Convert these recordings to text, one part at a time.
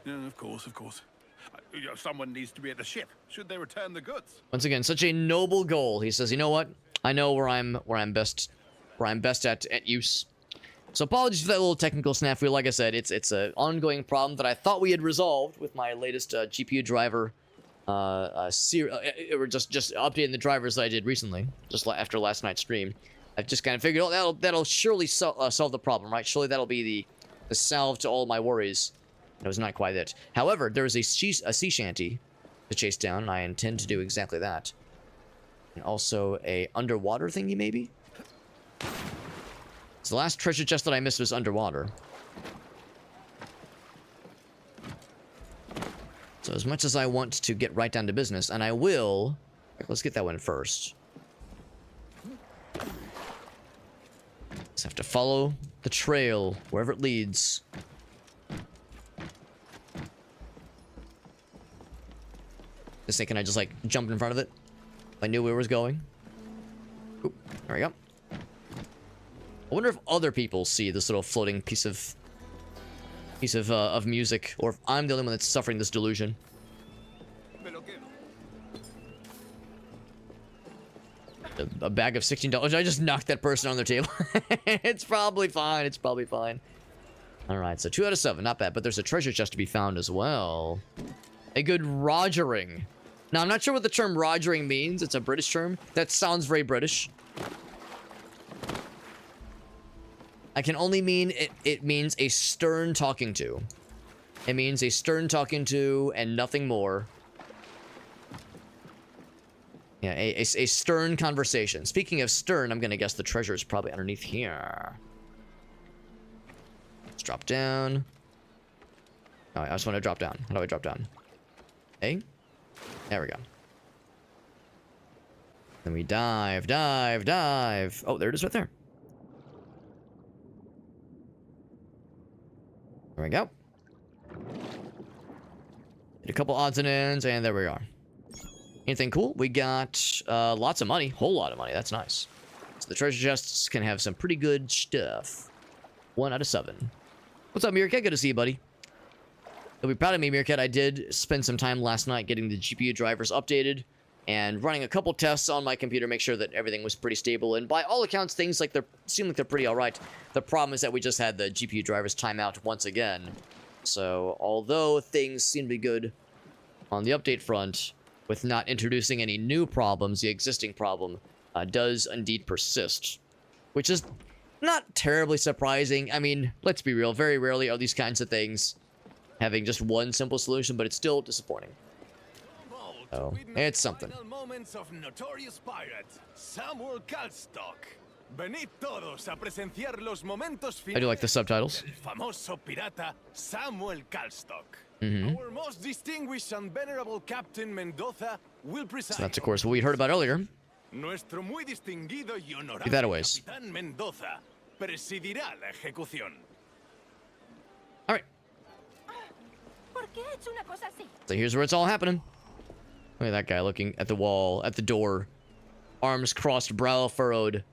Yeah, of course, of course. Someone needs to be at the ship. Should they return the goods? Once again, such a noble goal. He says, "You know what? I know where I'm best at use." So apologies for that little technical snafu. Like I said, it's an ongoing problem that I thought we had resolved with my latest GPU driver or just updating the drivers that I did recently, just after last night's stream. I've just kind of figured, oh, that'll surely solve the problem, right? Surely that'll be the salve to all my worries. It was not quite it. However, there is a sea shanty to chase down, and I intend to do exactly that. And also a underwater thingy, maybe? So the last treasure chest that I missed was underwater. So as much as I want to get right down to business, and I will... Let's get that one first. Just have to follow the trail, wherever it leads. Just thinking I just, like, jumped in front of it. I knew where it was going. Oop, there we go. I wonder if other people see this little floating piece of music, or if I'm the only one that's suffering this delusion. A bag of $16. I just knocked that person on their table. It's probably fine. It's probably fine. All right, so 2 out of 7, not bad. But there's a treasure chest to be found as well. A good rogering. Now, I'm not sure what the term rogering means. It's a British term. That sounds very British. I can only mean it means a stern talking to. It means a stern talking to and nothing more. Yeah, a stern conversation. Speaking of stern, I'm going to guess the treasure is probably underneath here. Let's drop down. Oh, I just want to drop down. How do I drop down? Okay. There we go. Then we dive, dive, dive. Oh, there it is right there. There we go. Did a couple odds and ends, and there we are. Anything cool? We got lots of money. Whole lot of money. That's nice. So the treasure chests can have some pretty good stuff. 1 out of 7. What's up, Meerkat? Good to see you, buddy. You'll be proud of me, Meerkat. I did spend some time last night getting the GPU drivers updated and running a couple tests on my computer, make sure that everything was pretty stable. And by all accounts, things like seem like they're pretty all right. The problem is that we just had the GPU drivers time out once again. So although things seem to be good on the update front, with not introducing any new problems, the existing problem does indeed persist, which is not terribly surprising. I mean, let's be real, very rarely are these kinds of things having just one simple solution, but it's still disappointing. Oh, it's something. Moments of notorious pirate Samuel Kalstock. Venid todos a presenciar los momentos finales. I do like the subtitles. El famoso pirata Samuel Kalstock. Our most distinguished and venerable Captain Mendoza will preside. So that's, of course, what we heard about earlier. Nuestro muy distinguido y honorable Give that away. Capitán Mendoza presidirá la ejecución. All right. So here's where it's all happening. Look at that guy looking at the wall, at the door. Arms crossed, brow furrowed.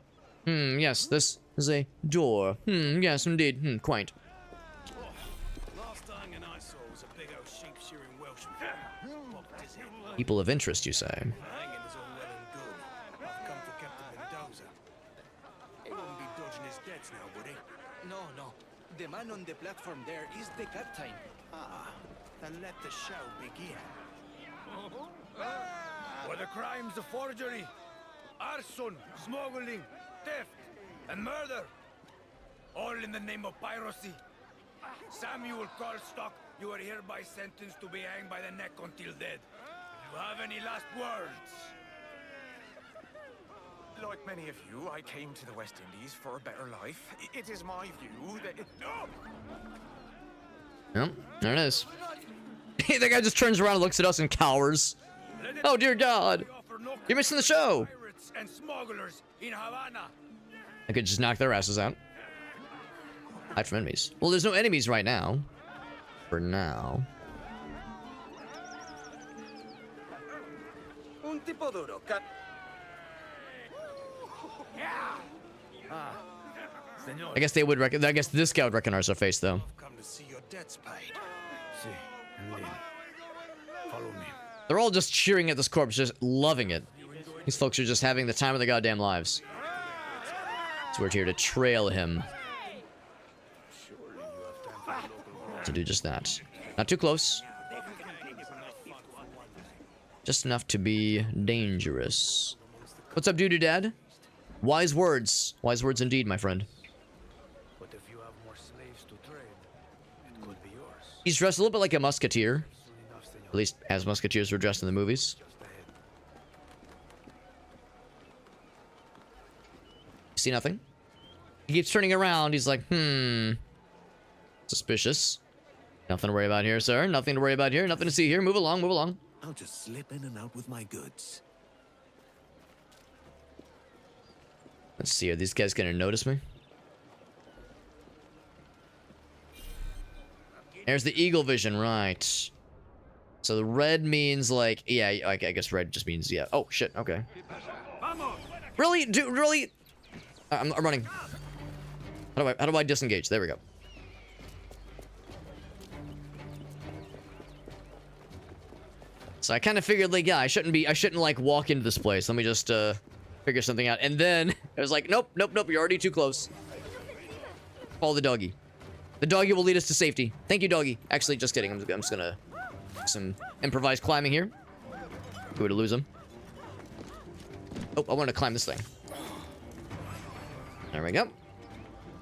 Yes, this is a door. Yes, indeed. Quaint. Last thing I saw was a big old sheep-shearing Welshman. People of interest, you say? Hanging is all well and good. I've come for Captain Mendoza. He wouldn't be dodging his debts now, would he? No, no. The man on the platform there is the captain. Ah, then let the show begin. Were the crimes of forgery, arson, smuggling, theft, and murder, all in the name of piracy? Samuel Kalstock, you are hereby sentenced to be hanged by the neck until dead. Do you have any last words? Like many of you, I came to the West Indies for a better life. It is my view that... Yep, there it is. That guy just turns around and looks at us and cowers. Oh, dear God. You're missing the show. Pirates and smugglers in Havana. I could just knock their asses out. Hide from enemies. Well, there's no enemies right now. For now. Un tipo duro. I guess they would I guess this guy would recognize our face, though. Come to see your debts paid. See. and lean. Follow me. They're all just cheering at this corpse, just loving it. These folks are just having the time of their goddamn lives. So we're here to trail him. To do just that. Not too close. Just enough to be dangerous. What's up, dude, dad? Wise words. Wise words indeed, my friend. But if you have more slaves to trade, it could be yours. He's dressed a little bit like a musketeer. At least as musketeers were dressed in the movies. See nothing? He keeps turning around. He's like, suspicious. Nothing to worry about here, sir. Nothing to worry about here. Nothing to see here. Move along, move along. I'll just slip in and out with my goods. Let's see. Are these guys gonna notice me? There's the eagle vision, right. So the red means like, yeah, I guess red just means, yeah. Oh, shit, okay. Really? Dude, really? I'm running. How do I disengage? There we go. So I kind of figured, like, yeah, I shouldn't like walk into this place. Let me just figure something out. And then I was like, nope, you're already too close. Follow the doggy. The doggy will lead us to safety. Thank you, doggy. Actually, just kidding. I'm just gonna some improvised climbing here. Who would lose him? Oh, I want to climb this thing. There we go.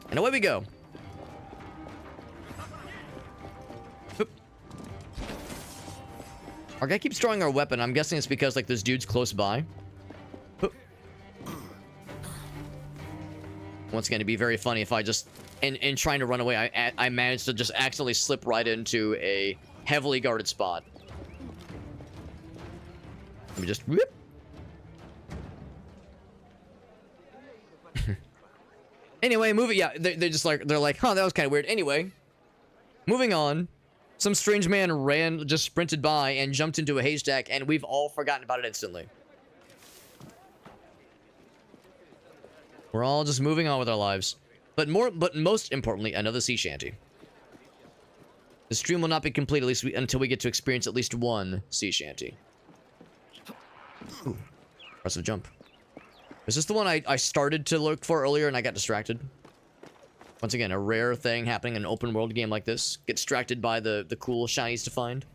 And away we go. Boop. Our guy keeps drawing our weapon. I'm guessing it's because, like, this dude's close by. Boop. Once again, it'd be very funny if I just, in trying to run away, I managed to just accidentally slip right into a heavily guarded spot. Let me just, whoop. Anyway, yeah, they're just like, they're like, huh, that was kind of weird. Anyway, moving on. Some strange man just sprinted by and jumped into a haystack, and we've all forgotten about it instantly. We're all just moving on with our lives. But most importantly, another sea shanty. The stream will not be complete until we get to experience at least one sea shanty. Ooh, impressive jump. Is this the one I started to look for earlier and I got distracted? Once again, a rare thing happening in an open world game like this. Get distracted by the cool shinies to find.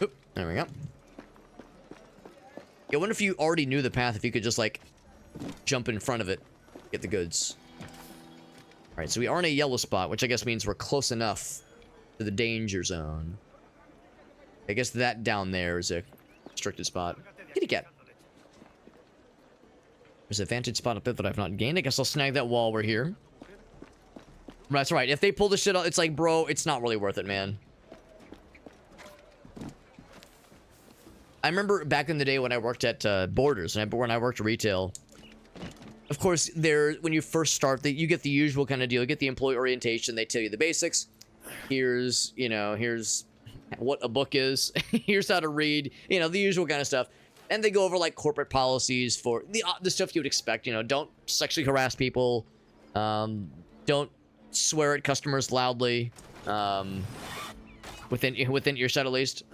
Oop, there we go. I wonder if you already knew the path, if you could just, like, jump in front of it, get the goods. Alright, so we are in a yellow spot, which I guess means we're close enough to the danger zone. I guess that down there is a restricted spot. Kitty cat. There's a vantage spot up there that I've not gained. I guess I'll snag that while we're here. That's right. If they pull the shit out, it's like, bro, it's not really worth it, man. I remember back in the day when I worked at Borders, and when I worked retail. Of course, when you first start, you get the usual kind of deal. You get the employee orientation. They tell you the basics. Here's what a book is. Here's how to read. You know, the usual kind of stuff. And they go over, like, corporate policies for the stuff you would expect. You know, don't sexually harass people. Don't swear at customers loudly. Within earshot, at least.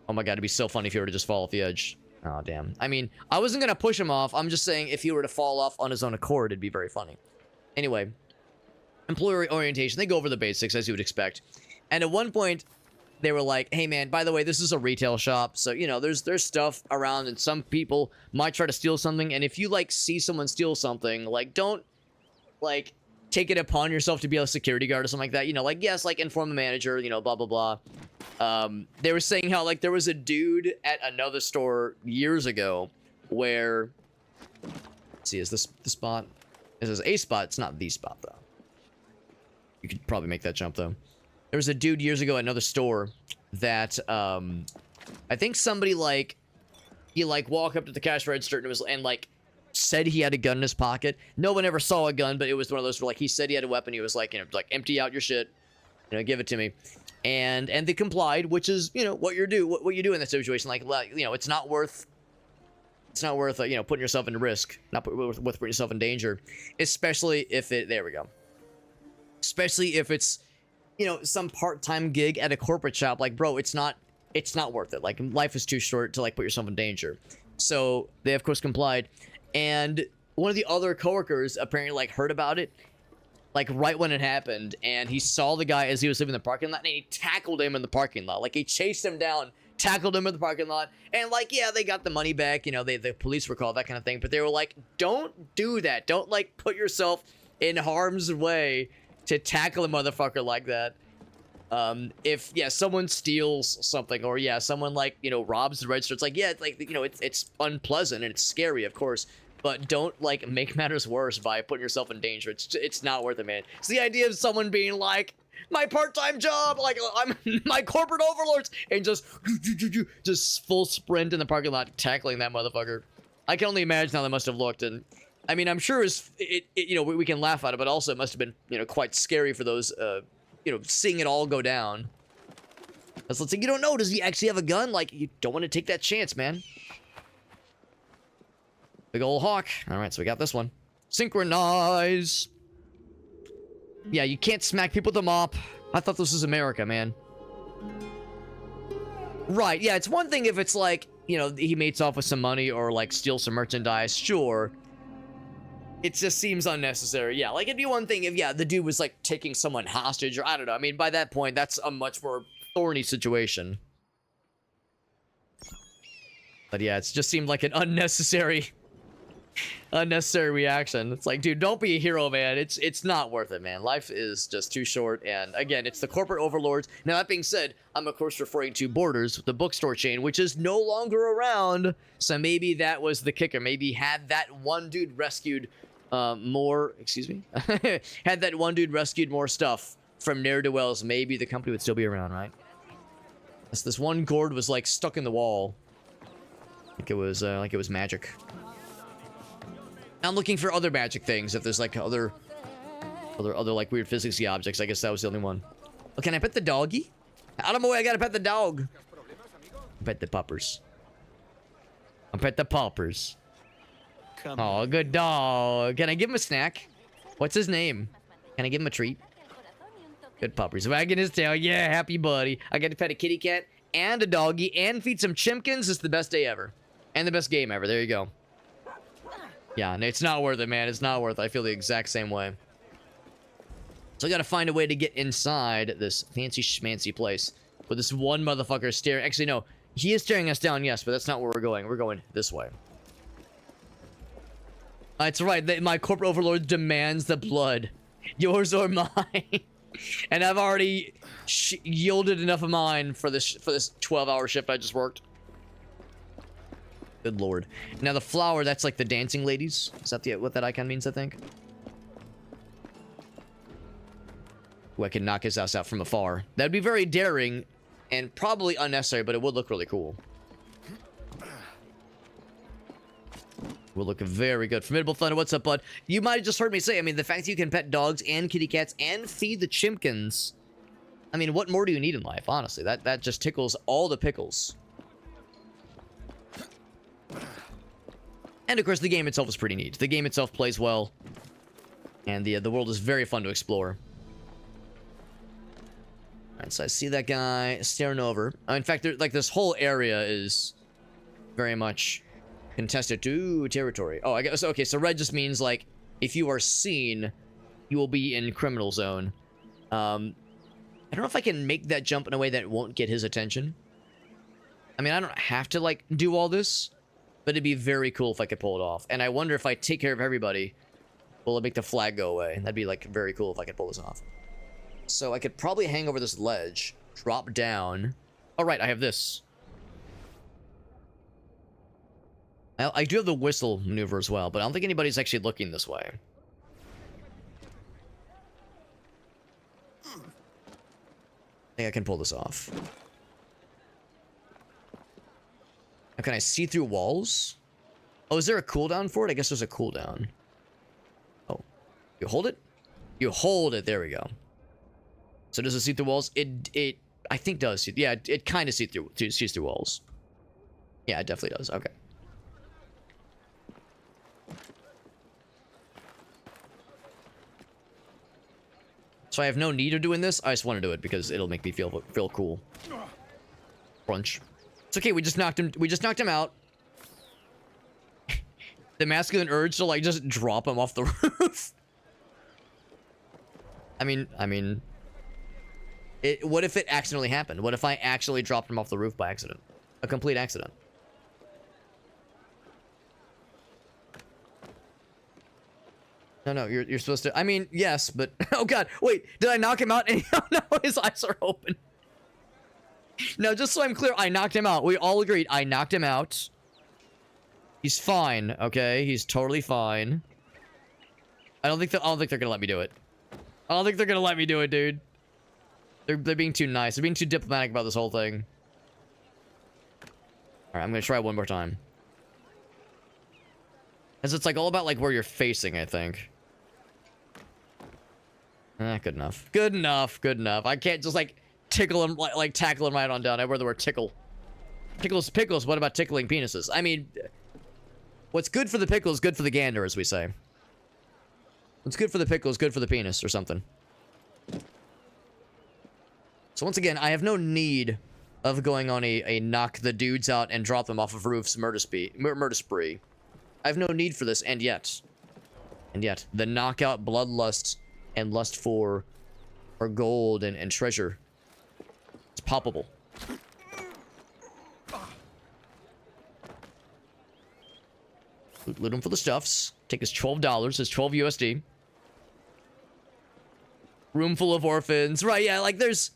Oh my god, it'd be so funny if you were to just fall off the edge. Oh, damn. I mean, I wasn't gonna push him off. I'm just saying if he were to fall off on his own accord, it'd be very funny. Anyway. Employee orientation. They go over the basics, as you would expect. And at one point, they were like, hey, man, by the way, this is a retail shop. So, you know, there's stuff around, and some people might try to steal something. And if you, like, see someone steal something, like, don't, like, take it upon yourself to be a security guard or something like that. You know, like, yes, like, inform the manager, you know, blah, blah, blah. They were saying how, like, there was a dude at another store years ago where, let's see, is this the spot? This is a spot. It's not the spot, though. You could probably make that jump, though. There was a dude years ago at another store that, I think somebody, like, he, like, walked up to the cash register and like, said he had a gun in his pocket. No one ever saw a gun, but it was one of those where, like, he said he had a weapon. He was like, you know, like, empty out your shit, you know, give it to me. And they complied, which is, you know, what you do in that situation. Like, you know, it's not worth It's not worth, you know, putting yourself in risk. Not worth putting yourself in danger. Especially if it... There we go. Especially if it's, you know, some part-time gig at a corporate shop. Like, bro, it's not worth it. Like, life is too short to, like, put yourself in danger. So, they, of course, complied. And one of the other coworkers apparently, like, heard about it, like, right when it happened. And he saw the guy as he was leaving the parking lot, and he tackled him in the parking lot. Like, he chased him down, tackled him in the parking lot. And, like, yeah, they got the money back. You know, the police were called, that kind of thing. But they were like, don't do that. Don't, like, put yourself in harm's way to tackle a motherfucker like that. If, yeah, someone steals something, or, yeah, someone, like, you know, robs the register, it's like, yeah, it's like, you know, it's unpleasant and it's scary, of course, but don't, like, make matters worse by putting yourself in danger. It's not worth it, man. It's the idea of someone being like, my part-time job, like, I'm my corporate overlords, and just full sprint in the parking lot, tackling that motherfucker. I can only imagine how that must have looked, and I mean, I'm sure you know, we can laugh at it, but also it must have been, you know, quite scary for those, you know, seeing it all go down. Because let's say you don't know, does he actually have a gun? Like, you don't want to take that chance, man. Big ol' hawk. All right, so we got this one. Synchronize. Yeah, you can't smack people with a mop. I thought this was America, man. Right, yeah, it's one thing if it's like, you know, he mates off with some money or, like, steals some merchandise, sure. It just seems unnecessary. Yeah, like, it'd be one thing if, yeah, the dude was, like, taking someone hostage, or I don't know. I mean, by that point, that's a much more thorny situation. But yeah, it just seemed like an unnecessary reaction. It's like, dude, don't be a hero, man. It's not worth it, man. Life is just too short. And again, it's the corporate overlords. Now, that being said, I'm of course referring to Borders, the bookstore chain, which is no longer around. So maybe that was the kicker. Maybe had that one dude rescued more, excuse me, had that one dude rescued more stuff from ne'er-do-wells, maybe the company would still be around, right? This one gourd was like stuck in the wall. Like it was magic. I'm looking for other magic things. If there's like other like weird physicsy objects, I guess that was the only one. Oh, can I pet the doggy? Out of my way, I gotta pet the dog. Pet the puppers. I'll pet the puppers. Oh, good dog. Can I give him a snack? What's his name? Can I give him a treat? Good puppers. Wagging his tail. Yeah, happy buddy. I got to pet a kitty cat and a doggy and feed some chimkins. It's the best day ever. And the best game ever. There you go. Yeah, it's not worth it, man. It's not worth it. I feel the exact same way. So I gotta find a way to get inside this fancy schmancy place. With this one motherfucker staring. Actually, no. He is staring us down, yes, but that's not where we're going. We're going this way. That's right. My corporate overlord demands the blood. Yours or mine. And I've already yielded enough of mine for this 12-hour shift I just worked. Good lord. Now the flower, that's like the dancing ladies. Is that what that icon means, I think? Ooh, I can knock his ass out from afar. That'd be very daring and probably unnecessary, but it would look really cool. Will look very good. Formidable Thunder, what's up, bud? You might have just heard me say, I mean, the fact that you can pet dogs and kitty cats and feed the chimkins. I mean, what more do you need in life, honestly? That just tickles all the pickles. And, of course, the game itself is pretty neat. The game itself plays well. And the world is very fun to explore. Alright, so I see that guy staring over. In fact, like, this whole area is very much contested to territory. Oh, I guess, okay, so red just means, like, if you are seen, you will be in criminal zone. I don't know if I can make that jump in a way that won't get his attention. I mean, I don't have to, like, do all this, but it'd be very cool if I could pull it off. And I wonder if I take care of everybody, will it make the flag go away? That'd be, like, very cool if I could pull this off. So I could probably hang over this ledge, drop down. Oh, right, I have this. I do have the whistle maneuver as well, but I don't think anybody's actually looking this way. I think I can pull this off. Now, can I see through walls? Oh, is there a cooldown for it? I guess there's a cooldown. Oh. You hold it? You hold it. There we go. So does it see through walls? It I think does. Yeah, it kind of sees through walls. Yeah, it definitely does. Okay. So I have no need of doing this. I just want to do it because it'll make me feel cool. Crunch. It's okay. We just knocked him out. The masculine urge to like just drop him off the roof. I mean, what if it accidentally happened? What if I actually dropped him off the roof by accident? A complete accident. No, you're supposed to. I mean, yes, but oh god, wait, did I knock him out? And oh no, his eyes are open. No, just so I'm clear, I knocked him out. We all agreed I knocked him out. He's fine, okay? He's totally fine. I don't think they're gonna let me do it. I don't think they're gonna let me do it, dude. They're being too nice. They're being too diplomatic about this whole thing. Alright, I'm gonna try one more time. As it's like all about like where you're facing, I think. Good enough. Good enough. Good enough. I can't just like tickle him, like tackle him right on down. I wear the word tickle. Pickles. What about tickling penises? I mean, what's good for the pickle is good for the gander, as we say. What's good for the pickle is good for the penis, or something. So once again, I have no need of going on a knock the dudes out and drop them off of roofs murder spree. I have no need for this, and yet, the knockout, bloodlust, and lust for gold and treasure, it's palpable. Loot him for the stuffs. Take his $12, his 12 USD. Room full of orphans. Right, yeah, like there's...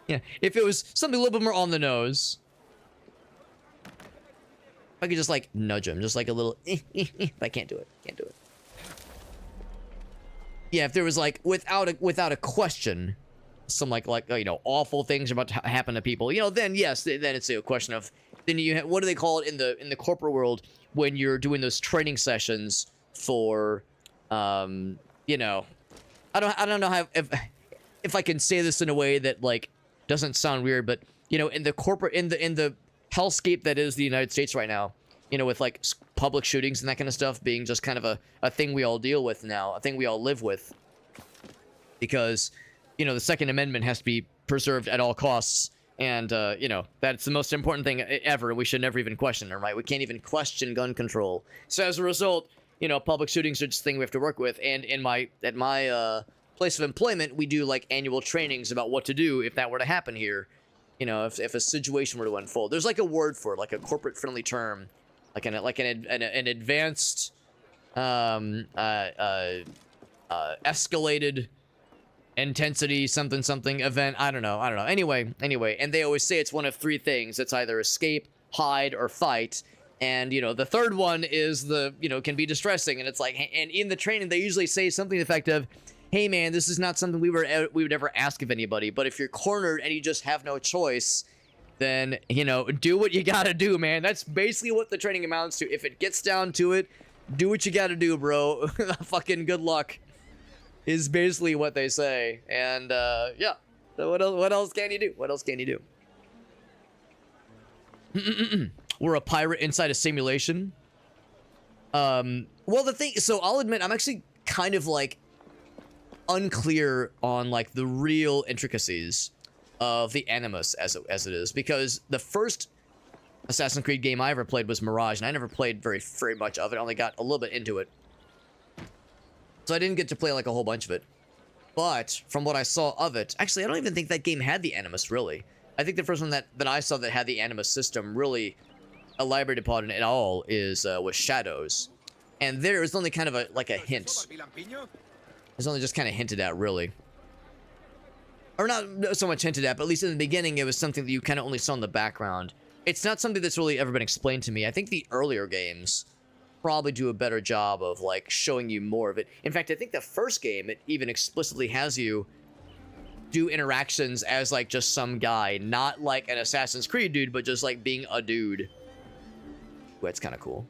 Yeah, if it was something a little bit more on the nose. I could just, like, nudge him. Just like a little... I can't do it. Can't do it. Yeah, if there was, like, without a question, some, like you know, awful things are about to happen to people, you know, then, yes, then it's a question of... Then you have... What do they call it in the corporate world when you're doing those training sessions for, you know... I don't know how... If I can say this in a way that, like, doesn't sound weird, but, you know, in the corporate... In the hellscape that is the United States right now, you know, with like public shootings and that kind of stuff being just kind of a thing we all deal with now, a thing we all live with, because, you know, the Second Amendment has to be preserved at all costs, and you know, that's the most important thing ever. We should never even question it, right? We can't even question gun control. So as a result, you know, public shootings are just a thing we have to work with. And at my place of employment, we do like annual trainings about what to do if that were to happen here. You know, if a situation were to unfold, there's like a word for it, like a corporate friendly term, like an advanced, escalated intensity something event. I don't know. Anyway, and they always say it's one of three things. It's either escape, hide, or fight. And, you know, the third one is can be distressing. And it's like, and in the training, they usually say something effective. Hey man, this is not something we would ever ask of anybody, but if you're cornered and you just have no choice, then, you know, do what you gotta do, man. That's basically what the training amounts to. If it gets down to it, do what you gotta do, bro. Fucking good luck is basically what they say. And, yeah. So what else can you do? What else can you do? We're a pirate inside a simulation. Well, the thing... So, I'll admit, I'm actually kind of, like... unclear on like the real intricacies of the Animus as it is, because the first Assassin's Creed game I ever played was Mirage, and I never played very much of it. I only got a little bit into it, so I didn't get to play like a whole bunch of it. But from what I saw of it, actually I don't even think that game had the Animus really. I think the first one that I saw that had the Animus system really elaborated upon it at all was Shadows, and there was only kind of a hint. It's only just kind of hinted at, really. Or not so much hinted at, but at least in the beginning, it was something that you kind of only saw in the background. It's not something that's really ever been explained to me. I think the earlier games probably do a better job of, like, showing you more of it. In fact, I think the first game, it even explicitly has you do interactions as, like, just some guy. Not like an Assassin's Creed dude, but just, like, being a dude. Ooh, that's kind of cool.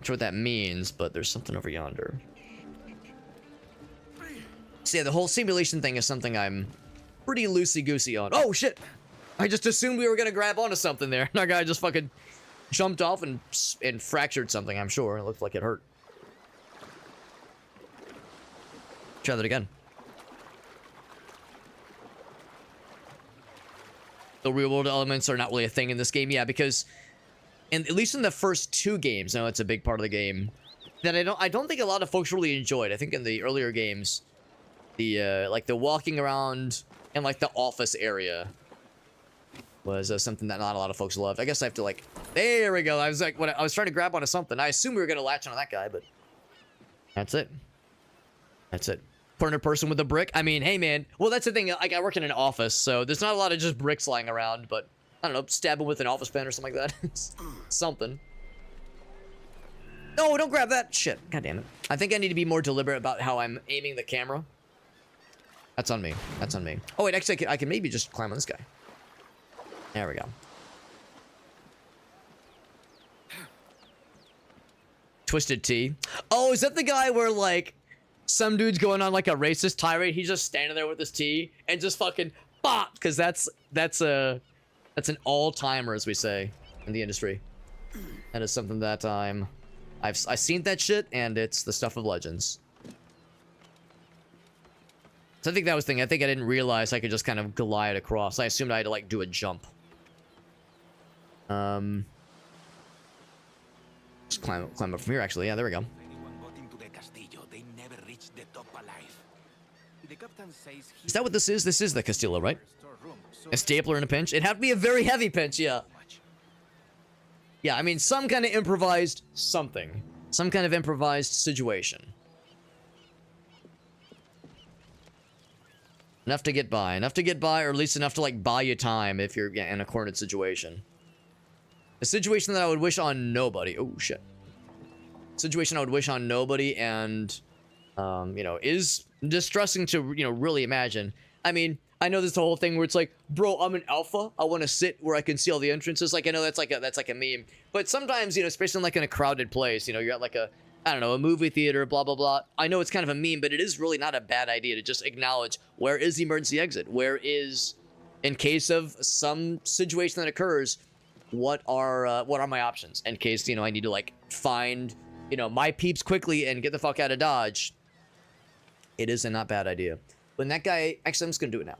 Not sure what that means, but there's something over yonder. So yeah, the whole simulation thing is something I'm pretty loosey-goosey on. Oh, shit! I just assumed we were gonna grab onto something there. And our guy just fucking jumped off and fractured something, I'm sure. It looked like it hurt. Try that again. The real world elements are not really a thing in this game, yeah, because, and at least in the first 2 games, I know it's a big part of the game that I don't think a lot of folks really enjoyed. I think in the earlier games, the like the walking around and like the office area was something that not a lot of folks loved. I guess I have to like, there we go. I was like, I was trying to grab onto something. I assumed we were gonna latch onto that guy, but that's it. That's it. Corner person with a brick. I mean, hey man. Well, that's the thing. Like, I work in an office, so there's not a lot of just bricks lying around. But I don't know, stab him with an office pen or something like that. Something. No, don't grab that shit. God damn it. I think I need to be more deliberate about how I'm aiming the camera. That's on me. That's on me. Oh wait, actually, I can maybe just climb on this guy. There we go. Twisted Tea. Oh, is that the guy where like some dude's going on like a racist tirade? He's just standing there with his tea and just fucking bop, because that's an all-timer, as we say in the industry. That is something that I've seen that shit, and it's the stuff of legends. So I think that was the thing. I think I didn't realize I could just kind of glide across. I assumed I had to like do a jump. Just climb up from here, actually. Yeah, there we go. Is that what this is? This is the Castillo, right? A stapler in a pinch? It'd have to be a very heavy pinch, yeah. Yeah, I mean, some kind of improvised something. Some kind of improvised situation. Enough to get by. Enough to get by, or at least enough to, like, buy you time if you're in a cornered situation. A situation that I would wish on nobody. Oh, shit. Situation I would wish on nobody, and, you know, is distressing to, you know, really imagine. I mean, I know this whole thing where it's like, bro, I'm an alpha. I want to sit where I can see all the entrances. Like, I know that's like a meme. But sometimes, you know, especially like in a crowded place, you know, you're at like a, I don't know, a movie theater, blah, blah, blah. I know it's kind of a meme, but it is really not a bad idea to just acknowledge where is the emergency exit? Where is, in case of some situation that occurs, what are my options? In case, you know, I need to like find, you know, my peeps quickly and get the fuck out of Dodge. It is a not bad idea. When that guy, actually, I'm just gonna do it now.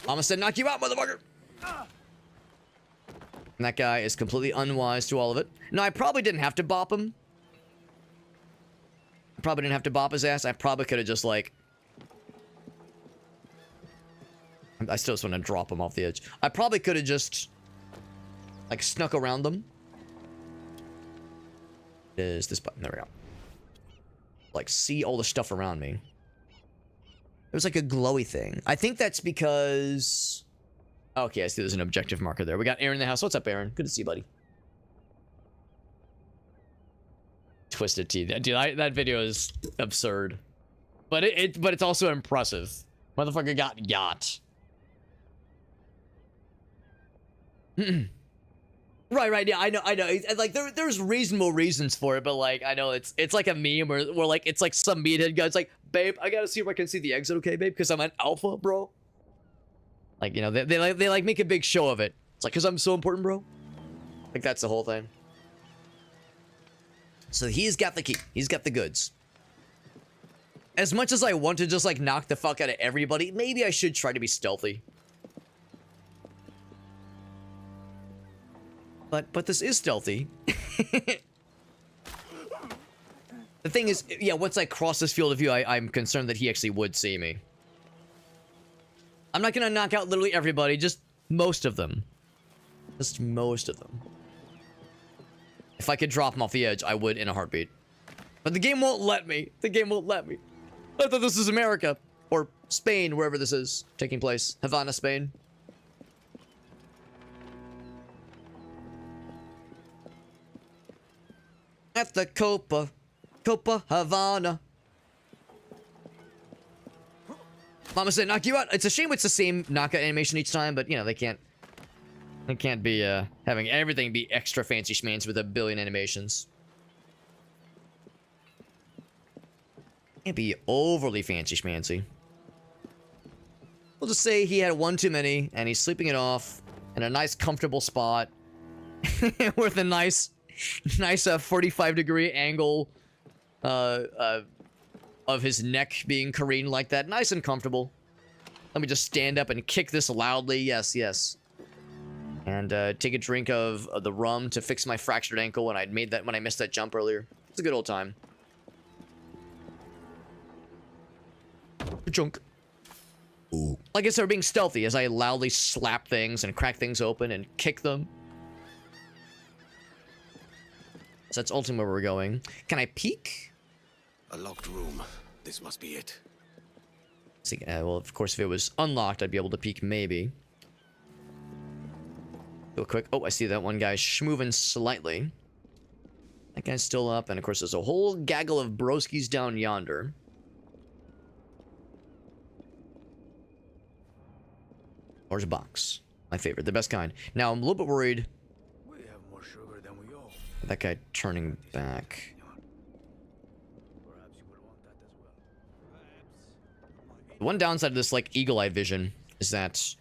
Mama said, knock you out, motherfucker. And that guy is completely unwise to all of it. No, I probably didn't have to bop him. I probably didn't have to bop his ass. I probably could have just, like... I still just want to drop him off the edge. I probably could have just, like, snuck around them. Is this button? There we go. Like, see all the stuff around me. There's like a glowy thing. I think that's because... Okay, I see there's an objective marker there. We got Aaron in the house. What's up, Aaron? Good to see you, buddy. Twisted Tea. Dude, that video is absurd. But it's also impressive. Motherfucker got yacht. Right, yeah, I know. Like, there's reasonable reasons for it, but, like, I know it's like a meme where like, it's like some meathead guy's like, babe, I gotta see if I can see the exit, okay, babe? Because I'm an alpha, bro. Like, you know, they like make a big show of it. It's like, because I'm so important, bro. Like, that's the whole thing. So he's got the key. He's got the goods. As much as I want to just, like, knock the fuck out of everybody, maybe I should try to be stealthy. But this is stealthy. The thing is, yeah, once I cross this field of view, I'm concerned that he actually would see me. I'm not gonna knock out literally everybody, just most of them. Just most of them. If I could drop him off the edge, I would in a heartbeat. But the game won't let me. The game won't let me. I thought this was America. Or Spain, wherever this is taking place. Havana, Spain. At the Copa Havana. Mama said, knock you out. It's a shame it's the same knockout animation each time, but, you know, they can't be, having everything be extra fancy schmancy with a billion animations. Can't be overly fancy schmancy. We'll just say he had one too many, and he's sleeping it off in a nice, comfortable spot with a nice 45-degree angle, of his neck being careened like that. Nice and comfortable. Let me just stand up and kick this loudly. Yes, yes. And take a drink of the rum to fix my fractured ankle when I missed that jump earlier. It's a good old time. Junk. Ooh. Like I said, we're being stealthy as I loudly slap things and crack things open and kick them. So that's ultimately where we're going. Can I peek? A locked room. This must be it. See, well, of course, if it was unlocked, I'd be able to peek maybe. Real quick. Oh, I see that one guy schmoving slightly. That guy's still up, and of course, there's a whole gaggle of broskies down yonder. Large box. My favorite. The best kind. Now, I'm a little bit worried. We have more sugar than we owe. That guy turning back. Perhaps you will want that as well. The one downside of this, like, eagle-eye vision is that it's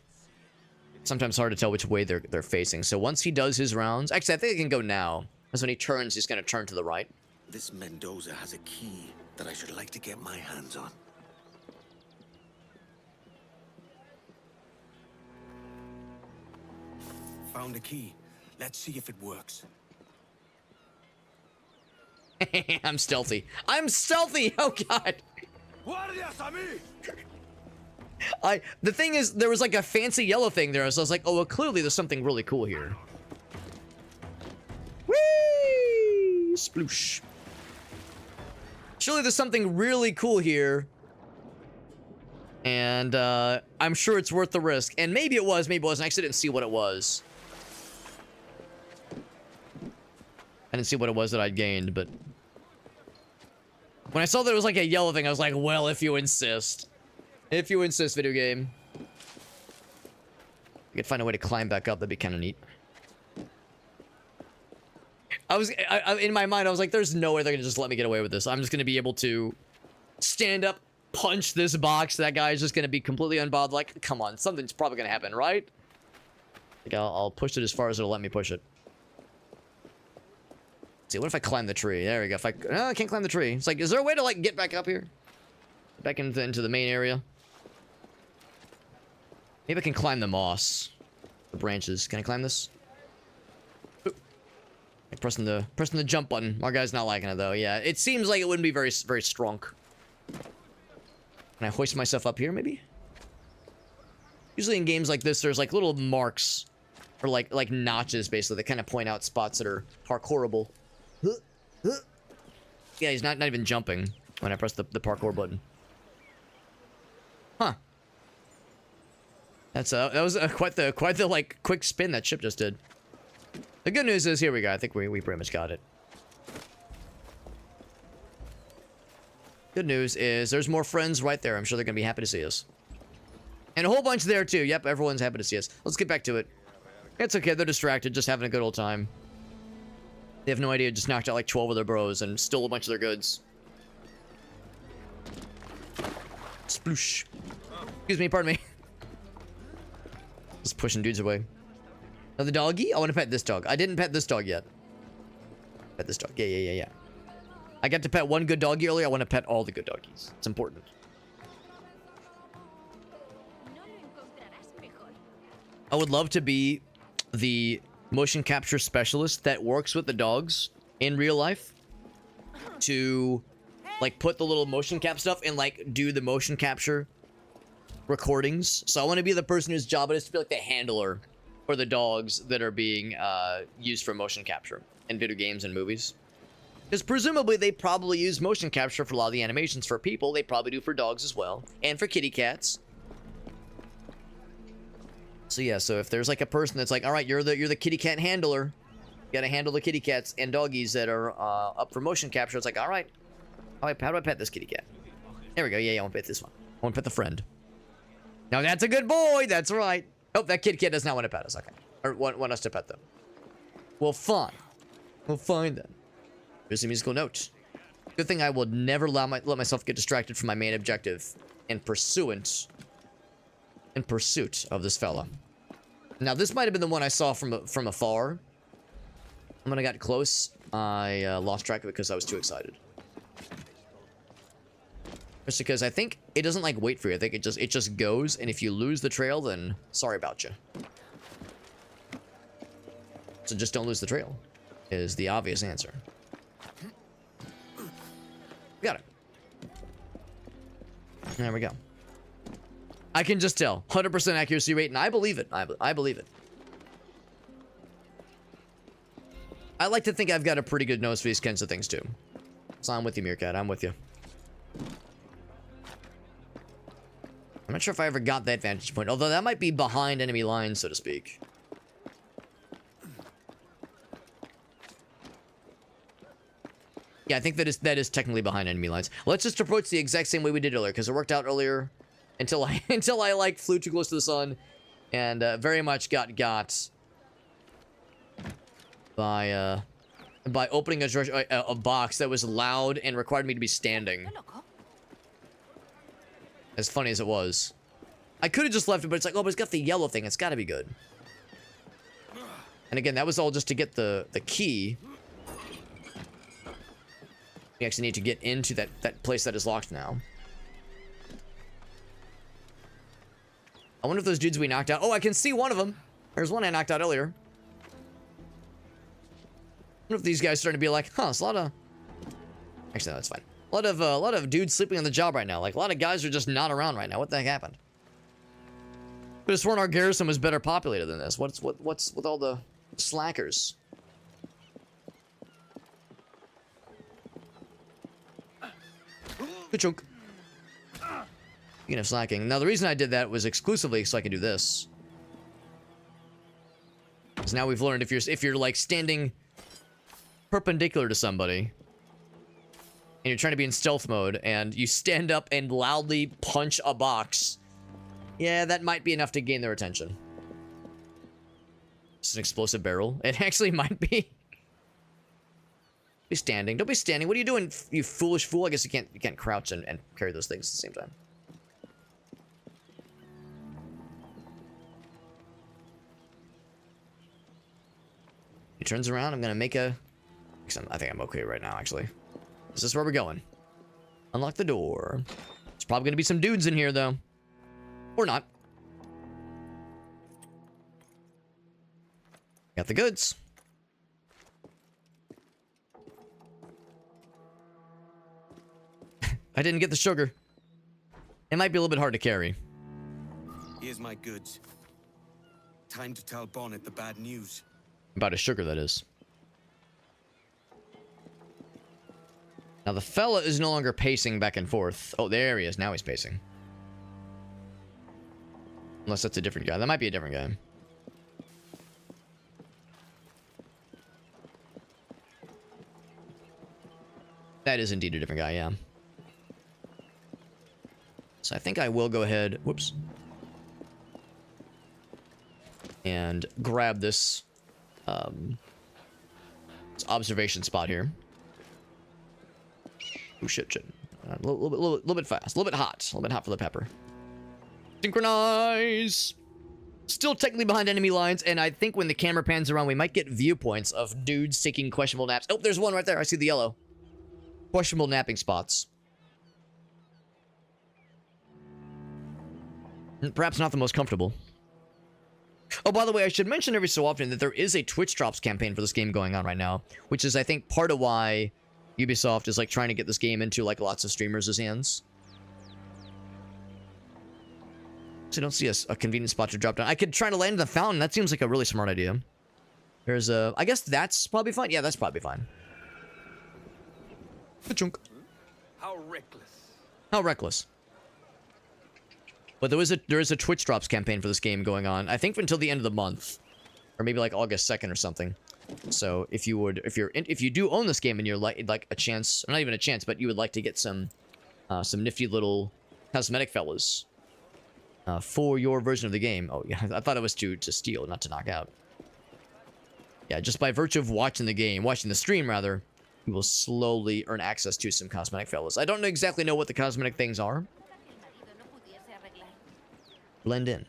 sometimes hard to tell which way they're facing. So once he does his rounds... Actually, I think I can go now. Because when he turns, he's going to turn to the right. This Mendoza has a key that I should like to get my hands on. Found a key. Let's see if it works. I'm stealthy. I'm stealthy! Oh, God! Guardias a mí! The thing is, there was like a fancy yellow thing there, so I was like, oh, well, clearly there's something really cool here. Whee! Sploosh. Surely there's something really cool here. And, I'm sure it's worth the risk. And maybe it was, maybe it wasn't. I actually didn't see what it was. I didn't see what it was that I'd gained, but... When I saw that it was like a yellow thing, I was like, well, if you insist. If you insist, video game. I could find a way to climb back up, that'd be kind of neat. In my mind, I was like, there's no way they're gonna just let me get away with this. I'm just gonna be able to stand up, punch this box. That guy's just gonna be completely unbothered. Like, come on, something's probably gonna happen, right? Like, I'll push it as far as it'll let me push it. Let's see, what if I climb the tree? There we go. If I can't climb the tree. It's like, is there a way to, like, get back up here? Back into the main area? Maybe I can climb the moss. The branches. Can I climb this? Like pressing the jump button. Our guy's not liking it, though. Yeah, it seems like it wouldn't be very strong. Can I hoist myself up here, maybe? Usually in games like this, there's, like, little marks. Or, like notches, basically, that kind of point out spots that are parkourable. Yeah, he's not even jumping when I press the parkour button. Huh. That was quite the like quick spin that ship just did. The good news is, here we go. I think we pretty much got it. Good news is there's more friends right there. I'm sure they're gonna be happy to see us. And a whole bunch there too. Yep, everyone's happy to see us. Let's get back to it. It's okay, they're distracted, just having a good old time. They have no idea, just knocked out like 12 of their bros and stole a bunch of their goods. Sploosh. Excuse me, pardon me. Just pushing dudes away. Another doggy? I want to pet this dog. I didn't pet this dog yet. Pet this dog. Yeah. I got to pet one good doggy earlier. I want to pet all the good doggies. It's important. I would love to be the motion capture specialist that works with the dogs in real life to like put the little motion cap stuff and like do the motion capture recordings. So I want to be the person whose job it is to be like the handler for the dogs that are being used for motion capture in video games and movies. Because presumably they probably use motion capture for a lot of the animations for people. They probably do for dogs as well, and for kitty cats. So yeah, so if there's like a person that's like, all right, you're the kitty cat handler, you gotta handle the kitty cats and doggies that are up for motion capture. It's like, all right, how do I pet this kitty cat? There we go. Yeah, I want to pet this one. I want to pet the friend. Now that's a good boy. That's right. Oh, that kitty cat does not want to pet us. Okay, or want us to pet them. Well, fine. Well, fine then. Here's a musical note. Good thing I will never let myself get distracted from my main objective in pursuit of this fella. Now, this might have been the one I saw from afar. When I got close, I lost track of it because I was too excited. Just because I think it doesn't like wait for you. I think it just goes, and if you lose the trail, then sorry about you. So just don't lose the trail is the obvious answer. Got it. There we go. I can just tell. 100% accuracy rate, and I believe it. I believe it. I like to think I've got a pretty good nose for these kinds of things, too. So I'm with you, Meerkat. I'm with you. I'm not sure if I ever got that vantage point, although that might be behind enemy lines, so to speak. Yeah, I think that is technically behind enemy lines. Let's just approach the exact same way we did earlier, because it worked out earlier until I like flew too close to the sun, and very much got by opening a box that was loud and required me to be standing. As funny as it was, I could have just left it, but it's like, oh, but it's got the yellow thing. It's got to be good. And again, that was all just to get the key. We actually need to get into that place that is locked now. I wonder if those dudes we knocked out... Oh, I can see one of them. There's one I knocked out earlier. I wonder if these guys are starting to be like, huh, it's a lot of... Actually, no, that's fine. A lot of dudes sleeping on the job right now. Like, a lot of guys are just not around right now. What the heck happened? Could have sworn our garrison was better populated than this. What's with all the slackers? Good chunk. Speaking of slacking. Now, the reason I did that was exclusively so I could do this. Because now we've learned if you're like standing perpendicular to somebody, and you're trying to be in stealth mode, and you stand up and loudly punch a box, yeah, that might be enough to gain their attention. It's an explosive barrel. It actually might be. Be standing. Don't be standing. What are you doing, you foolish fool? I guess you can't crouch and carry those things at the same time. He turns around. I'm gonna make a... I think I'm okay right now, actually. Is this where we're going? Unlock the door. There's probably gonna be some dudes in here, though. Or not. Got the goods. I didn't get the sugar. It might be a little bit hard to carry. Here's my goods. Time to tell Bonnet the bad news. About his sugar, that is. Now, the fella is no longer pacing back and forth. Oh, there he is. Now he's pacing. Unless that's a different guy. That might be a different guy. That is indeed a different guy, yeah. So I think I will go ahead, whoops, and grab this, this observation spot here. Oh shit. A little bit fast, a little bit hot for the pepper. Synchronize. Still technically behind enemy lines, and I think when the camera pans around, we might get viewpoints of dudes taking questionable naps. Oh, there's one right there. I see the yellow. Questionable napping spots. Perhaps not the most comfortable. Oh, by the way, I should mention every so often that there is a Twitch drops campaign for this game going on right now, which is, I think, part of why Ubisoft is like trying to get this game into like lots of streamers' hands. So I don't see a convenient spot to drop down. I could try to land in the fountain. That seems like a really smart idea. There's a... I guess that's probably fine. Yeah, that's probably fine. Chunk. How reckless. How reckless. But there is a Twitch drops campaign for this game going on. I think until the end of the month, or maybe like August 2nd or something. So if you do own this game and you're like a chance, or not even a chance, but you would like to get some nifty little cosmetic fellas for your version of the game. Oh yeah, I thought it was to steal, not to knock out. Yeah, just by virtue of watching the stream rather, you will slowly earn access to some cosmetic fellas. I don't exactly know what the cosmetic things are. Blend in.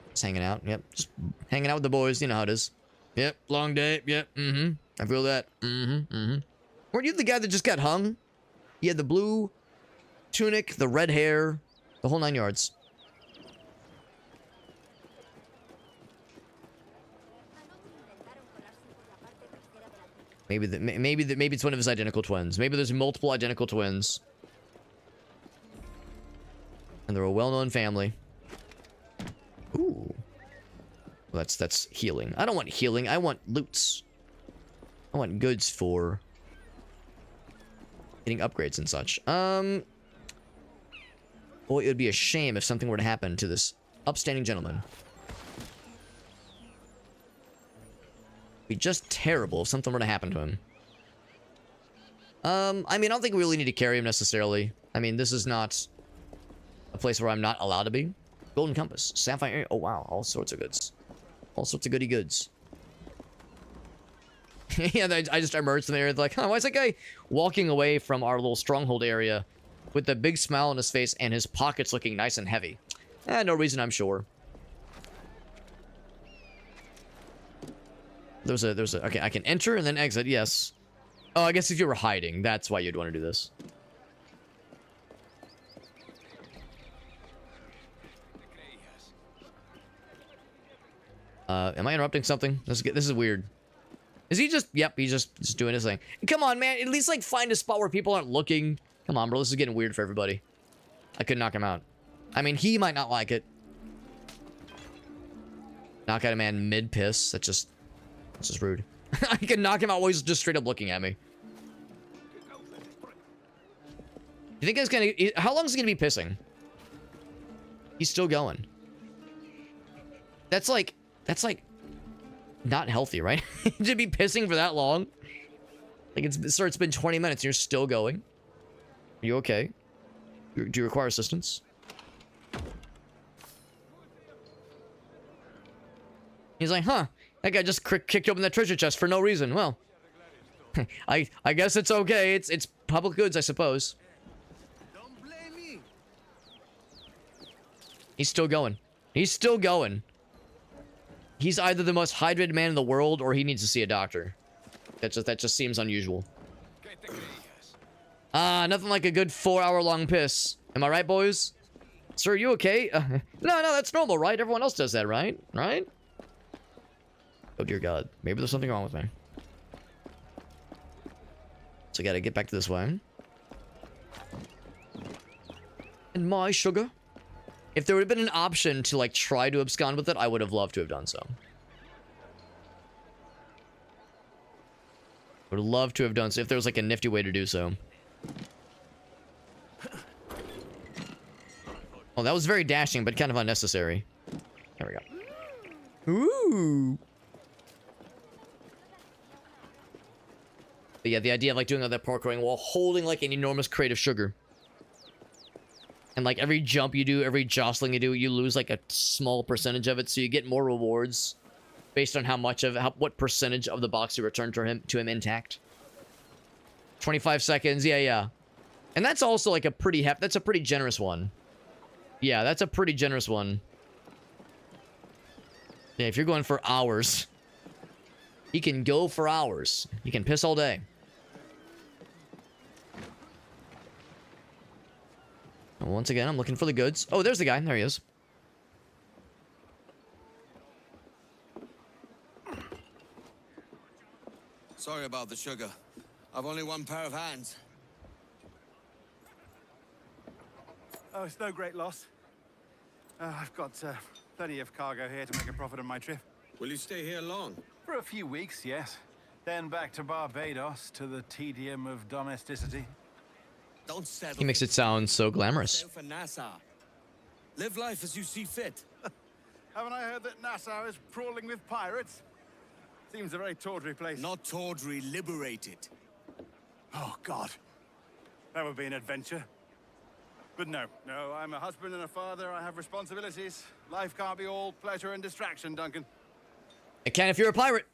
Just hanging out. Yep. Just hanging out with the boys. You know how it is. Yep. Long day. Yep. I feel that. Weren't you the guy that just got hung? He had the blue tunic, the red hair, the whole 9 yards. Maybe it's one of his identical twins. Maybe there's multiple identical twins. And they're a well-known family. Ooh. Well, that's healing. I don't want healing. I want loots. I want goods for getting upgrades and such. Boy, it would be a shame if something were to happen to this upstanding gentleman. It'd be just terrible if something were to happen to him. I mean, I don't think we really need to carry him necessarily. I mean, this is not a place where I'm not allowed to be. Golden compass, sapphire. Oh wow, all sorts of goods, all sorts of goody goods. Yeah, I just emerged from there like, huh, why is that guy walking away from our little stronghold area with a big smile on his face and his pockets looking nice and heavy? No reason, I'm sure. There's a, okay, I can enter and then exit, yes. Oh, I guess if you were hiding, that's why you'd want to do this. Am I interrupting something? This is weird. Is he just, yep, he's just doing his thing. Come on, man, at least, like, find a spot where people aren't looking. Come on, bro, this is getting weird for everybody. I could knock him out. I mean, he might not like it. Knock out a man mid-piss, that's just rude. I can knock him out while he's just straight up looking at me. You think it's gonna, how long is he gonna be pissing? He's still going. That's like not healthy, right? To be pissing for that long. Like, sir, it's been 20 minutes and you're still going. Are you okay? Do you require assistance? He's like, huh, that guy just kicked open that treasure chest for no reason. Well, I guess it's okay. It's public goods, I suppose. Don't blame me. He's still going. He's still going. He's either the most hydrated man in the world or he needs to see a doctor. That just seems unusual. Nothing like a good 4-hour-long piss. Am I right, boys? Sir, are you okay? No, that's normal, right? Everyone else does that, right? Right? Oh, dear God. Maybe there's something wrong with me. So I gotta get back to this way. And my sugar. If there would have been an option to, like, try to abscond with it, I would have loved to have done so. Would have loved to have done so if there was, like, a nifty way to do so. Oh, that was very dashing, but kind of unnecessary. There we go. Ooh. But yeah, the idea of, like, doing all that parkouring while holding, like, an enormous crate of sugar. And, like, every jump you do, every jostling you do, you lose, like, a small percentage of it. So you get more rewards based on how much of what percentage of the box you return to him intact. 25 seconds. Yeah. And that's also, like, that's a pretty generous one. Yeah, that's a pretty generous one. Yeah, if you're going for hours, he can go for hours. He can piss all day. Once again, I'm looking for the goods. Oh, there's the guy. There he is. Sorry about the sugar. I've only one pair of hands. Oh, it's no great loss. I've got plenty of cargo here to make a profit on my trip. Will you stay here long? For a few weeks, yes. Then back to Barbados to the tedium of domesticity. Don't settle. He makes it sound so glamorous. For Nassau. Live life as you see fit. Haven't I heard that Nassau is crawling with pirates? Seems a very tawdry place. Not tawdry, liberated. Oh, God. That would be an adventure. But no, I'm a husband and a father. I have responsibilities. Life can't be all pleasure and distraction, Duncan. It can if you're a pirate.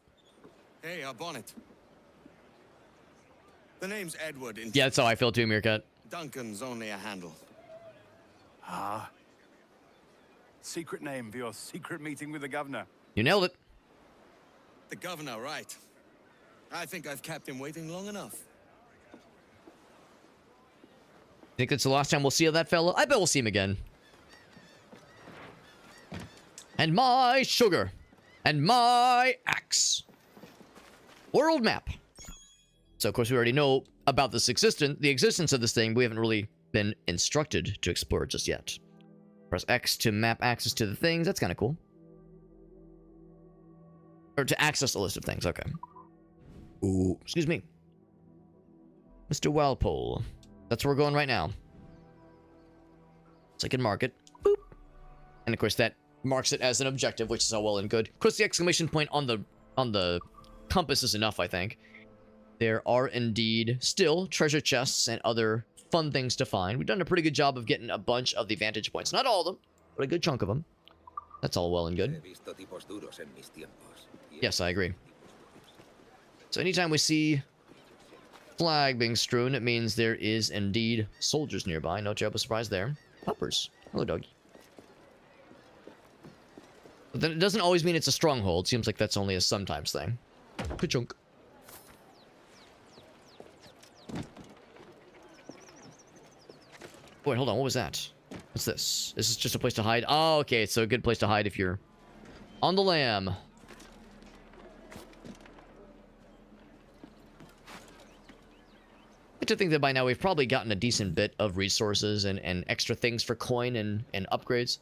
Hey, our bonnet. The name's Edward. Yeah, that's how I feel too, Meerkat. Duncan's only a handle. Ah. Secret name for your secret meeting with the governor. You nailed it. The governor, right. I think I've kept him waiting long enough. Think that's the last time we'll see that fella? I bet we'll see him again. And my sugar. And my axe. World map. So, of course, we already know about the existence of this thing. We haven't really been instructed to explore it just yet. Press X to map access to the things. That's kind of cool. Or to access a list of things. Okay. Ooh, excuse me. Mr. Walpole. That's where we're going right now. So I can mark it. Boop. And of course that marks it as an objective, which is all well and good. Of course, the exclamation point on the compass is enough, I think. There are indeed still treasure chests and other fun things to find. We've done a pretty good job of getting a bunch of the vantage points. Not all of them, but a good chunk of them. That's all well and good. Yes, I agree. So anytime we see flag being strewn, it means there is indeed soldiers nearby. No terrible surprise there. Puppers. Hello, doggy. But then it doesn't always mean it's a stronghold. Seems like that's only a sometimes thing. Ka-chunk. Wait, hold on. What was that? What's this? This is just a place to hide. Oh, okay. So a good place to hide if you're on the lam. I like to think that by now we've probably gotten a decent bit of resources and extra things for coin and upgrades.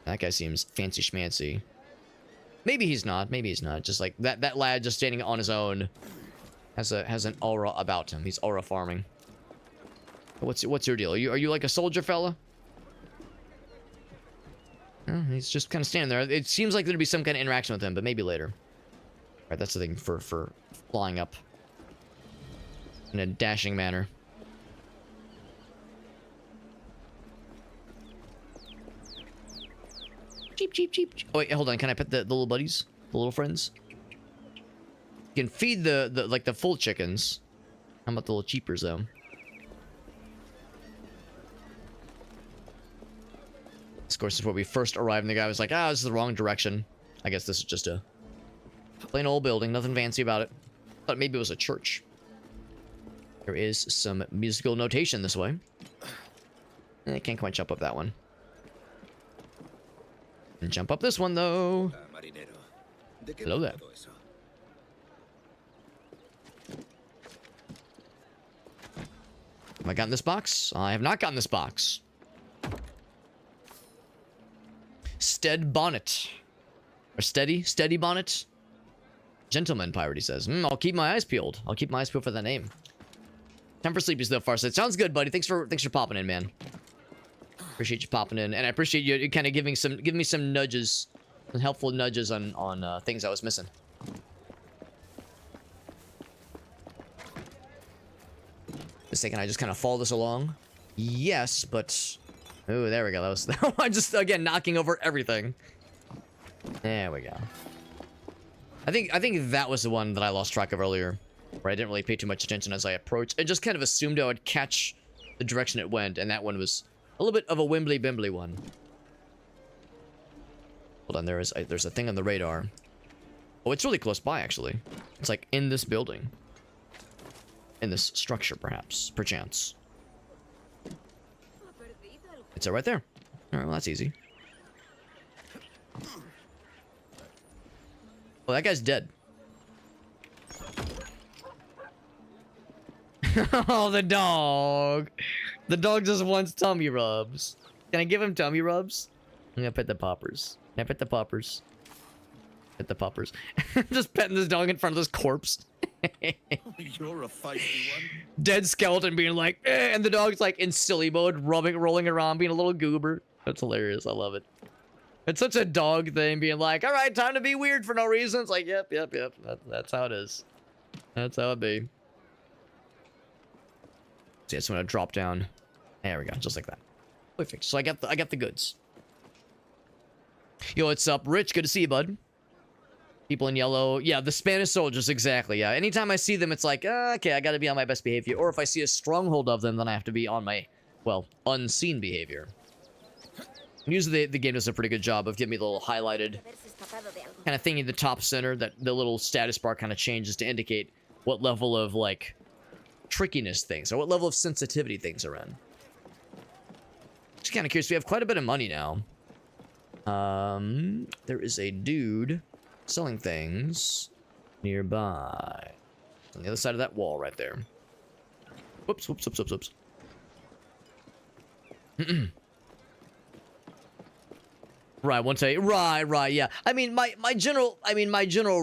That guy seems fancy schmancy. Maybe he's not. Maybe he's not. Just like that lad just standing on his own has an aura about him. He's aura farming. What's your deal? Are you like a soldier fella? Oh, he's just kind of standing there. It seems like there'd be some kind of interaction with him, but maybe later. All right, that's the thing for flying up in a dashing manner. Cheep, cheep, cheep. Oh wait, hold on. Can I pet the little buddies, the little friends? You can feed the full chickens. How about the little cheapers though? Of course, this is where we first arrived, and the guy was like, this is the wrong direction. I guess this is just a plain old building, nothing fancy about it. Thought maybe it was a church. There is some musical notation this way. I can't quite jump up that one. And jump up this one, though. Hello there. Have I gotten this box? I have not gotten this box. Stead bonnet. Or steady bonnet. Gentleman pirate, he says. I'll keep my eyes peeled. I'll keep my eyes peeled for that name. Time for sleepy so far. So it sounds good, buddy. Thanks for popping in, man. Appreciate you popping in, and I appreciate you kind of giving me some nudges, some helpful nudges on things I was missing. Just thinking I just kind of follow this along. Yes, but oh, there we go. That was I'm just again knocking over everything. There we go. I think that was the one that I lost track of earlier, where I didn't really pay too much attention as I approached. I just kind of assumed I would catch the direction it went, and that one was a little bit of a wimbly-bimbly one. Hold on, there's a thing on the radar. Oh, it's really close by, actually. It's like in this building. In this structure, perchance. It's right there. Alright, well, that's easy. Oh, that guy's dead. Oh, the dog. The dog just wants tummy rubs. Can I give him tummy rubs? I'm gonna pet the poppers. Can I pet the poppers? Pet the poppers. Just petting this dog in front of this corpse. You're a feisty one. Dead skeleton being like, and the dog's like in silly mode, rolling around, being a little goober. That's hilarious. I love it. It's such a dog thing, being like, all right, time to be weird for no reason. It's like, yep. That's how it is. That's how it be. So yeah, so I'm gonna drop down. There we go, just like that. Perfect. So I got the goods. Yo, what's up, Rich? Good to see you, bud. People in yellow. Yeah, the Spanish soldiers, exactly. Yeah, anytime I see them, it's like, okay, I gotta be on my best behavior. Or if I see a stronghold of them, then I have to be on my, well, unseen behavior. And usually the game does a pretty good job of giving me the little highlighted kind of thing in the top center, that the little status bar kind of changes to indicate what level of, like, trickiness things, or what level of sensitivity things are in. Just kind of curious. We have quite a bit of money now. There is a dude selling things nearby. On the other side of that wall right there. Whoops, whoops, whoops, whoops, whoops. Right, one day. Right, yeah. I mean, my general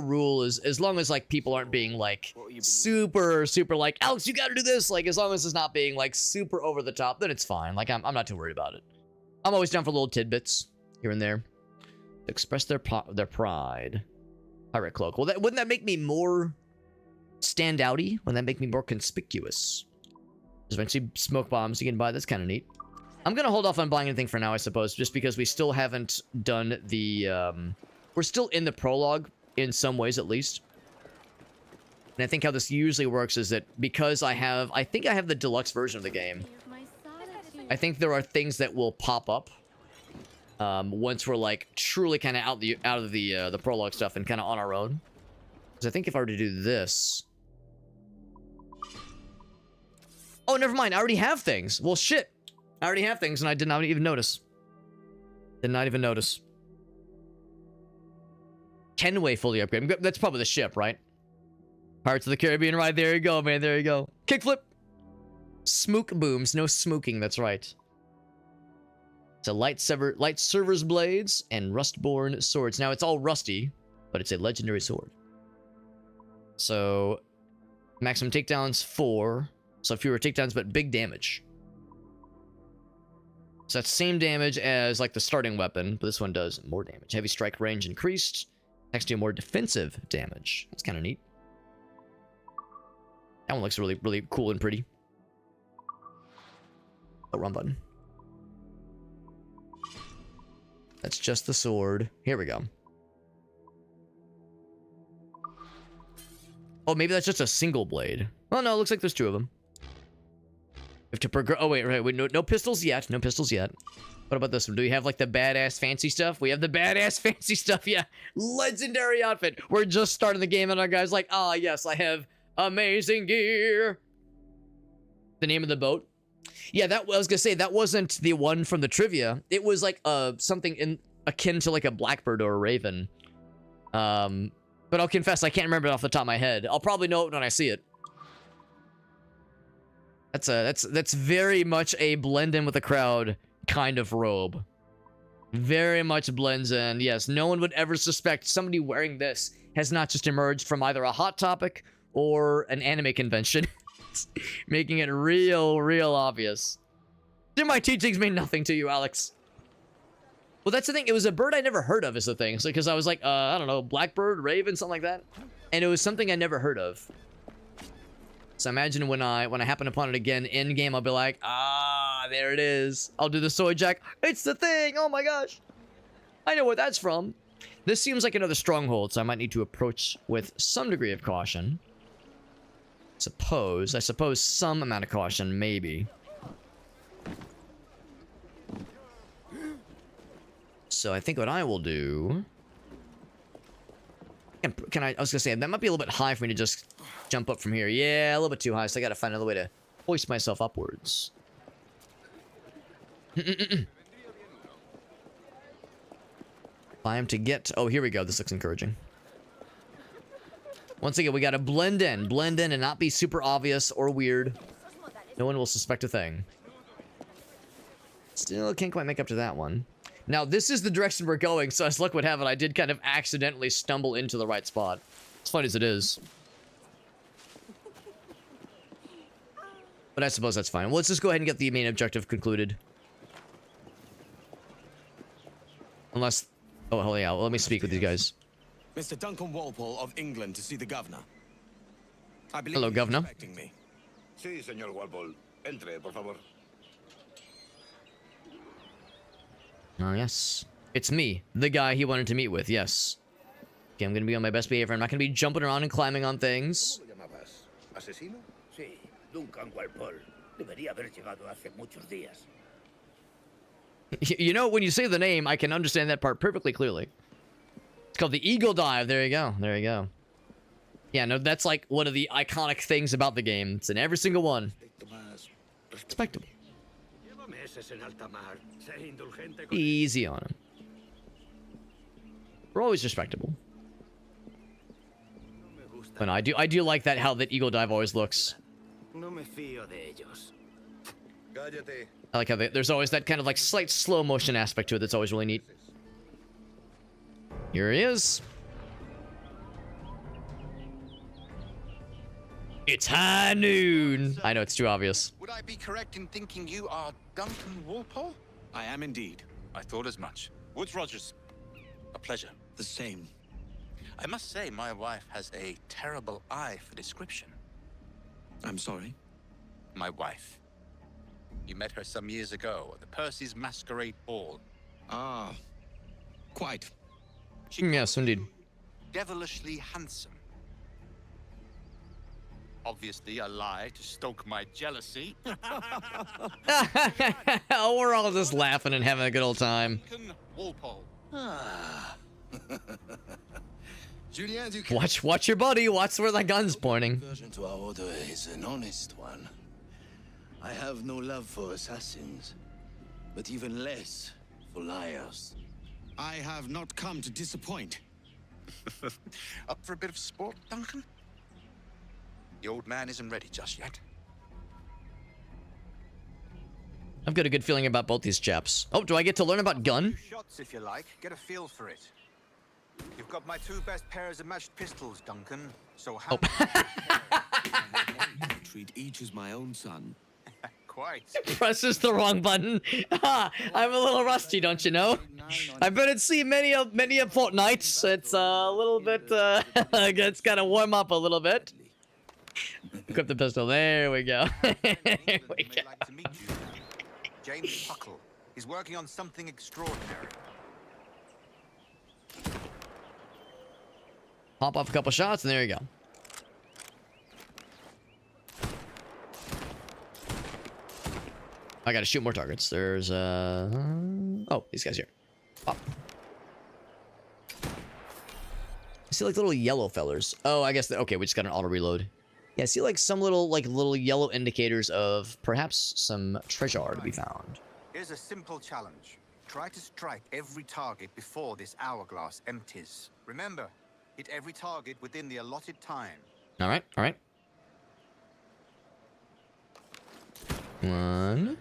rule is, as long as like people aren't being like super like, Alex, you gotta do this. Like, as long as it's not being like super over the top, then it's fine. Like, I'm not too worried about it. I'm always down for little tidbits here and there to express their pride. Pirate cloak. Well, wouldn't that make me more standouty? Wouldn't that make me more conspicuous? There's eventually smoke bombs you can buy. That's kind of neat. I'm gonna hold off on buying anything for now, I suppose, just because we still haven't done the, we're still in the prologue, in some ways at least. And I think how this usually works is that because I think I have the deluxe version of the game, I think there are things that will pop up once we're like truly kind of out of the prologue stuff and kind of on our own. Because I think if I were to do this... Oh, never mind, I already have things. Well, shit. I already have things, and I did not even notice. Did not even notice. Kenway fully upgraded. That's probably the ship, right? Pirates of the Caribbean, right? There you go, man. There you go. Kickflip. Smook booms. No smooking, that's right. It's a light server's blades and rustborn swords. Now, it's all rusty, but it's a legendary sword. So, maximum takedowns 4. So fewer takedowns, but big damage. So that's same damage as like the starting weapon, but this one does more damage. Heavy strike range increased. Next to more defensive damage. That's kind of neat. That one looks really, really cool and pretty. Oh, wrong button. That's just the sword. Here we go. Oh, maybe that's just a single blade. Oh no, it looks like there's 2 of them. We have to progress. Oh, wait, no pistols yet. No pistols yet. What about this one? Do we have, like, the badass fancy stuff? We have the badass fancy stuff, yeah. Legendary outfit. We're just starting the game, and our guy's like, ah, yes, I have amazing gear. The name of the boat? Yeah, I was gonna say, that wasn't the one from the trivia. It was, like, something akin to, like, a blackbird or a raven. But I'll confess, I can't remember it off the top of my head. I'll probably know it when I see it. That's very much a blend in with the crowd kind of robe. Very much blends in. Yes, no one would ever suspect somebody wearing this has not just emerged from either a Hot Topic or an anime convention. Making it real obvious. Did my teachings mean nothing to you, Alex? Well, that's the thing. It was a bird I never heard of is the thing. So, because I was like, I don't know, blackbird, raven, something like that. And it was something I never heard of. So imagine when I happen upon it again in game, I'll be like, ah, there it is. I'll do the soy jack. It's the thing. Oh my gosh. I know where that's from. This seems like another stronghold, so I might need to approach with some degree of caution. I suppose some amount of caution, maybe. So I think what I will do... I was gonna say, that might be a little bit high for me to just jump up from here. Yeah, a little bit too high, so I gotta find another way to hoist myself upwards. Climb to get... Oh, here we go. This looks encouraging. Once again, we gotta blend in and not be super obvious or weird. No one will suspect a thing. Still can't quite make up to that one. Now, this is the direction we're going, so as luck would have it, I did kind of accidentally stumble into the right spot. As fun as it is. But I suppose that's fine. Well, let's just go ahead and get the main objective concluded. Unless... Oh, hell yeah. Well, let me speak with these guys. Mr. Duncan Walpole of England to see the governor. I believe Hello, Governor. Expecting me. Sí, señor Walpole. Entre, por favor. Oh, yes. It's me, the guy he wanted to meet with, yes. Okay, I'm gonna be on my best behavior. I'm not gonna be jumping around and climbing on things. ¿Cómo lo llamabas? ¿Asesino? Sí, Duncan Walpole. Debería haber llegado hace muchos días. You know, when you say the name, I can understand that part perfectly clearly. It's called the Eagle Dive. There you go. There you go. Yeah, no, that's like one of the iconic things about the game. It's in every single one. Respectable. Easy on him. We're always respectable. But no, I do like that how that eagle dive always looks. I like how there's always that kind of like slight slow motion aspect to it that's always really neat. Here he is. It's high noon. I know it's too obvious. Would I be correct in thinking you are Duncan Walpole? I am indeed. I thought as much. Woods Rogers, a pleasure. The same. I must say my wife has a terrible eye for description. I'm sorry. My wife. You met her some years ago at the Percy's Masquerade Ball. Ah, quite. Yes, indeed. Devilishly handsome. Obviously a lie to stoke my jealousy. Oh, we're all just laughing and having a good old time. Duncan Walpole. Julien, you Watch your buddy. Watch where the gun's pointing. Version to our order is an honest one. I have no love for assassins, but even less for liars. I have not come to disappoint. Up for a bit of sport, Duncan? The old man isn't ready just yet. I've got a good feeling about both these chaps. Oh, do I get to learn about gun? Shots, if you like. Get a feel for it. You've got my 2 best pairs of matched pistols, Duncan. So how? Treat each as my own son. Quite. Presses the wrong button. I'm a little rusty, don't you know? I've been at sea many a fortnight. It's a little bit, it's gotta warm up a little bit. Equip the pistol. There we go. There we go. Like to meet you. James Puckle. He's working on something extraordinary. Pop off a couple shots, and there you go. I gotta shoot more targets. There's oh, these guys here. Pop. I see like little yellow fellers. Oh, I guess okay, we just got an auto reload. Yeah, I see like some little yellow indicators of perhaps some treasure to be found. Here's a simple challenge. Try to strike every target before this hourglass empties. Remember, hit every target within the allotted time. All right, all right. One.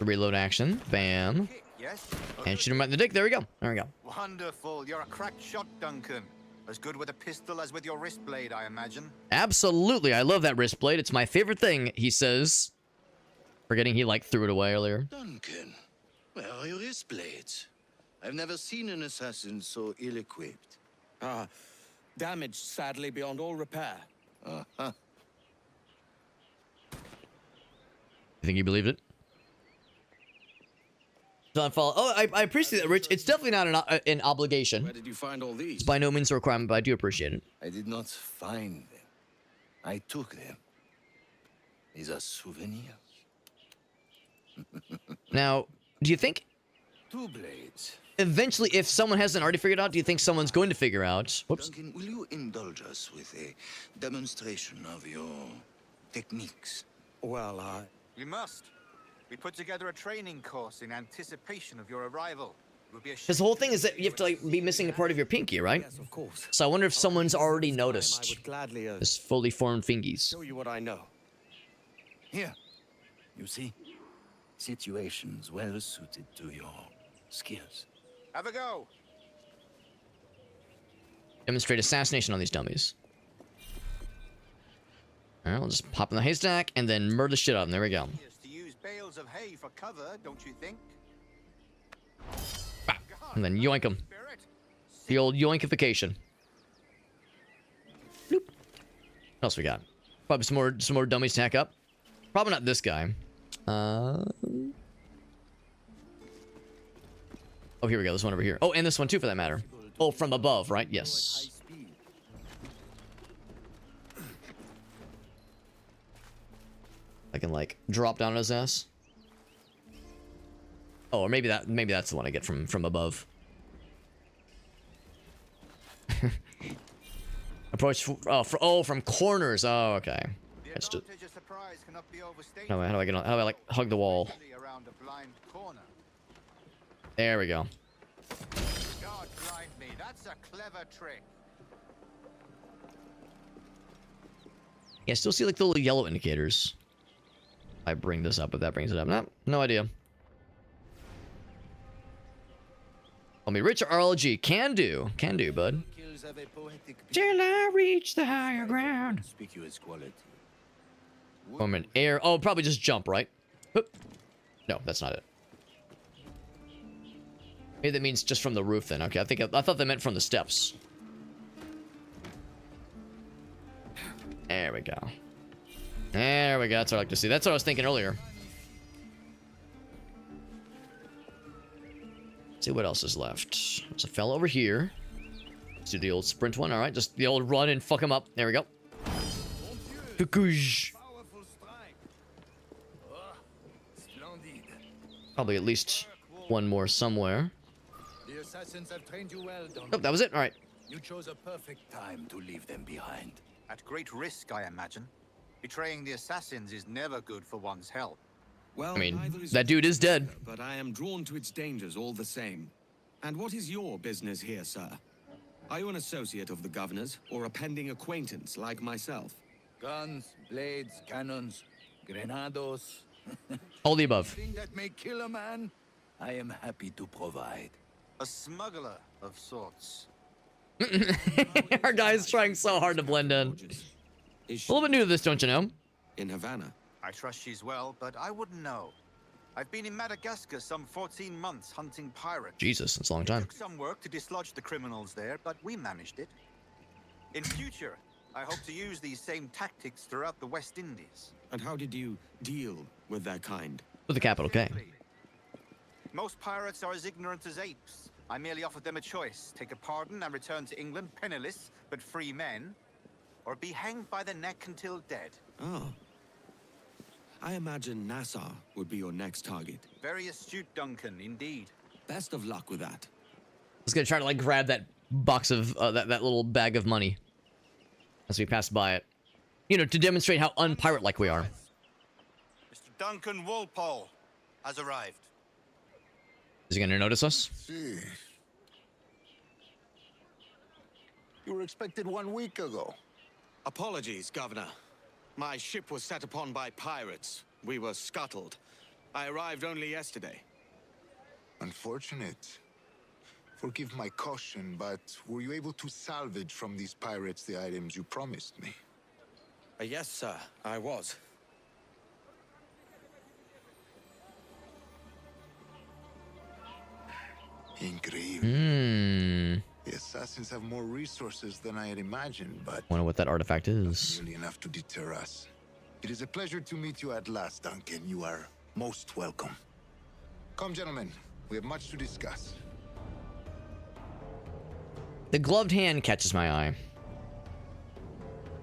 Reload action. Bam. Yes? And shoot him right in the dick. There we go. There we go. Wonderful. You're a cracked shot, Duncan. As good with a pistol as with your wrist blade, I imagine. Absolutely. I love that wrist blade. It's my favorite thing, he says. Forgetting he, like, threw it away earlier. Duncan, where are your wrist blades? I've never seen an assassin so ill-equipped. Ah, damaged sadly beyond all repair. Uh-huh. You think he believed it? Don't follow. Oh, I appreciate that, Rich. It's definitely not an obligation. Where did you find all these? It's by no means a requirement, but I do appreciate it. I did not find them. I took them. These are souvenirs. Now, do you think 2 blades. eventually, if someone hasn't already figured out, do you think someone's going to figure out? Whoops. Duncan, will you indulge us with a demonstration of your techniques? Well, We must. We put together a training course in anticipation of your arrival. It would be a Because the whole thing is that you have to like be missing a part of your pinky, right? yes, of course. So I wonder if someone's already I noticed would gladly this fully formed fingies. show you what I know. Here, you see? Situations well suited to your skills. Have a go. Demonstrate assassination on these dummies. Alright, we'll just pop in the haystack and then murder the shit out of them. There we go. Yes, to use bales of hay for cover, don't you think? Bah, and then yoink them. Spirit. The old yoinkification. Bloop. What else we got? Probably some more dummies to hack up. Probably not this guy. Oh, here we go. This one over here. Oh, and this one too, for that matter. Oh, from above, right? Yes. I can like drop down on his ass. Oh, or maybe that's the one I get from above. Approach from corners. Oh, okay. That's just, how do I get on? How do I like hug the wall? There we go. God blind me, that's a clever trick. Yeah, I still see like the little yellow indicators. I bring this up if that brings it up. No idea. I mean, Richard RLG can do, bud. Till I reach the higher ground. Moment, air. Oh, probably just jump, right? Oop. No, that's not it. Maybe that means just from the roof then. Okay, I thought that meant from the steps. There we go. There we go. That's what I like to see. That's what I was thinking earlier. Let's see what else is left. There's a fella over here. Let's do the old sprint one. All right, just the old run and fuck him up. There we go. Probably at least one more somewhere. The assassins have trained you well, Don. Oh, that was it. All right. You chose a perfect time to leave them behind. At great risk, I imagine. Betraying the assassins is never good for one's health. Well, I mean, that dude is dead. But I am drawn to its dangers all the same. And what is your business here, sir? Are you an associate of the governor's, or a pending acquaintance like myself? Guns, blades, cannons, grenados. All the above. Thing that may kill a man, I am happy to provide. A smuggler of sorts. Our guy is trying so hard to blend in. A little bit new to this, don't you know? In Havana. I trust she's well, but I wouldn't know. I've been in Madagascar some 14 months hunting pirates. Jesus, that's a long It time. took some work to dislodge the criminals there, but we managed it. In future, I hope to use these same tactics throughout the West Indies. And how did you deal with that kind? With a capital K. Most pirates are as ignorant as apes. I merely offered them a choice. Take a pardon and return to England penniless, but free men. Or be hanged by the neck until dead. Oh. I imagine Nassau would be your next target. Very astute, Duncan, indeed. Best of luck with that. I was gonna try to like grab that box of that little bag of money as we pass by it, you know, to demonstrate how unpirate-like we are. Mr. Duncan Walpole has arrived. Is he gonna notice us? See. You were expected 1 week ago. Apologies, Governor. My ship was set upon by pirates. We were scuttled. I arrived only yesterday. Unfortunate. Forgive my caution, but were you able to salvage from these pirates the items you promised me? Yes, sir, I was. Incredible. The assassins have more resources than I had imagined, but Wonder what that artifact is. nearly enough to deter us. It is a pleasure to meet you at last, Duncan. You are most welcome. Come, gentlemen. We have much to discuss. The gloved hand catches my eye.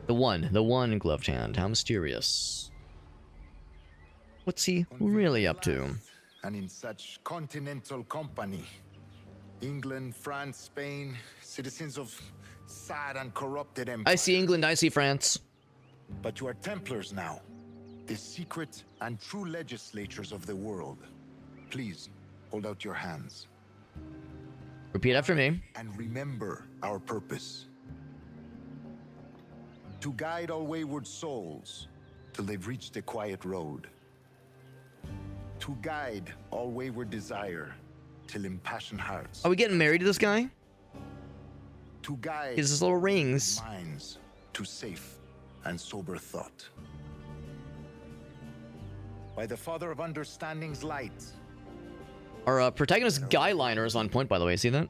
The one gloved hand. How mysterious. What's he really up to? And in such continental company. England, France, Spain, citizens of sad and corrupted empire. I see England, I see France. But you are Templars now, the secret and true legislatures of the world. Please, hold out your hands. Repeat after me. And remember our purpose. To guide all wayward souls till they've reached the quiet road. To guide all wayward desire till impassioned hearts. Are we getting married to this guy? To guide his little rings. Minds to safe and sober thought. By the Father of Understanding's light. Our protagonist guy liner is on point, by the way. See that?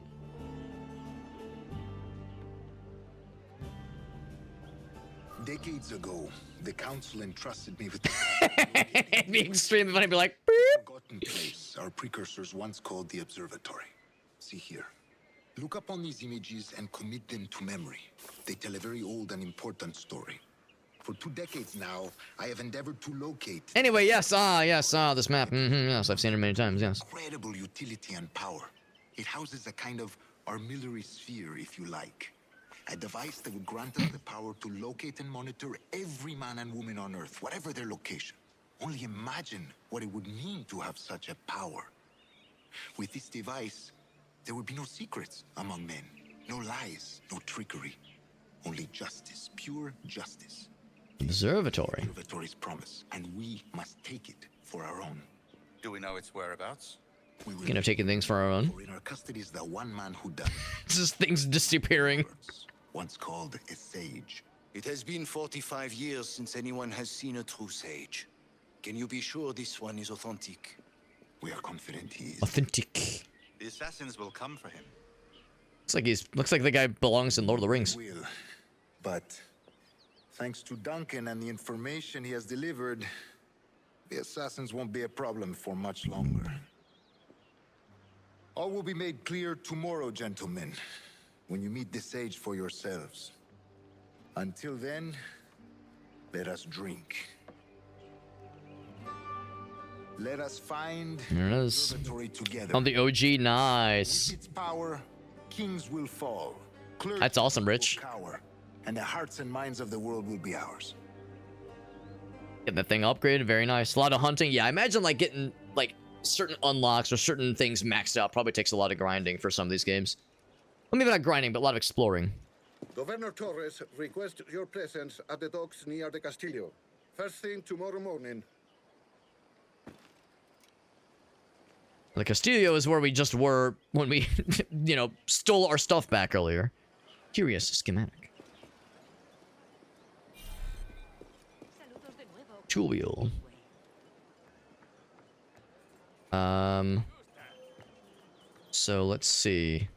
Decades ago, the council entrusted me with It'd be extremely funny. Be like, forgotten place our precursors once called the observatory. See here. Look upon these images and commit them to memory. They tell a very old and important story. For 2 decades now, I have endeavored to locate. Anyway, yes, this map. Yes, I've seen it many times. Yes. Incredible utility and power. It houses a kind of armillary sphere, if you like. A device that would grant us the power to locate and monitor every man and woman on Earth, whatever their location. Only imagine what it would mean to have such a power. With this device, there would be no secrets among men, no lies, no trickery. Only justice, pure justice. Observatory. Observatory's promise, and we must take it for our own. Do we know its whereabouts? We will You know, taking things for our own. for in our custody is the one man who does. Just things disappearing. Once called a sage. It has been 45 years since anyone has seen a true sage. Can you be sure this one is authentic? We are confident he is. Authentic. The assassins will come for him. Looks like the guy belongs in Lord of the Rings. Will. But thanks to Duncan and the information he has delivered, the assassins won't be a problem for much longer. All will be made clear tomorrow, gentlemen, when you meet the sage for yourselves. Until then, let us drink. Let us find There it the is. observatory together. On the OG, nice. With its power, kings will fall. Clergy That's awesome, Rich. will cower, and the hearts and minds of the world will be ours. Get that thing upgraded, very nice. A lot of hunting. Yeah, I imagine like getting like certain unlocks or certain things maxed out probably takes a lot of grinding for some of these games. Well, maybe not grinding, but a lot of exploring. Governor Torres requests your presence at the docks near the Castillo. First thing tomorrow morning. The Castillo is where we just were when we, you know, stole our stuff back earlier. Curious schematic. Tool wheel. So let's see.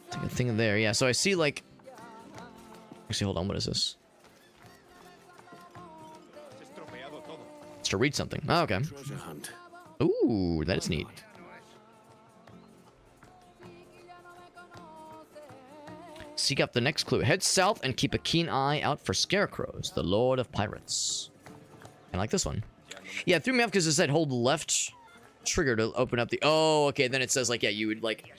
Take a thing there. Yeah, so I see like... Actually, hold on. What is this? It's to read something. Oh, okay. Treasure hunt. Ooh, that is neat. Seek out the next clue. Head south and keep a keen eye out for scarecrows, the Lord of Pirates. I like this one. Yeah, it threw me off because it said hold left trigger to open up the... Oh, okay. Then it says like, yeah, you would like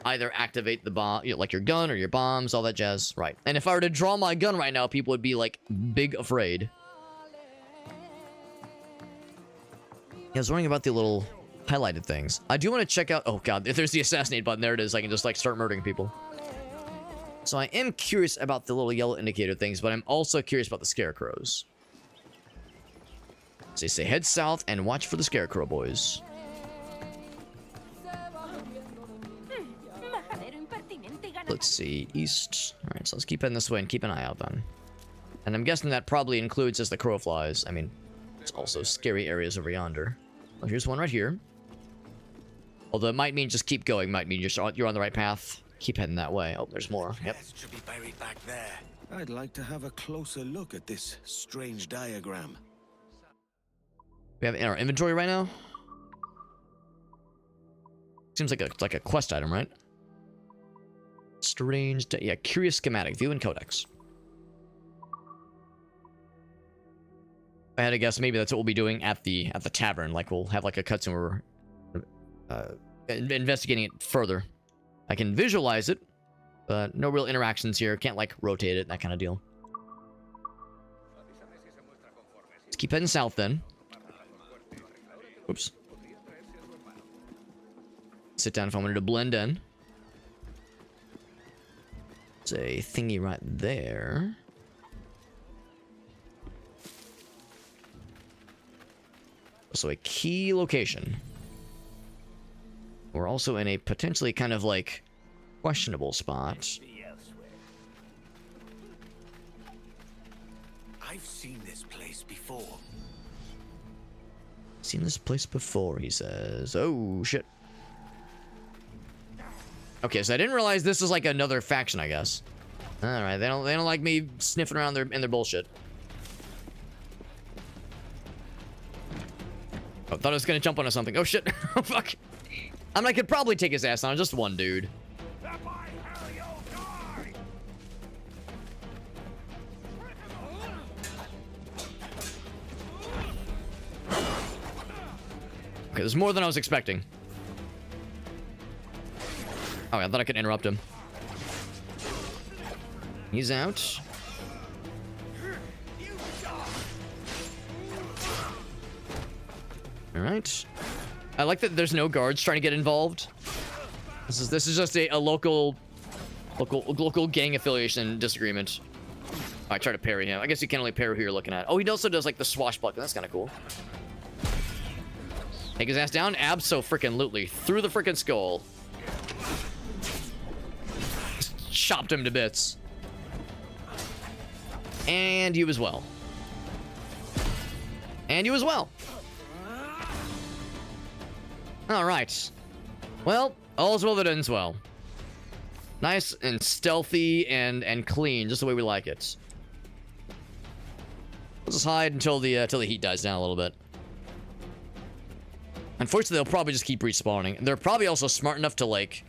either activate the bomb, you know, like your gun or your bombs, all that jazz. Right. And if I were to draw my gun right now, people would be like big afraid. I was wondering about the little highlighted things. I do want to check out... Oh, God. If there's the assassinate button, there it is. I can just, like, start murdering people. So I am curious about the little yellow indicator things, but I'm also curious about the scarecrows. So they say head south and watch for the scarecrow boys. Let's see. East. All right, so let's keep heading this way and keep an eye out then. And I'm guessing that probably includes as the crow flies. I mean, there's also scary areas over yonder. Oh, here's one right here. Although it might mean just keep going. Might mean you're on the right path. Keep heading that way. Oh, there's more. Yep. Should be buried back there. I'd like to have a closer look at this strange diagram. We have it in our inventory right now. Seems like a quest item, right? Strange. Yeah, curious schematic. View and codex. I had to guess maybe that's what we'll be doing at the tavern. Like we'll have like a cutscene where we're investigating it further. I can visualize it, but no real interactions here. Can't like rotate it, that kind of deal. Let's keep heading south then. Oops. Sit down if I wanted to blend in. There's a thingy right there. So a key location. We're also in a potentially kind of like questionable spot. I've seen this place before. Seen this place before, he says. Oh shit. Okay, so I didn't realize this is like another faction, I guess. All right, they don't like me sniffing around in their bullshit. Oh, thought I was gonna jump onto something. Oh shit! Oh fuck! I mean, I could probably take his ass on. Just one dude. Okay, there's more than I was expecting. Oh, I thought I could interrupt him. He's out. All right. I like that there's no guards trying to get involved. This is just a local gang affiliation disagreement. Oh, I try to parry him. I guess you can only parry who you're looking at. Oh, he also does like the swashbuckling. That's kind of cool. Take his ass down. Abso-freaking-lutely. Through the freaking skull. Just chopped him to bits. And you as well. And you as well. Alright. Well, all's well that ends well. Nice and stealthy and clean, just the way we like it. Let's just hide until the heat dies down a little bit. Unfortunately, they'll probably just keep respawning. They're probably also smart enough to, like,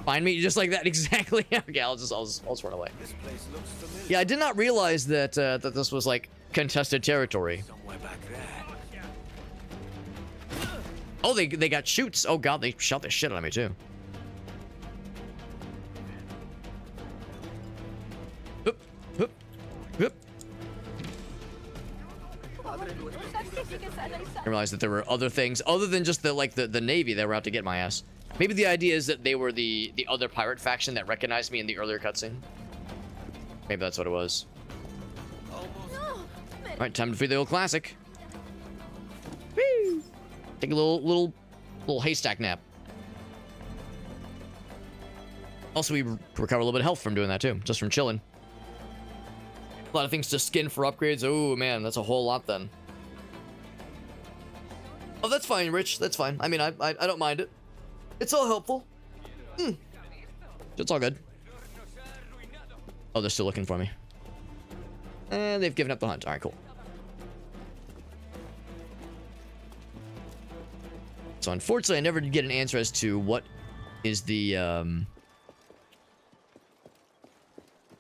find me just like that. Exactly. Okay, I'll just run away. This place looks familiar. Yeah, I did not realize that that this was like contested territory. Somewhere back there. Oh, they got shoots. Oh god, they shot the shit out of me too. Hup, hup, hup. I realized that there were other things other than just the Navy that were out to get my ass. Maybe the idea is that they were the other pirate faction that recognized me in the earlier cutscene. Maybe that's what it was. Alright, time to free the old classic. Woo! Take a little haystack nap. Also, we recover a little bit of health from doing that too, just from chilling. A lot of things to skin for upgrades. Oh man, that's a whole lot then. Oh, that's fine, Rich. That's fine. I mean, I don't mind it. It's all helpful. It's all good. Oh, they're still looking for me. And they've given up the hunt. All right, cool. So unfortunately, I never did get an answer as to what is the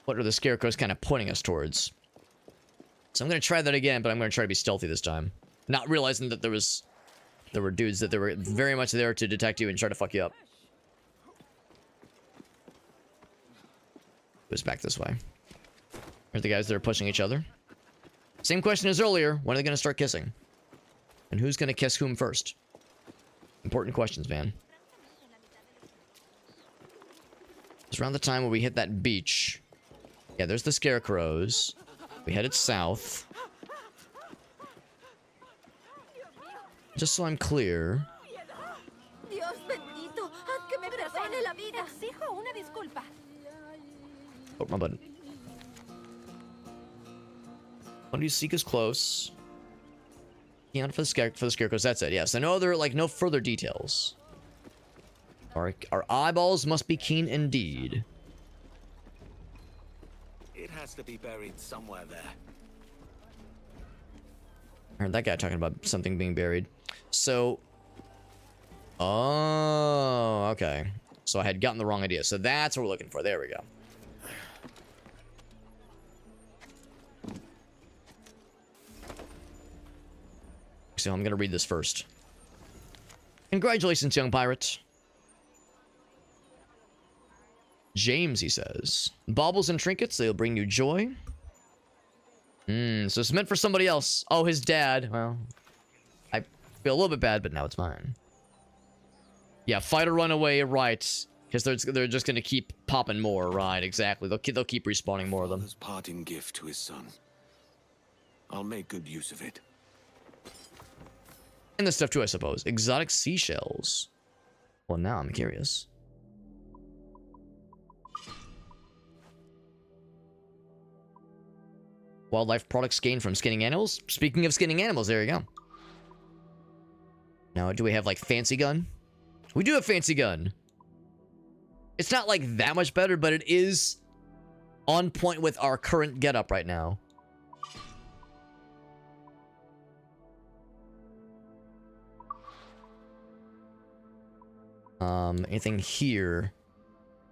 what are the scarecrows kind of pointing us towards. So I'm gonna try that again, but I'm gonna try to be stealthy this time, not realizing that there were dudes that they were very much there to detect you and try to fuck you up. It was back this way. There's the guys that are pushing each other. Same question as earlier. When are they gonna start kissing? And who's gonna kiss whom first? Important questions, man. It's around the time where we hit that beach. Yeah, there's the scarecrows. We headed south. Just so I'm clear. Oh, my button. What do you seek is close? Yeah, for the scarecrows, that's it. Yes, I know there are like no further details. Our eyeballs must be keen indeed. It has to be buried somewhere there. I heard that guy talking about something being buried. So, oh, okay. So I had gotten the wrong idea. So that's what we're looking for. There we go. So I'm gonna read this first. Congratulations, young pirate. James, he says. Baubles and trinkets, they'll bring you joy. So it's meant for somebody else. Oh, his dad. Well, I feel a little bit bad, but now it's mine. Yeah, fight or run away, right. Because they're just gonna keep popping more, right, exactly. They'll keep respawning more of them. His parting gift to his son. I'll make good use of it. And this stuff too, I suppose. Exotic seashells. Well, now I'm curious. Wildlife products gained from skinning animals. Speaking of skinning animals, there you go. Now, do we have, like, fancy gun? We do have fancy gun. It's not, like, that much better, but it is on point with our current getup right now. Anything here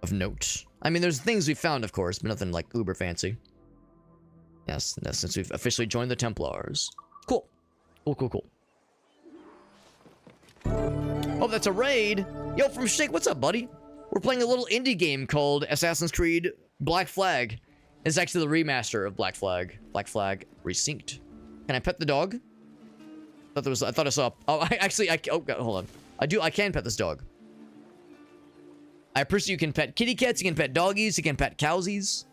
of note? I mean, there's things we found, of course, but nothing, like, uber fancy. Yes, since we've officially joined the Templars. Cool. Cool, cool, cool. Oh, that's a raid. Yo, from Shake, what's up, buddy? We're playing a little indie game called Assassin's Creed Black Flag. It's actually the remaster of Black Flag Resynced. Can I pet the dog? I thought I saw. Oh, oh God, hold on. I can pet this dog. I appreciate you can pet kitty cats, you can pet doggies, you can pet cowsies.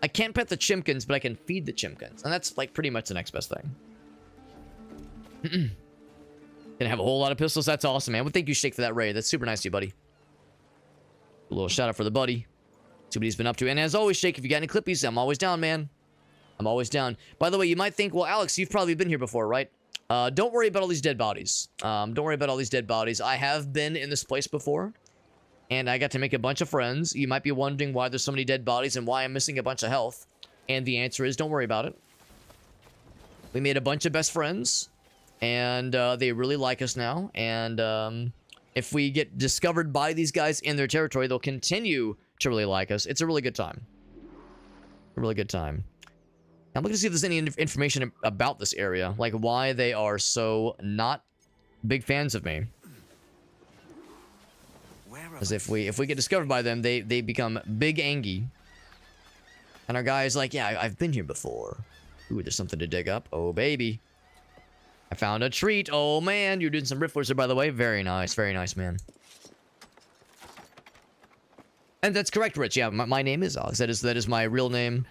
I can't pet the chimkins, but I can feed the chimkins. And that's like pretty much the next best thing. Gonna have a whole lot of pistols. That's awesome, man. Well, thank you, Shake, for that raid. That's super nice of you, buddy. A little shout out for the buddy. See what he's been up to. And as always, Shake, if you got any clippies, I'm always down, man. I'm always down. By the way, you might think, well, Alex, you've probably been here before, right? Don't worry about all these dead bodies. Don't worry about all these dead bodies. I have been in this place before, and I got to make a bunch of friends. You might be wondering why there's so many dead bodies and why I'm missing a bunch of health. And the answer is, don't worry about it. We made a bunch of best friends, and they really like us now. And if we get discovered by these guys in their territory, they'll continue to really like us. It's a really good time. A really good time. I'm looking to see if there's any information about this area, like why they are so not big fans of me. Because if we get discovered by them, they become big angy. And our guy is like, yeah, I've been here before. Ooh, there's something to dig up. Oh, baby. I found a treat. Oh, man. You're doing some rifflers there, by the way. Very nice, man. And that's correct, Rich. Yeah, my name is Alex. That is my real name.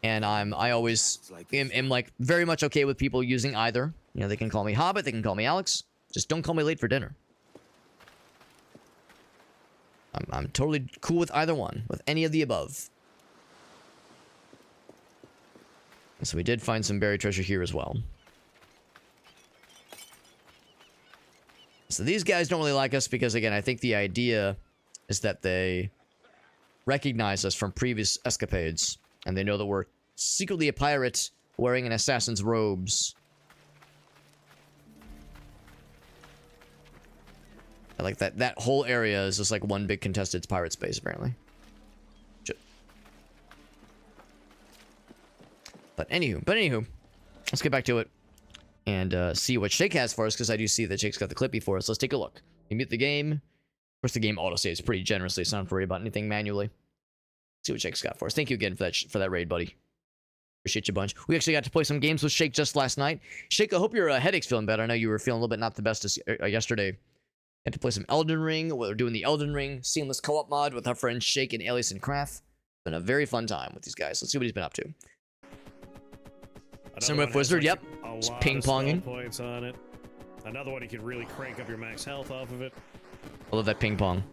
And I always am like very much okay with people using either. You know, they can call me Hobbit, they can call me Alex. Just don't call me late for dinner. I'm totally cool with either one, with any of the above. So we did find some buried treasure here as well. So these guys don't really like us because, again, I think the idea is that they recognize us from previous escapades. And they know that we're secretly a pirate wearing an assassin's robes. I like that. That whole area is just like one big contested pirate space, apparently. But anywho, let's get back to it and see what Shake has for us, because I do see that Shake's got the clippy for us. Let's take a look. We mute the game. Of course, the game autosaves pretty generously, so I don't have to worry about anything manually. See what Shake's got for us. Thank you again for that raid, buddy. Appreciate you a bunch. We actually got to play some games with Shake just last night. Shake, I hope your headache's feeling better. I know you were feeling a little bit not the best yesterday. Had to play some Elden Ring. We're doing the Elden Ring seamless co-op mod with our friends Shake and Alias and Craft. Been a very fun time with these guys. Let's see what he's been up to. Some Rift Wizard, yep. Just ping-ponging. Points on it. Another one you could really crank up your max health off of it. I love that ping-pong.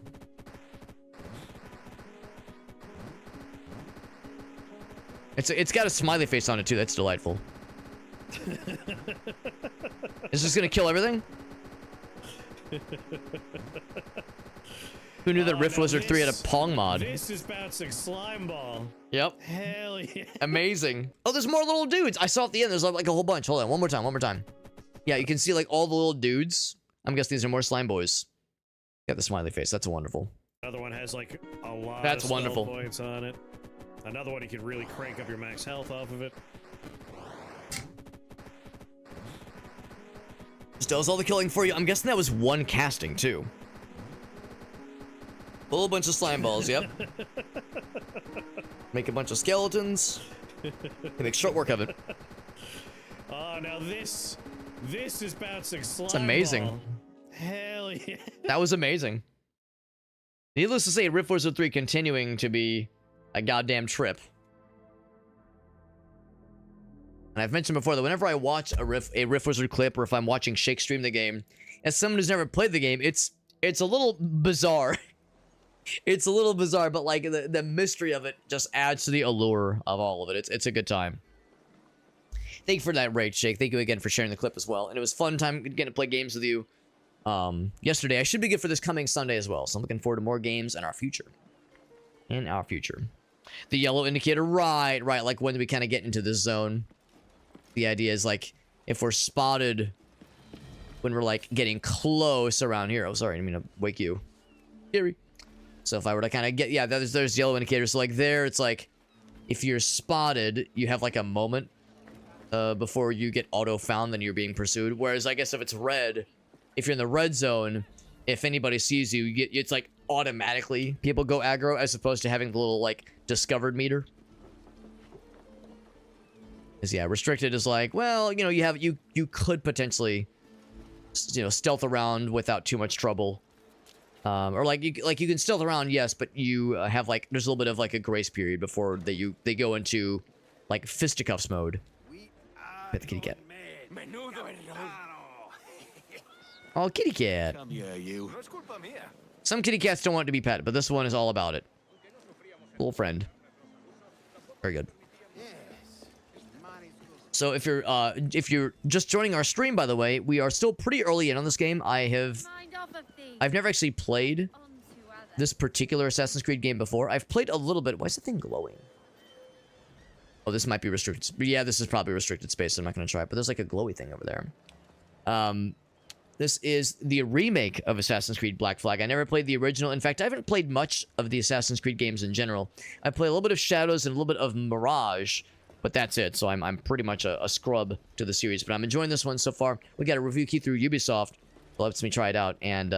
It's got a smiley face on it too. That's delightful. Is this gonna kill everything? Who knew that Rift Wizard 3 had a Pong mod? This is bouncing slime ball. Yep. Hell yeah. Amazing. Oh, there's more little dudes. I saw at the end. There's like a whole bunch. Hold on. One more time. Yeah, you can see like all the little dudes. I'm guessing these are more slime boys. Got the smiley face. That's wonderful. Another one has like a lot That's of wonderful. Points on it. Another one you could really crank up your max health off of it. Just does all the killing for you. I'm guessing that was one casting too. A whole bunch of slime balls, yep. Make a bunch of skeletons. Make short work of it. Oh, now this is bouncing slime. It's amazing. Ball. Hell yeah. That was amazing. Needless to say, Rift Wizard 3 continuing to be a goddamn trip. And I've mentioned before that whenever I watch a Rift Wizard clip, or if I'm watching Shake stream the game, as someone who's never played the game, it's a little bizarre. It's a little bizarre, but like the mystery of it just adds to the allure of all of it. It's a good time. Thank you for that raid, Shake. Thank you again for sharing the clip as well. And it was fun time getting to play games with you yesterday. I should be good for this coming Sunday as well. So I'm looking forward to more games in our future. The yellow indicator, right. Like when we kind of get into this zone. The idea is like if we're spotted when we're like getting close around here. Oh, sorry, I didn't mean to wake you. Gary. So if I were to kind of get, yeah, there's yellow indicators. So like there, it's like if you're spotted, you have like a moment before you get auto found, then you're being pursued. Whereas I guess if it's red, if you're in the red zone, if anybody sees you, it's like automatically people go aggro as opposed to having the little like discovered meter. Because yeah, restricted is like, well, you know, you could potentially, you know, stealth around without too much trouble. Or like you can stealth around, yes, but you have like there's a little bit of like a grace period before they go into like fisticuffs mode. Pet the kitty cat. Oh, kitty cat. Come here, you. Some kitty cats don't want to be pet, but this one is all about it. Little friend. Very good. So if you're just joining our stream, by the way, we are still pretty early in on this game. I've never actually played this particular Assassin's Creed game before. I've played a little bit. Why is the thing glowing? Oh, this might be restricted. Yeah, this is probably restricted space. So I'm not going to try it, but there's like a glowy thing over there. This is the remake of Assassin's Creed Black Flag. I never played the original. In fact, I haven't played much of the Assassin's Creed games in general. I play a little bit of Shadows and a little bit of Mirage, but that's it. So I'm pretty much a scrub to the series, but I'm enjoying this one so far. We got a review key through Ubisoft. Lets me try it out, and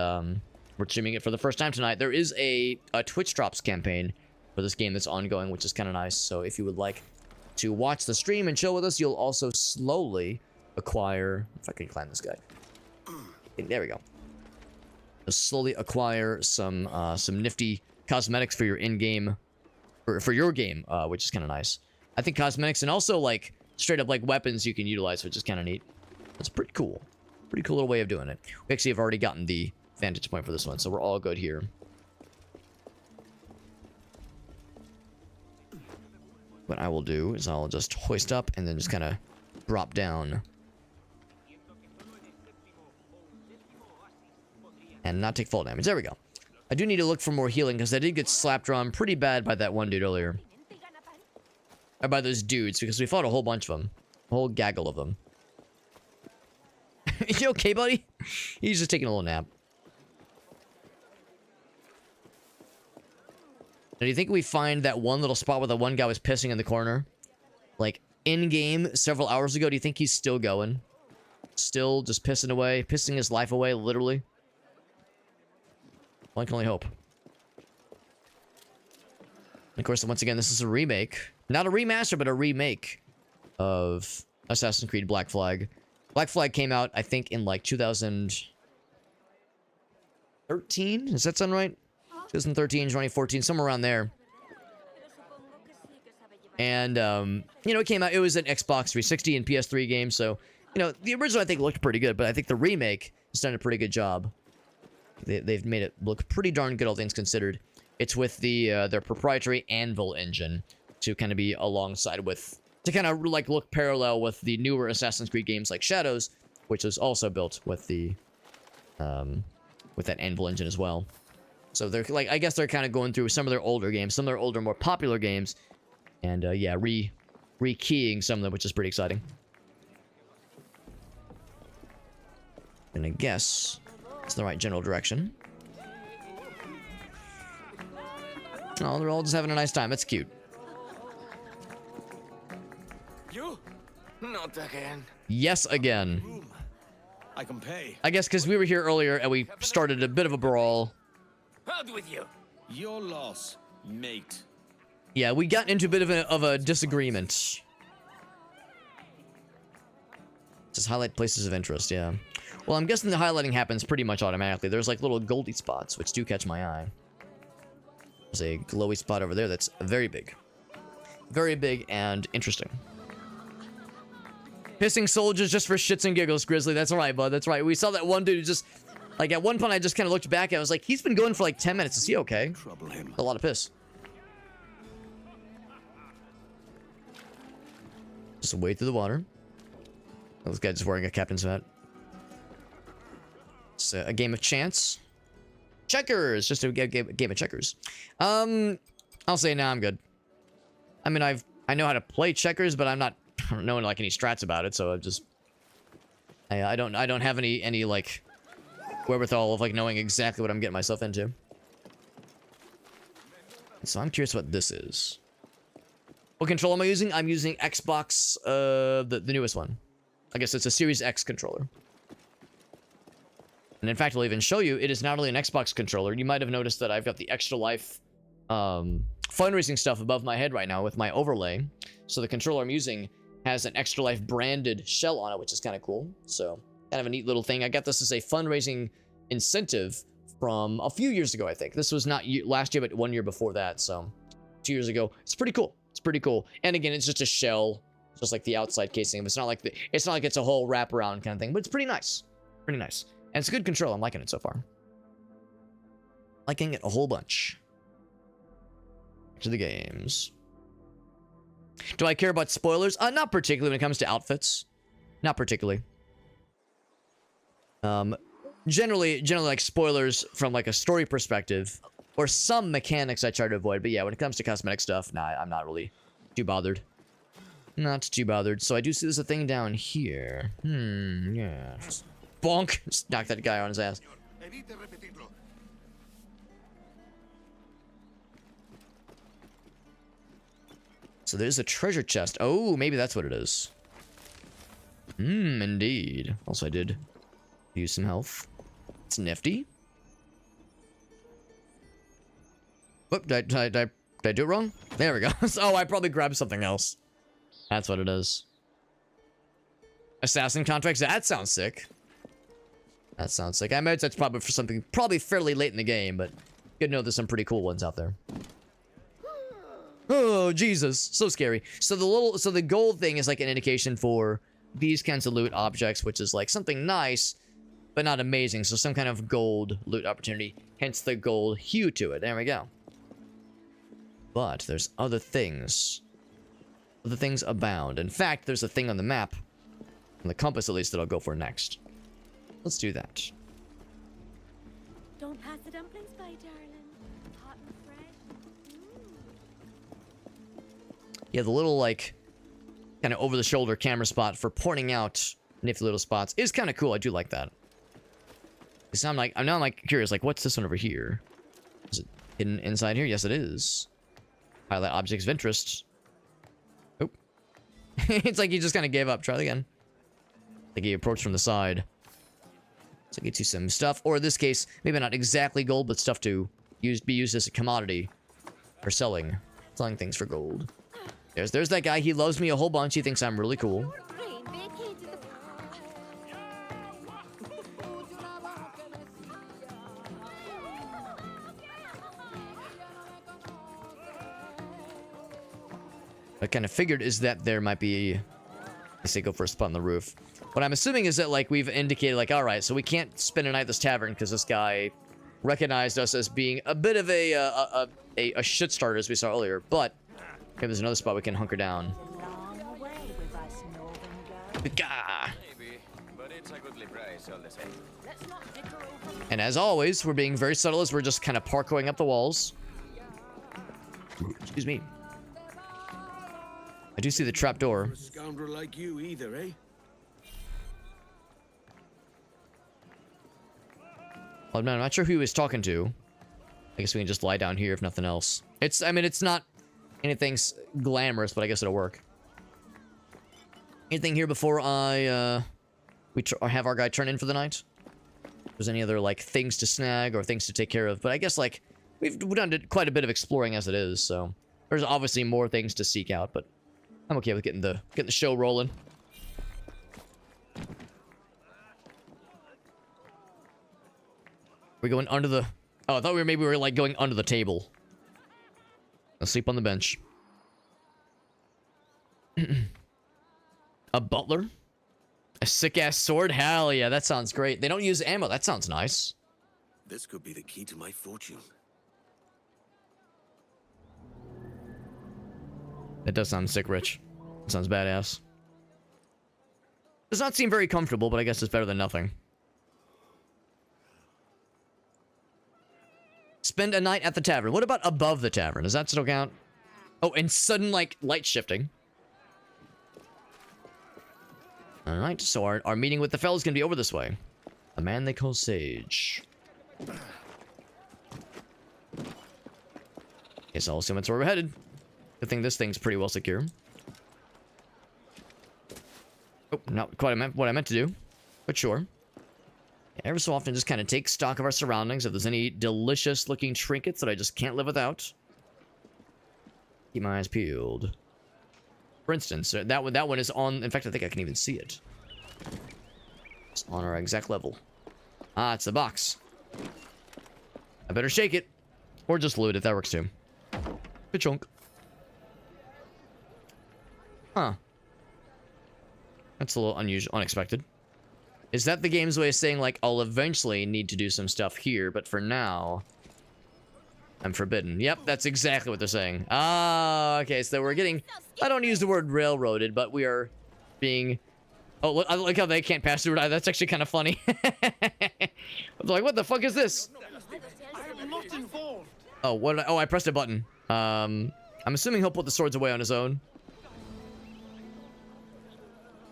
we're streaming it for the first time tonight. There is a Twitch Drops campaign for this game that's ongoing, which is kind of nice. So if you would like to watch the stream and chill with us, you'll also slowly acquire... If I can climb this guy. There we go. You'll slowly acquire some nifty cosmetics for your in-game... For your game, which is kind of nice. I think cosmetics and also, like, straight up, like, weapons you can utilize, which is kind of neat. That's pretty cool. Pretty cool little way of doing it. We actually have already gotten the vantage point for this one, so we're all good here. What I will do is I'll just hoist up and then just kind of drop down. And not take fall damage. There we go. I do need to look for more healing because I did get slapped around pretty bad by that one dude earlier. Or by those dudes, because we fought a whole bunch of them. A whole gaggle of them. You okay, buddy? He's just taking a little nap. Now, do you think we find that one little spot where the one guy was pissing in the corner? Like, in-game, several hours ago, do you think he's still going? Still just pissing away? Pissing his life away, literally? One can only hope. And of course, once again, this is a remake. Not a remaster, but a remake of Assassin's Creed Black Flag. Black Flag came out, I think, in like 2013? Does that sound right? 2013, 2014, somewhere around there. And, you know, it came out, it was an Xbox 360 and PS3 game, so, you know, the original I think looked pretty good, but I think the remake has done a pretty good job. They've made it look pretty darn good, all things considered. It's with their proprietary Anvil engine to kind of be alongside with... To kind of, like, look parallel with the newer Assassin's Creed games like Shadows, which was also built with the, with that Anvil engine as well. So they're, like, I guess they're kind of going through some of their older games, some of their older, more popular games, and, yeah, re-keying some of them, which is pretty exciting. And I guess it's the right general direction. Oh, they're all just having a nice time. That's cute. You? Not again. Yes, again. I can pay. I guess because we were here earlier and we started a bit of a brawl. Out with you. Your loss, mate. Yeah, we got into a bit of a disagreement. Just highlight places of interest, yeah. Well, I'm guessing the highlighting happens pretty much automatically. There's like little goldy spots, which do catch my eye. There's a glowy spot over there that's very big. Very big and interesting. Pissing soldiers just for shits and giggles, Grizzly. That's right, bud. That's right. We saw that one dude who just... Like, at one point, I just kind of looked back and I was like, he's been going for like 10 minutes. Is he okay? Trouble him. A lot of piss. Just wade through the water. Oh, this guy just wearing a captain's hat. It's a game of chance. Checkers! Just a game of checkers. I'll say now I'm good. I mean, I know how to play checkers, but I don't know like any strats about it, so I just... I don't have any like... wherewithal of like knowing exactly what I'm getting myself into. So I'm curious what this is. What controller am I using? I'm using Xbox, the newest one. I guess it's a Series X controller. And in fact, I'll even show you, it is not only an Xbox controller. You might have noticed that I've got the Extra Life fundraising stuff above my head right now with my overlay. So the controller I'm using has an Extra Life branded shell on it, which is kind of cool. So kind of a neat little thing. I got this as a fundraising incentive from a few years ago, I think. This was not last year, but 1 year before that. So 2 years ago. It's pretty cool. It's pretty cool. And again, it's just a shell, just like the outside casing. It's not like it's a whole wraparound kind of thing, but it's pretty nice. Pretty nice. And it's a good control. I'm liking it so far. Liking it a whole bunch. Back to the games. Do I care about spoilers? Not particularly when it comes to outfits. Not particularly. Generally like spoilers from like a story perspective or some mechanics I try to avoid. But yeah, when it comes to cosmetic stuff, nah, I'm not really too bothered. Not too bothered. So I do see there's a thing down here. Yeah. Bonk! Just knock that guy on his ass. So there's a treasure chest. Oh, maybe that's what it is. Indeed. Also, I did use some health. It's nifty. Whoop, did I do it wrong? There we go. Oh, I probably grabbed something else. That's what it is. Assassin contracts. That sounds sick. That sounds sick. I imagine that's probably for something probably fairly late in the game, but good to know there's some pretty cool ones out there. Oh, Jesus. So scary. So the gold thing is like an indication for these kinds of loot objects, which is like something nice, but not amazing. So some kind of gold loot opportunity, hence the gold hue to it. There we go. But there's other things. Other things abound. In fact, there's a thing on the map, on the compass at least, that I'll go for next. Let's do that. Don't pass the dumplings by, darling. Hot and fresh. Yeah, the little, like, kind of over-the-shoulder camera spot for pointing out nifty little spots is kind of cool. I do like that. So I'm now curious, like, what's this one over here? Is it hidden inside here? Yes, it is. Highlight objects of interest. Oh. It's like he just kind of gave up. Try it again. Like he approached from the side. So get you some stuff, or in this case, maybe not exactly gold, but stuff to be used as a commodity for selling things for gold. There's that guy. He loves me a whole bunch. He thinks I'm really cool. I kind of figured is that there might be. I say go for a spot on the roof. What I'm assuming is that, like, we've indicated, like, alright, so we can't spend a night at this tavern because this guy recognized us as being a bit of a shit starter, as we saw earlier. But, okay, there's another spot we can hunker down. And as always, we're being very subtle as we're just kind of parkouring up the walls. Excuse me. I do see the trapdoor. A scoundrel like you either, eh? Well, I'm not sure who he was talking to. I guess we can just lie down here if nothing else. I mean, it's not anything glamorous, but I guess it'll work. Anything here before I have our guy turn in for the night? If there's any other, like, things to snag or things to take care of, but I guess, like, we've done quite a bit of exploring as it is, so there's obviously more things to seek out, but I'm okay with getting the show rolling. We're going under the... Oh, I thought maybe we were like going under the table. I'll sleep on the bench. A butler? A sick-ass sword? Hell yeah, that sounds great. They don't use ammo. That sounds nice. This could be the key to my fortune. That does sound sick, Rich. That sounds badass. Does not seem very comfortable, but I guess it's better than nothing. Spend a night at the tavern. What about above the tavern? Does that still count? Oh, and sudden, like, light shifting. Alright, so our meeting with the fellow's gonna be over this way. A man they call Sage. Guess I'll assume that's where we're headed. Good thing this thing's pretty well secure. Oh, not quite what I meant to do, but sure. Every so often, just kind of take stock of our surroundings. If there's any delicious-looking trinkets that I just can't live without, keep my eyes peeled. For instance, that one is on. In fact, I think I can even see it. It's on our exact level. Ah, it's the box. I better shake it, or just loot it. That works too. Good chunk. Huh. That's a little unusual, unexpected. Is that the game's way of saying, like, I'll eventually need to do some stuff here, but for now, I'm forbidden? Yep, that's exactly what they're saying. Ah, okay, so we're getting... I don't use the word railroaded, but we are being... Oh, look, I like how they can't pass through it. That's actually kind of funny. I was like, what the fuck is this? I am not involved. Oh, what? Oh, I pressed a button. I'm assuming he'll put the swords away on his own.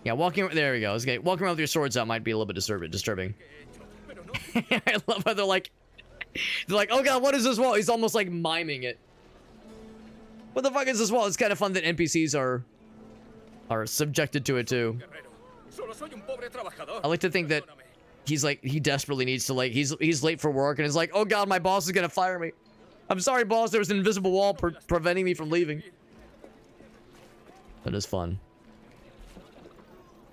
Yeah, walking... There we go. Okay, walking around with your swords out might be a little bit disturbing. I love how they're like, oh god, what is this wall? He's almost like miming it. What the fuck is this wall? It's kind of fun that NPCs are subjected to it too. I like to think that he's like, he desperately needs to, like, he's late for work and is like, oh god, my boss is gonna fire me. I'm sorry, boss. There's an invisible wall preventing me from leaving. That is fun.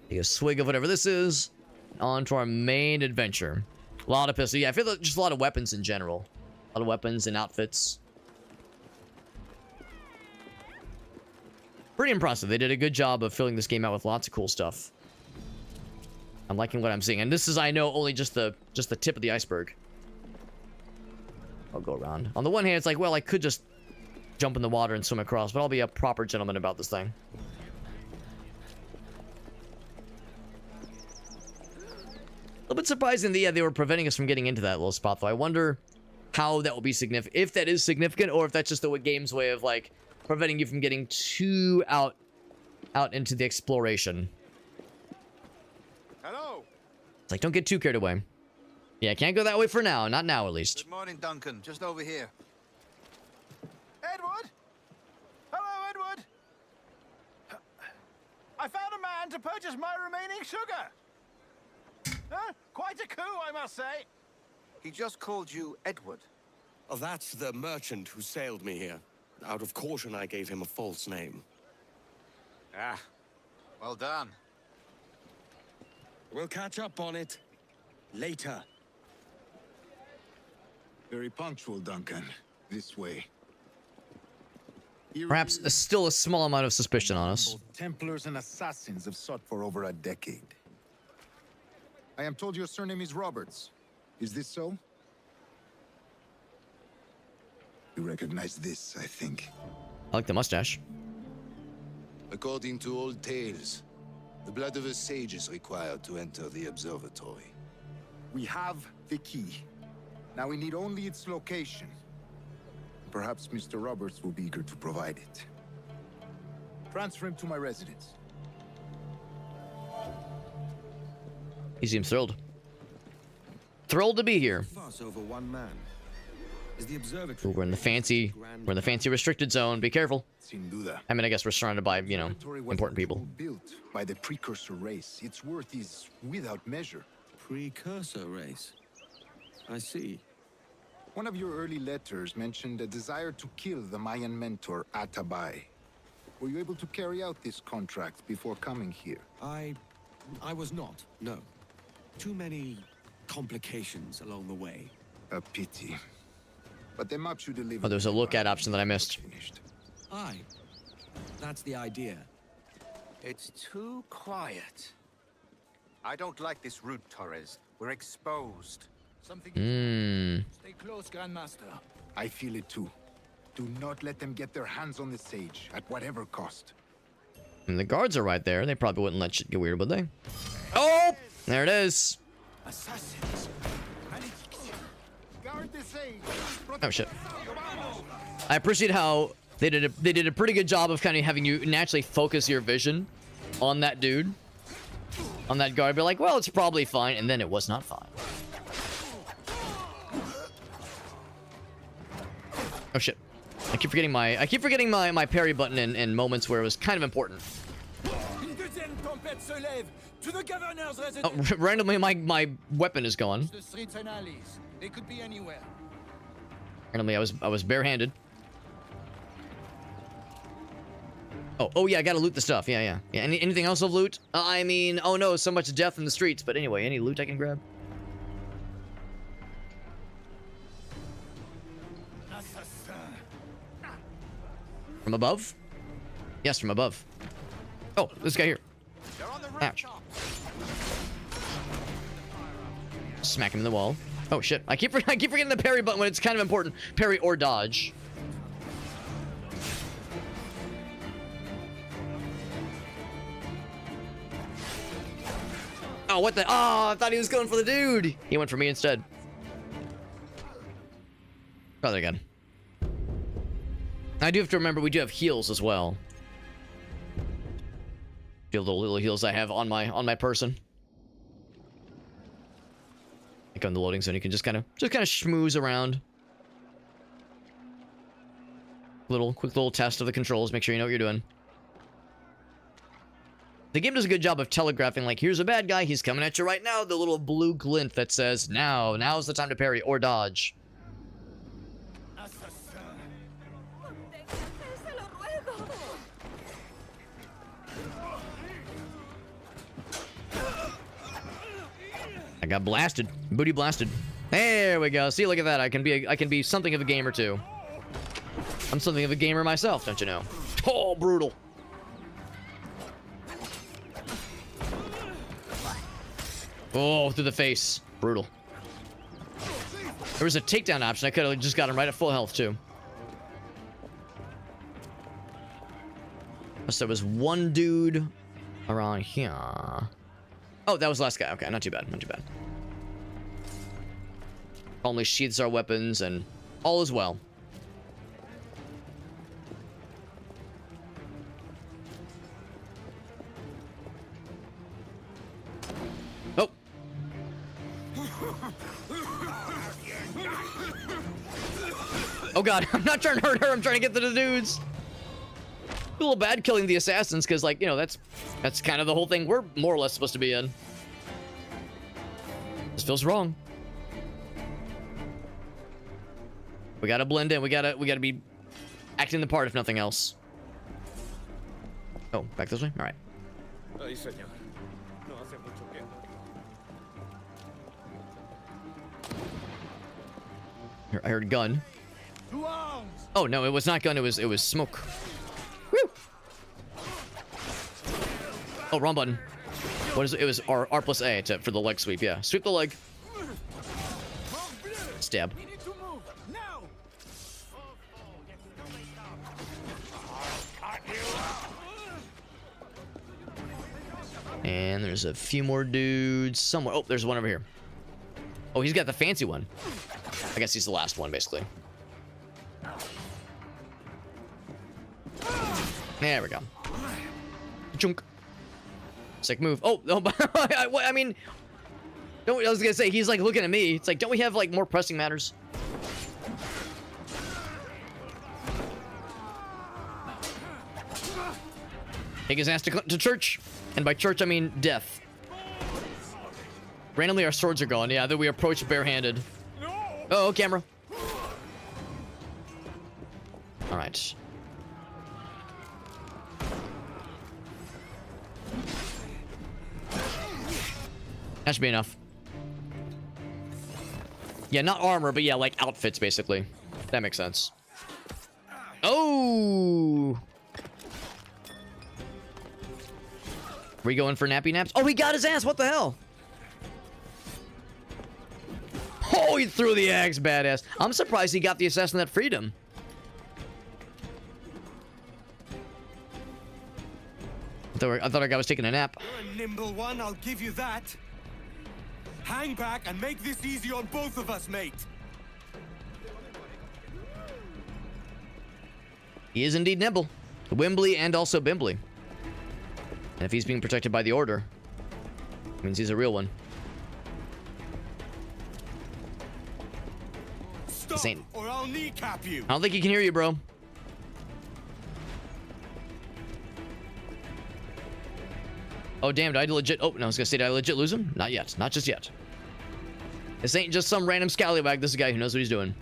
Take a swig of whatever this is. On to our main adventure. A lot of pistol. Yeah, I feel like just a lot of weapons in general. A lot of weapons and outfits. Pretty impressive. They did a good job of filling this game out with lots of cool stuff. I'm liking what I'm seeing. And this is, I know, only just the tip of the iceberg. I'll go around. On the one hand, it's like, well, I could just jump in the water and swim across, but I'll be a proper gentleman about this thing. A little bit surprising that, yeah, they were preventing us from getting into that little spot, though. I wonder how that will be significant. If that is significant, or if that's just the game's way of, like, preventing you from getting too out into the exploration. Hello. It's like, don't get too carried away. Yeah, can't go that way for now. Not now, at least. Good morning, Duncan. Just over here. Edward? Hello, Edward. I found a man to purchase my remaining sugar. Huh? Quite a coup, I must say. He just called you Edward. Oh, that's the merchant who sailed me here. Out of caution, I gave him a false name. Ah, well done. We'll catch up on it later. Very punctual, Duncan. This way. Perhaps still a small amount of suspicion on us. Both Templars and assassins have sought for over a decade. I am told your surname is Roberts. Is this so? You recognize this, I think. I like the mustache. According to old tales, the blood of a sage is required to enter the observatory. We have the key. Now we need only its location. Perhaps Mr. Roberts will be eager to provide it. Transfer him to my residence. He seems thrilled. Thrilled to be here. Fuss over one man. Is the observatory... Ooh, we're in the fancy restricted zone. Be careful. I mean, I guess we're surrounded by, you know, important people. Built by the precursor race. Its worth is without measure. Precursor race? I see. One of your early letters mentioned a desire to kill the Mayan mentor, Atabai. Were you able to carry out this contract before coming here? I was not, no. Too many complications along the way. A pity. But the map you delivered... Oh, there's a lookout option that I missed. Aye. That's the idea. It's too quiet. I don't like this route, Torres. We're exposed. Something. Stay close, Grandmaster. I feel it too. Do not let them get their hands on the sage, at whatever cost. And the guards are right there. They probably wouldn't let shit get weird, would they? Oh! There it is. Assassins. Oh shit. I appreciate how they did a pretty good job of kind of having you naturally focus your vision on that dude, on that guard. Be like, well, it's probably fine, and then it was not fine. Oh shit. I keep forgetting my parry button in moments where it was kind of important. To the governor's Oh, residence. randomly, my weapon is gone. The streets and alleys. They could be anywhere. Randomly, I was barehanded. Oh yeah, I gotta loot the stuff. Yeah. Anything else of loot? I mean, oh no, so much death in the streets. But anyway, any loot I can grab? From above? Yes, from above. Oh, this guy here. Ouch. Smack him in the wall. Oh shit! I keep forgetting the parry button when it's kind of important. Parry or dodge. Oh, what the? Oh, I thought he was going for the dude. He went for me instead. Try that again. I do have to remember we do have heals as well. Feel the little heals I have on my person. Like on the loading zone, you can just kind of schmooze around. Quick little test of the controls. Make sure you know what you're doing. The game does a good job of telegraphing, like, here's a bad guy, he's coming at you right now. The little blue glint that says, now's the time to parry or dodge. I got blasted. Booty blasted. There we go. See, look at that. I can be something of a gamer too. I'm something of a gamer myself, don't you know? Oh, brutal. Oh, through the face. Brutal. There was a takedown option. I could have just got him right at full health, too. So there was one dude around here. Oh, that was the last guy. Okay, not too bad. Not too bad. Only sheaths our weapons, and all is well. Oh god, I'm not trying to hurt her, I'm trying to get to the dudes. A little bad killing the assassins, because, like, you know, that's kind of the whole thing we're more or less supposed to be in. This feels wrong. We gotta blend in, we gotta be acting the part, if nothing else. Oh, back this way? Alright. I heard gun. Oh no, it was not gun, it was smoke. Woo! Oh, wrong button. What is it? It was R plus A for the leg sweep, yeah. Sweep the leg. Stab. And there's a few more dudes somewhere. Oh, there's one over here. Oh, he's got the fancy one. I guess he's the last one, basically. There we go. Chunk. Sick move. Oh, I mean, I was gonna say, he's like looking at me. It's like, don't we have like more pressing matters? Take his ass to church. And by church, I mean death. Randomly, our swords are gone. Yeah, then we approach barehanded. Oh, camera. All right. That should be enough. Yeah, not armor, but yeah, like outfits, basically. That makes sense. Oh! We going for nappy naps? Oh, he got his ass! What the hell? Oh, he threw the axe, badass. I'm surprised he got the assassin that freed him. I thought our guy was taking a nap. You're a nimble one, I'll give you that. Hang back and make this easy on both of us, mate. He is indeed nimble. Wimbly and also Bimbly. And if he's being protected by the Order, it means he's a real one. Stop, or I'll kneecap you. I don't think he can hear you, bro. Oh, damn, did I legit... Oh, no, I was gonna say, did I legit lose him? Not yet. Not just yet. This ain't just some random scallywag. This is a guy who knows what he's doing.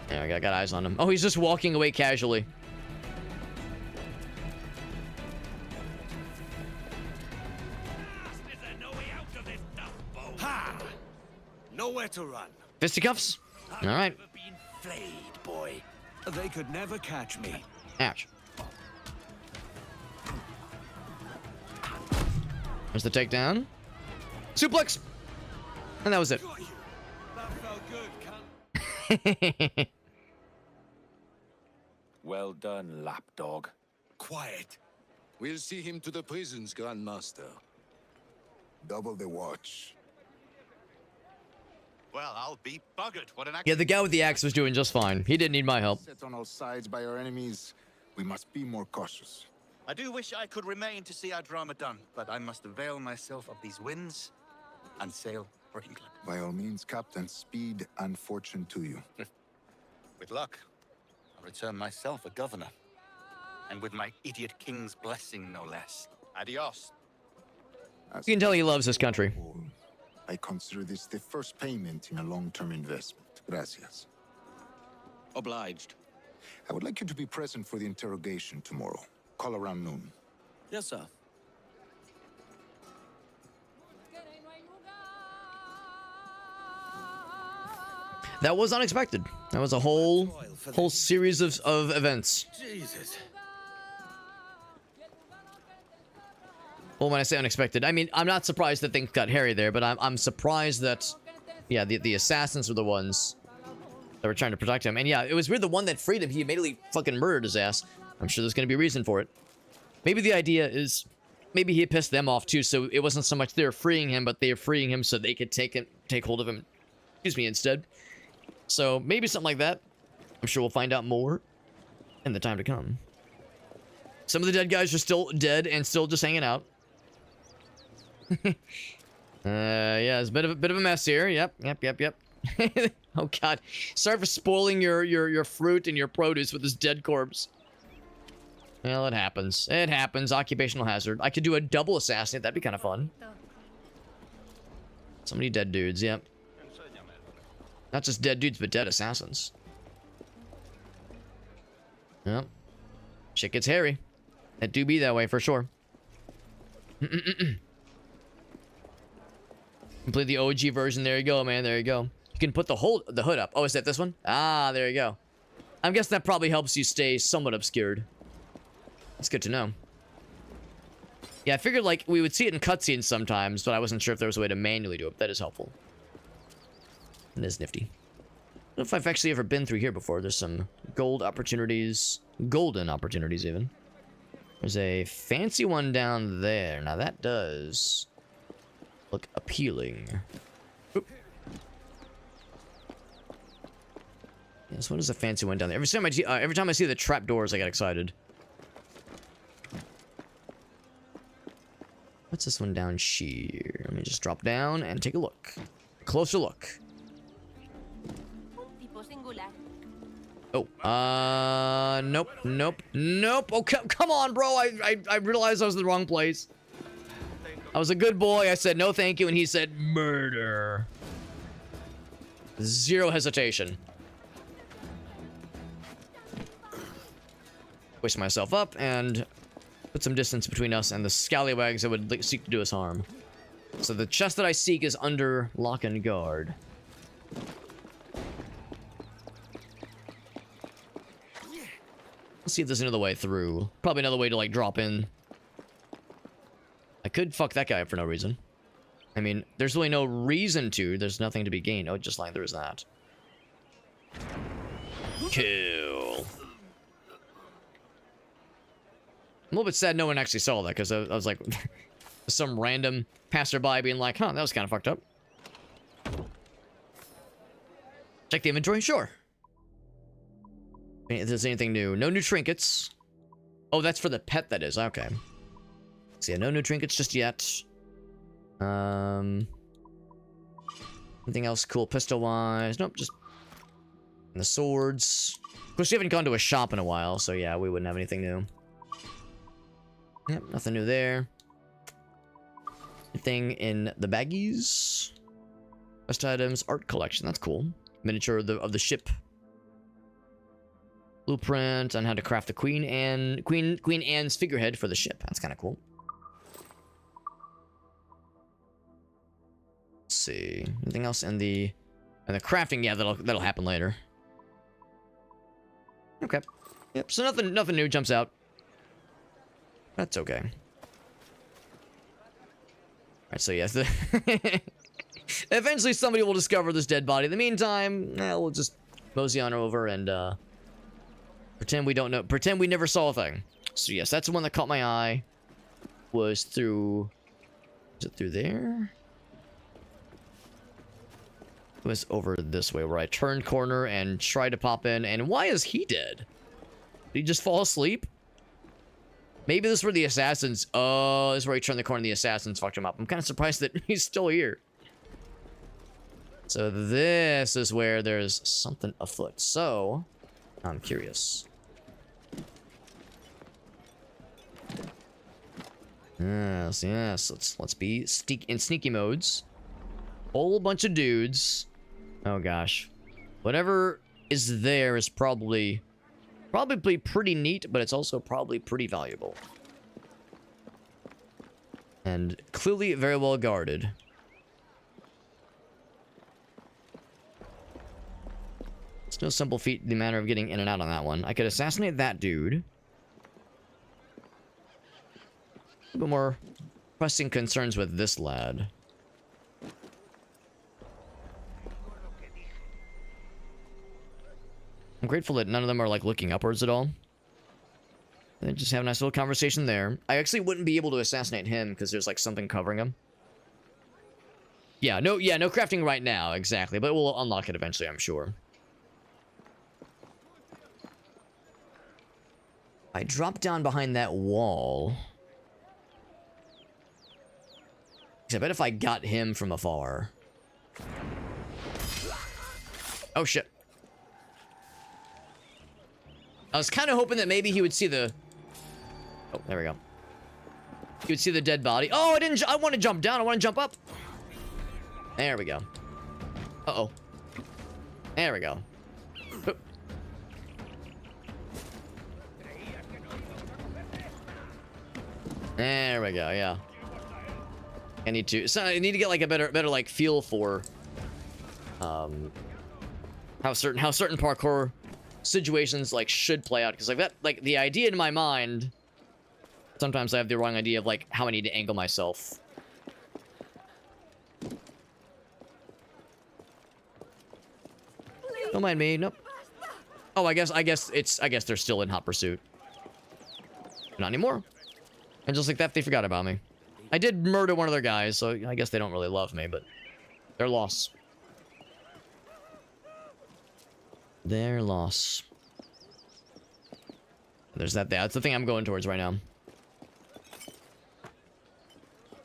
Yeah, I got eyes on him. Oh, he's just walking away casually. Ha! Nowhere to run. Fisticuffs? All right. Flayed, boy. They could never catch me. Ouch. There's the takedown. Suplex! And that was it. That felt good, cunt. Well done, lapdog. Quiet. We'll see him to the prisons, Grandmaster. Double the watch. Well, I'll be buggered. What an Yeah, the guy with the axe was doing just fine. He didn't need my help. Set on all sides by our enemies, we must be more cautious. I do wish I could remain to see our drama done, but I must avail myself of these winds and sail for England. By all means, Captain, speed and fortune to you. With luck, I'll return myself a governor. And with my idiot king's blessing, no less. Adios. You can tell he loves his country. I consider this the first payment in a long-term investment. Gracias. Obliged. I would like you to be present for the interrogation tomorrow. Call around noon. Yes, sir. That was unexpected. That was a whole series of events. Jesus. Well, when I say unexpected, I mean, I'm not surprised that things got hairy there, but I'm surprised that, yeah, the assassins were the ones that were trying to protect him. And yeah, it was weird, the one that freed him, he immediately fucking murdered his ass. I'm sure there's going to be a reason for it. Maybe the idea is, maybe he pissed them off too, so it wasn't so much they were freeing him, but they were freeing him so they could take hold of him, excuse me, instead. So maybe something like that. I'm sure we'll find out more in the time to come. Some of the dead guys are still dead and still just hanging out. Yeah, it's a bit of a mess here. Yep. Oh god. Sorry for spoiling your fruit and your produce with this dead corpse. Well, it happens. It happens. Occupational hazard. I could do a double assassinate. That'd be kind of fun. So many dead dudes, yep. Not just dead dudes, but dead assassins. Yep. Shit gets hairy. It do be that way for sure. Complete the OG version. There you go, man. There you go. You can put the hood up. Oh, is that this one? Ah, there you go. I'm guessing that probably helps you stay somewhat obscured. That's good to know. Yeah, I figured like we would see it in cutscenes sometimes, but I wasn't sure if there was a way to manually do it. That is helpful. It is nifty. I don't know if I've actually ever been through here before. There's some gold opportunities. Golden opportunities, even. There's a fancy one down there. Now, that does look appealing. Oop. Yes, what is a fancy one down there? Every time I see the trapdoors, I get excited. What's this one down here? Let me just drop down and take a look. Closer look. Oh, nope. Oh, come on, bro. I realized I was in the wrong place. I was a good boy. I said no thank you, and he said murder. Zero hesitation. Hoist myself up and put some distance between us and the scallywags that would seek to do us harm. So the chest that I seek is under lock and guard. Let's see if there's another way through. Probably another way to, like, drop in. I could fuck that guy up for no reason. I mean, there's really no reason to. There's nothing to be gained. Oh, just like there's that. Kill. I'm a little bit sad no one actually saw that, because I was like, some random passerby being like, huh, that was kind of fucked up. Check the inventory? Sure. If there's anything new. No new trinkets. Oh, that's for the pet, that is. Okay. So yeah, no new trinkets just yet. Anything else cool pistol-wise? Nope, just... And the swords. Of course, we haven't gone to a shop in a while, so yeah, we wouldn't have anything new. Yep, nothing new there. Anything in the baggies? Best items, art collection. That's cool. Miniature of the ship. Blueprint on how to craft the Queen Anne's figurehead for the ship. That's kind of cool. Let's see. Anything else in the crafting? Yeah, that'll happen later. Okay. Yep. So nothing new jumps out. That's okay. Alright, so yes, eventually somebody will discover this dead body. In the meantime, we'll just mosey on over and pretend we don't know. Pretend we never saw a thing. So yes, that's the one that caught my eye. Was through. Is it through there? It was over this way where I turned corner and tried to pop in. And why is he dead? Did he just fall asleep? Maybe this is where the assassins... Oh, this is where he turned the corner and the assassins fucked him up. I'm kind of surprised that he's still here. So this is where there's something afoot. So, I'm curious. Yes. Let's be in sneaky modes. Whole bunch of dudes. Oh gosh. Whatever is there is probably pretty neat, but it's also probably pretty valuable. And clearly very well guarded. It's no simple feat, the manner of getting in and out on that one. I could assassinate that dude. A bit more pressing concerns with this lad. I'm grateful that none of them are like looking upwards at all. They just have a nice little conversation there. I actually wouldn't be able to assassinate him because there's like something covering him. Yeah, no crafting right now, exactly. But we'll unlock it eventually, I'm sure. I dropped down behind that wall. I bet if I got him from afar. Oh shit. I was kind of hoping that maybe he would see the... Oh, there we go. He would see the dead body. Oh, I want to jump down. I want to jump up. There we go. Uh-oh. There we go. Oop. There we go, yeah. I need to get like a better like feel for how certain parkour situations like should play out, because like that, like the idea in my mind, sometimes I have the wrong idea of like how I need to angle myself. Don't mind me. Nope. Oh, I guess they're still in hot pursuit. Not anymore. And just like that, they forgot about me. I did murder one of their guys, so I guess they don't really love me, but their loss. Their loss. There's that there. That's the thing I'm going towards right now.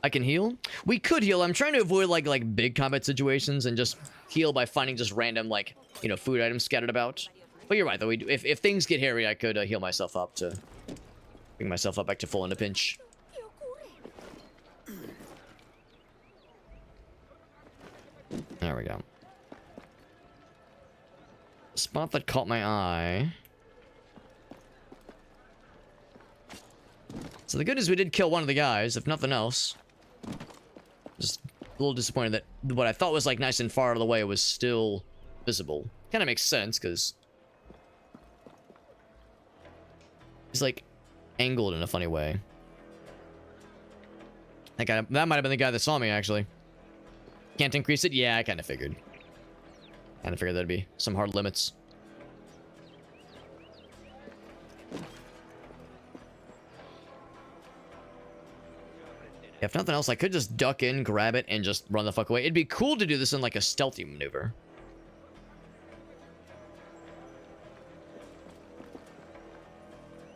I can heal? We could heal. I'm trying to avoid like big combat situations and just heal by finding just random like, you know, food items scattered about. But you're right though. If things get hairy, I could heal myself up to bring myself up back to full in a pinch. There we go. Spot that caught my eye. So the good news, we did kill one of the guys, if nothing else. Just a little disappointed that what I thought was like nice and far out of the way was still visible. Kind of makes sense, because he's like angled in a funny way. That might have been the guy that saw me, actually. Can't increase it? Yeah, I kind of figured. Kind of figured there'd be some hard limits. If nothing else, I could just duck in, grab it, and just run the fuck away. It'd be cool to do this in like a stealthy maneuver.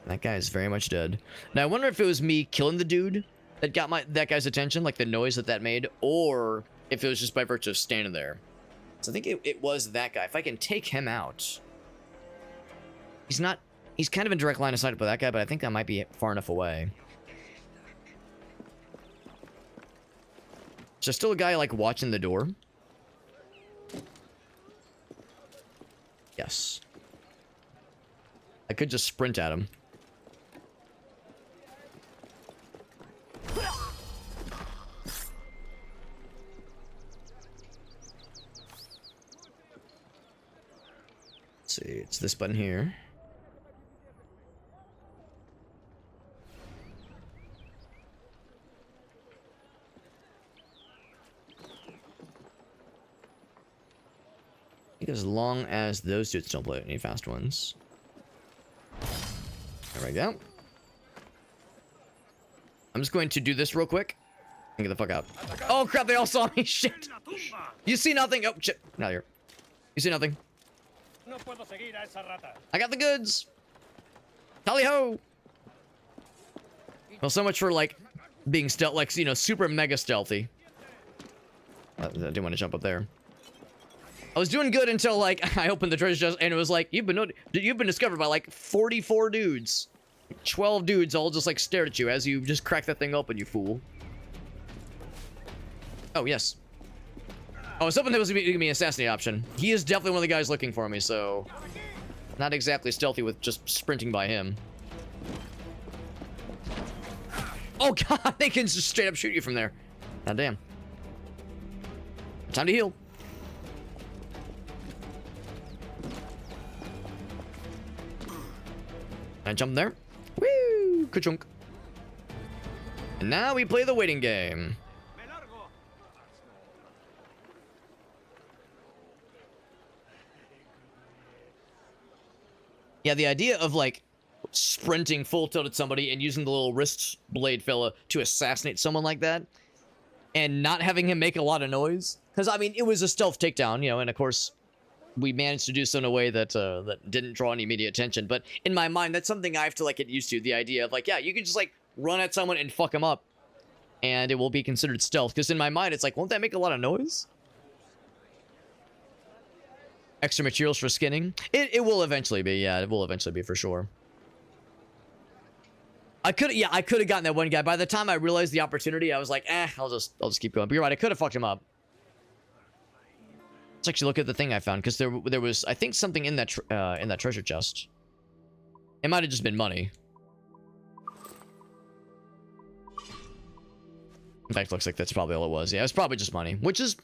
That guy is very much dead. Now I wonder if it was me killing the dude that got that guy's attention, like the noise that made, or if it was just by virtue of standing there. So I think it was that guy. If I can take him out. He's kind of in direct line of sight with that guy, but I think I might be far enough away. Is there still a guy, like, watching the door? Yes. I could just sprint at him. Let's see, it's this button here. I think as long as those dudes don't play any fast ones. There we go. I'm just going to do this real quick and get the fuck out. Oh crap, they all saw me. Shit. You see nothing. Oh shit. Not here. You see nothing. I got the goods. Tally ho. Well, so much for like being stealth, like, you know, super mega stealthy. I didn't want to jump up there. I was doing good until like I opened the treasure chest and it was like you've been discovered by like 44 dudes. 12 dudes all just like stared at you as you just crack that thing open, you fool. Oh, yes. I was hoping there was going to be an assassinate option. He is definitely one of the guys looking for me, so... Not exactly stealthy with just sprinting by him. Oh, God! They can just straight up shoot you from there. God damn. Time to heal. I jump there. Woo! Ka-chunk. And now we play the waiting game. Yeah, the idea of, like, sprinting full tilt at somebody and using the little wrist blade fella to assassinate someone like that and not having him make a lot of noise. Because, I mean, it was a stealth takedown, you know, and of course, we managed to do so in a way that that didn't draw any immediate attention. But in my mind, that's something I have to, like, get used to. The idea of, like, yeah, you can just, like, run at someone and fuck them up, and it will be considered stealth. Because in my mind, it's like, won't that make a lot of noise? Extra materials for skinning? It will eventually be, yeah, it will eventually be for sure. I could have gotten that one guy. By the time I realized the opportunity, I was like, I'll just keep going. But you're right, I could have fucked him up. Let's actually look at the thing I found, because there was, I think, something in that treasure chest. It might have just been money. In fact, looks like that's probably all it was. Yeah, it's probably just money, which is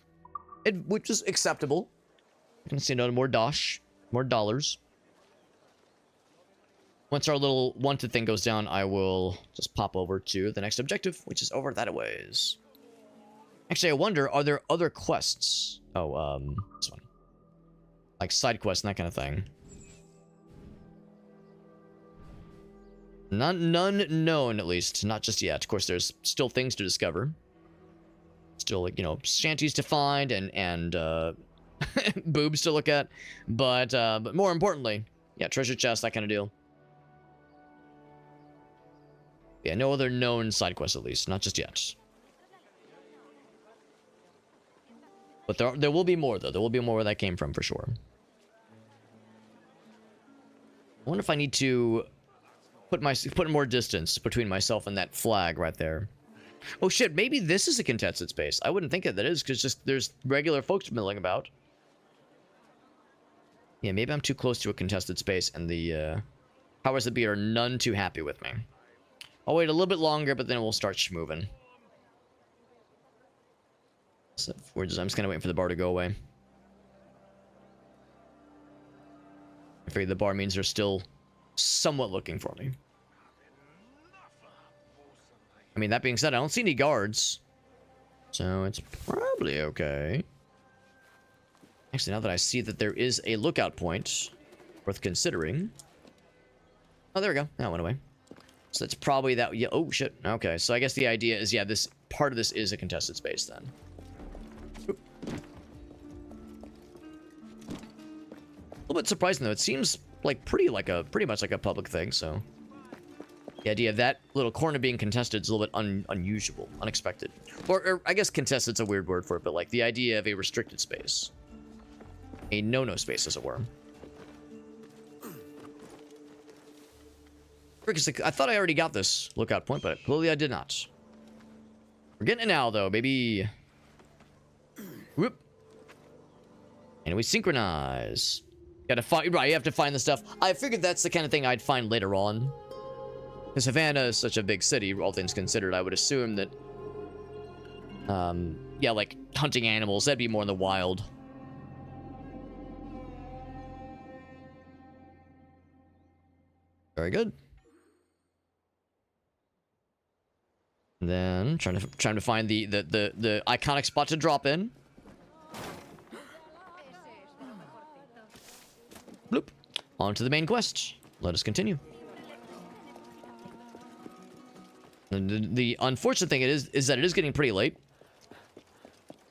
acceptable. I can see no more dosh, more dollars. Once our little wanted thing goes down, I will just pop over to the next objective, which is over that ways. Actually, I wonder, are there other quests? Oh, this one. Like side quests and that kind of thing. None known, at least. Not just yet. Of course, there's still things to discover. Still, like, you know, shanties to find and boobs to look at. But more importantly, yeah, treasure chest, that kind of deal. Yeah, no other known side quests, at least. Not just yet. But there will be more, though. There will be more where that came from, for sure. I wonder if I need to put more distance between myself and that flag right there. Oh, shit. Maybe this is a contested space. I wouldn't think that is, because just there's regular folks milling about. Yeah, maybe I'm too close to a contested space, and the powers that be are none too happy with me. I'll wait a little bit longer, but then we'll start schmoving. So I'm just kind of waiting for the bar to go away. I figure the bar means they're still somewhat looking for me. I mean, that being said, I don't see any guards. So it's probably okay. Actually, now that I see that there is a lookout point worth considering. Oh, there we go. That went away. So that's probably that. Yeah. Oh, shit. Okay. So I guess the idea is, yeah, this part of this is a contested space then. Oop. A little bit surprising, though. It seems like pretty much like a public thing, so. The idea of that little corner being contested is a little bit unusual, unexpected. Or I guess contested's a weird word for it, but like the idea of a restricted space. A no-no space, as it were. I thought I already got this lookout point, but clearly I did not. We're getting it now, though, baby. Whoop. And we synchronize. Gotta find, right, you have to find the stuff. I figured that's the kind of thing I'd find later on. Because Havana is such a big city, all things considered, I would assume that, yeah, like hunting animals, that'd be more in the wild. Very good. And then trying to find the iconic spot to drop in. Bloop. On to the main quest. Let us continue. And the unfortunate thing is that it is getting pretty late.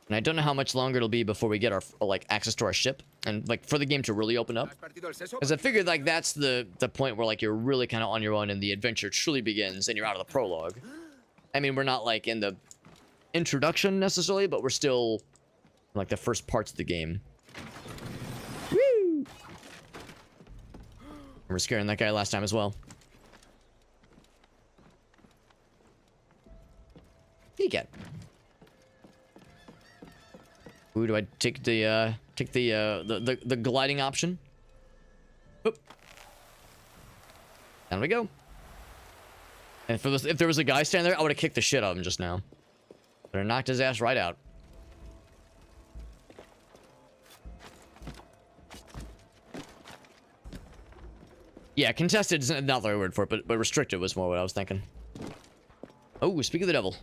And I don't know how much longer it'll be before we get our, like, access to our ship. And, like, for the game to really open up. Because I figured, like, that's the point where, like, you're really kind of on your own and the adventure truly begins and you're out of the prologue. I mean, we're not, like, in the introduction, necessarily, but we're still, like, the first parts of the game. Woo! We're scaring that guy last time as well. You get. Ooh, do I take the gliding option? Oop. Down we go. And if there was a guy standing there, I would have kicked the shit out of him just now. But I knocked his ass right out. Yeah, contested is not the right word for it, but restricted was more what I was thinking. Oh, speak of the devil.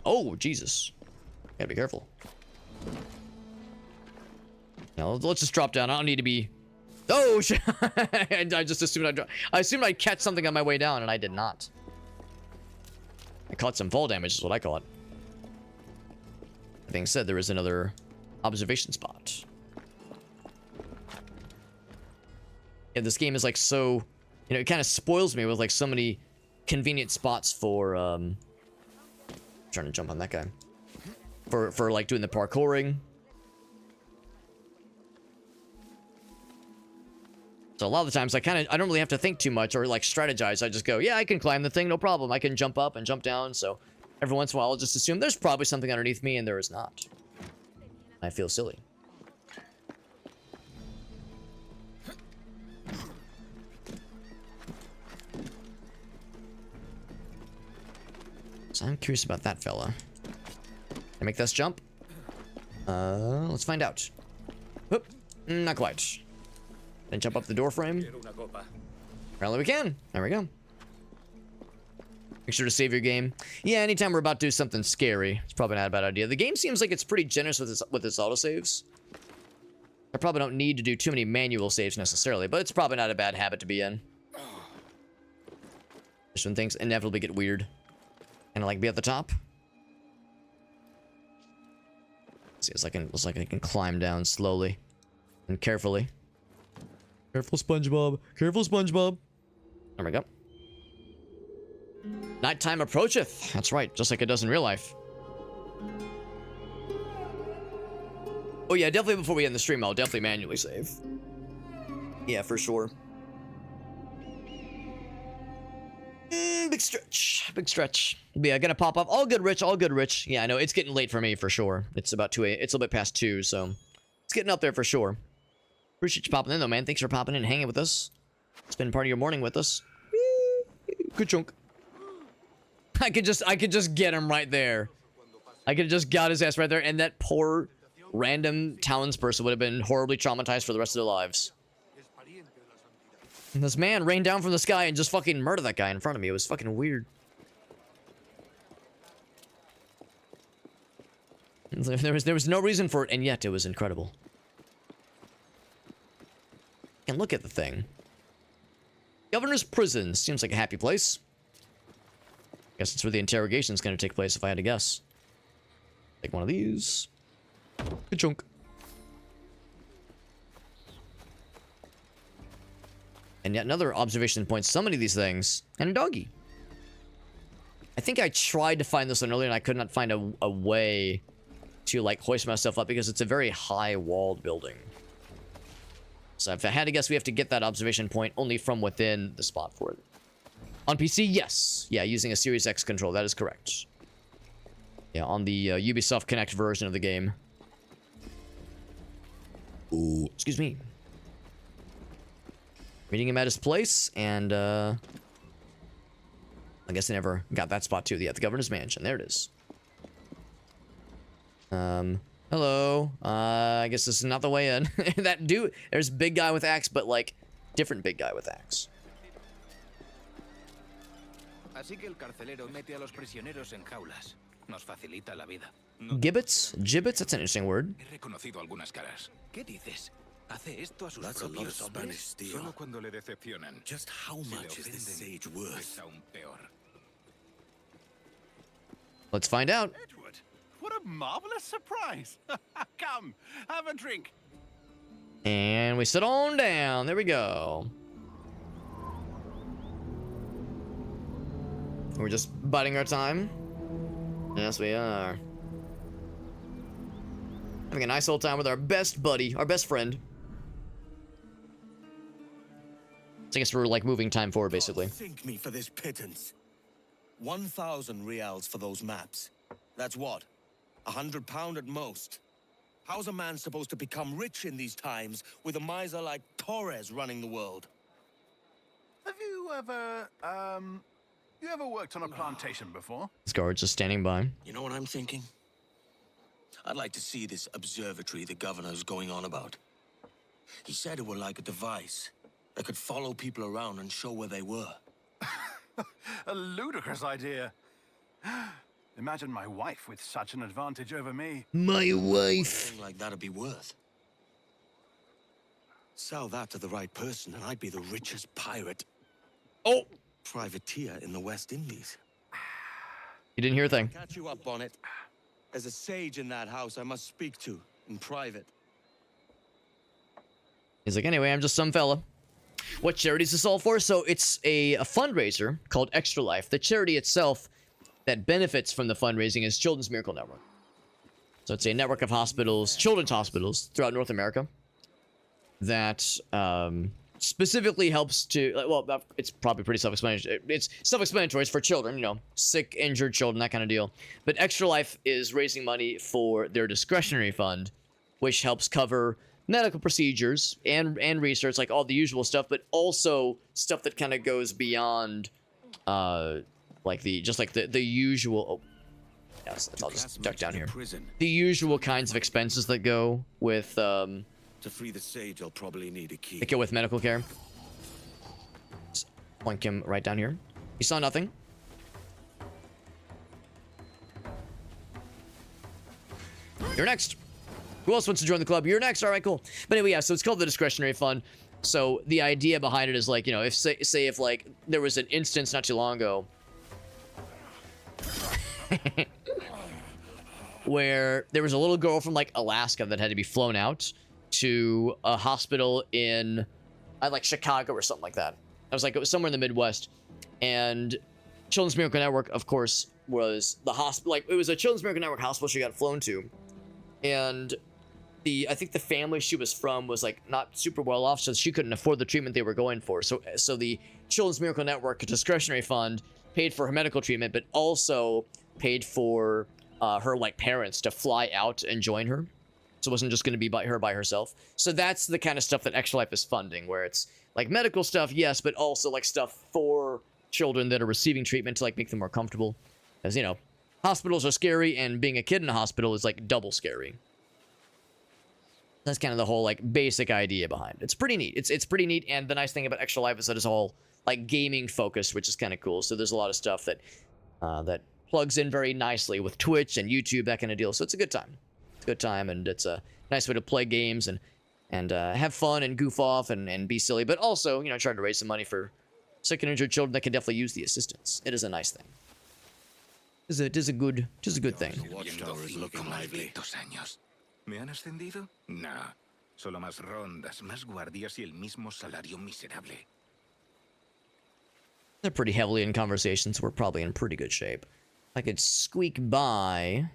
Oh, Jesus. Gotta be careful. Now, let's just drop down. I don't need to be... Oh, shit. I just assumed I assumed I'd catch something on my way down, and I did not. I caught some fall damage, is what I caught. That being said, there is another observation spot. Yeah, this game is, like, so... You know, it kind of spoils me with, like, so many convenient spots for, trying to jump on that guy. For like, doing the parkouring. So a lot of the times, I don't really have to think too much or, like, strategize. I just go, yeah, I can climb the thing, no problem. I can jump up and jump down, so every once in a while, I'll just assume there's probably something underneath me, and there is not. I feel silly. So I'm curious about that fella. Can I make this jump? Let's find out. Oop, not quite. Then jump up the door frame. Apparently we can. There we go. Make sure to save your game. Yeah, anytime we're about to do something scary, it's probably not a bad idea. The game seems like it's pretty generous with its autosaves. I probably don't need to do too many manual saves necessarily, but it's probably not a bad habit to be in. Just when things inevitably get weird. And I like be at the top. See, it's like I can climb down slowly and carefully. Careful, SpongeBob. Careful, SpongeBob. There we go. Nighttime approacheth. That's right, just like it does in real life. Oh yeah, definitely before we end the stream, I'll definitely manually save. Yeah, for sure. Big stretch. Big stretch. Yeah, gonna pop up. All good, Rich. All good, Rich. Yeah, I know. It's getting late for me, for sure. It's about 2 a.m. It's a little bit past 2, so... It's getting up there for sure. Appreciate you popping in, though, man. Thanks for popping in and hanging with us. Spending part of your morning with us. Good chunk. I could just get him right there. I could have just got his ass right there, and that poor random townsperson would have been horribly traumatized for the rest of their lives. And this man rained down from the sky and just fucking murdered that guy in front of me. It was fucking weird. There was no reason for it, and yet it was incredible. And look at the thing. Governor's Prison. Seems like a happy place. Guess it's where the interrogation is going to take place, if I had to guess. Take one of these. Good chunk. And yet another observation point. So many of these things. And a doggy. I think I tried to find this one earlier, and I could not find a way to, like, hoist myself up because it's a very high-walled building. So if I had to guess, we have to get that observation point only from within the spot for it. On PC, yes. Yeah, using a Series X control. That is correct. Yeah, on the Ubisoft Connect version of the game. Ooh, excuse me. Meeting him at his place, and I guess I never got that spot too. Yeah, the governor's mansion. There it is. Hello. I guess this is not the way in. That dude, there's big guy with axe, but like different big guy with axe. Así que el carcelero mete a los prisioneros en jaulas. Nos facilita la vida. Gibbets? Gibbets? That's an interesting word. He reconocido algunas caras. ¿Qué dices? ¿Hace esto a sus That's a lot propios of hombres? Spanish steel. Solo cuando le decepcionan. Just how Si le much is this ofenden, sage worth? es aún peor. Let's find out. Edward, what a marvelous surprise. Come, have a drink. And we sit on down. There we go. We're just biding our time. Yes, we are. Having a nice old time with our best buddy, our best friend. So I guess we're like moving time forward, basically. Thank me for this pittance. 1,000 reals for those maps. That's what? £100 at most. How's a man supposed to become rich in these times with a miser like Torres running the world? Have you ever worked on a plantation before? This guard's just standing by. You know what I'm thinking? I'd like to see this observatory the governor's going on about. He said it were like a device that could follow people around and show where they were. A ludicrous idea. Imagine my wife with such an advantage over me. My wife. Something like that'd be worth. Sell that to the right person and I'd be the richest pirate. Oh! Privateer in the West Indies. You didn't hear a thing. Catch you up on it. There's a sage in that house I must speak to in private. He's like, anyway, I'm just some fella. What charity is this all for? So it's a fundraiser called Extra Life. The charity itself that benefits from the fundraising is Children's Miracle Network. So it's a network of hospitals, children's hospitals throughout North America that specifically helps to, well, it's probably pretty self-explanatory. It's self-explanatory. It's for children, you know, sick, injured children, that kind of deal. But Extra Life is raising money for their discretionary fund, which helps cover medical procedures and research, like all the usual stuff, but also stuff that kind of goes beyond, like the usual. Oh, yes, I'll just duck down here. The usual kinds of expenses that go with To free the sage, I'll probably need a key. that go with medical care. Let's point him right down here. He saw nothing. You're next. Who else wants to join the club? You're next. All right, cool. But anyway, yeah, so it's called the discretionary fund. So the idea behind it is like, you know, if say if like there was an instance not too long ago where there was a little girl from like Alaska that had to be flown out to a hospital in like Chicago or something like that. I was like, it was somewhere in the Midwest. And Children's Miracle Network, of course, was the hospital. Like, it was a Children's Miracle Network hospital she got flown to. And I think the family she was from was like not super well off, so she couldn't afford the treatment they were going for. So the Children's Miracle Network discretionary fund paid for her medical treatment, but also paid for her like parents to fly out and join her. So it wasn't just going to be by herself. So that's the kind of stuff that Extra Life is funding, where it's like medical stuff, yes, but also like stuff for children that are receiving treatment to like make them more comfortable. As you know, hospitals are scary, and being a kid in a hospital is like double scary. That's kind of the whole like basic idea behind it. It's pretty neat. It's pretty neat, and the nice thing about Extra Life is that it's all like gaming focused, which is kind of cool. So there's a lot of stuff that that plugs in very nicely with Twitch and YouTube, that kind of deal. So it's a good time. It's a good time, and it's a nice way to play games and have fun and goof off and be silly, but also, you know, try to raise some money for sick and injured children that can definitely use the assistance. It is a nice thing. It is a good thing. Watchtower is looking lively. ¿Me han ascendido? No. Solo más rondas, más guardias y el mismo salario miserable. They're pretty heavily in conversation, so we're probably in pretty good shape. I could squeak by.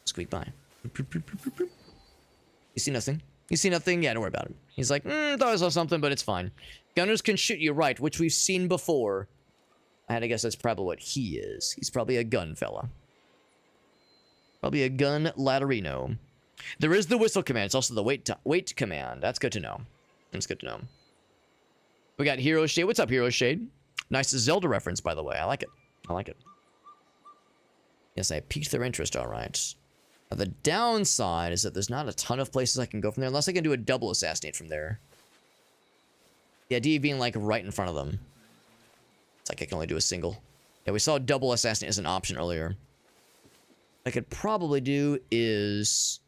Squeak by. You see nothing? You see nothing? Yeah, don't worry about it. He's like, thought I saw something, but it's fine. Gunners can shoot you right, which we've seen before. I had to guess that's probably what he is. He's probably a gun fella. Probably a gun ladderino. There is the whistle command. It's also the wait command. That's good to know. That's good to know. We got Hero Shade. What's up, Hero Shade? Nice Zelda reference, by the way. I like it. I like it. Yes, I piqued their interest, all right. Now, the downside is that there's not a ton of places I can go from there, unless I can do a double assassinate from there. The idea of being, like, right in front of them. It's like I can only do a single. Yeah, we saw double assassinate as an option earlier. What I could probably do is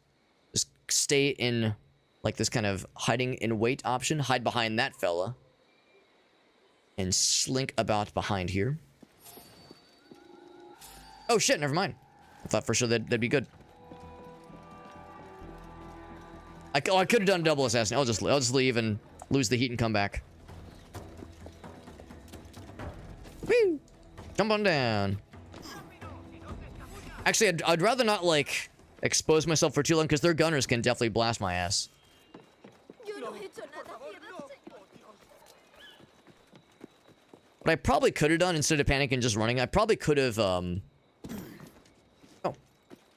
just stay in, like, this kind of hiding in wait option. Hide behind that fella. And slink about behind here. Oh, shit, never mind. I thought for sure that'd be good. I could have done double assassinate. I'll just leave and lose the heat and come back. Woo! Jump on down. Actually, I'd rather not, like, expose myself for too long, because their gunners can definitely blast my ass. What I probably could have done, instead of panicking and just running, I probably could have, oh.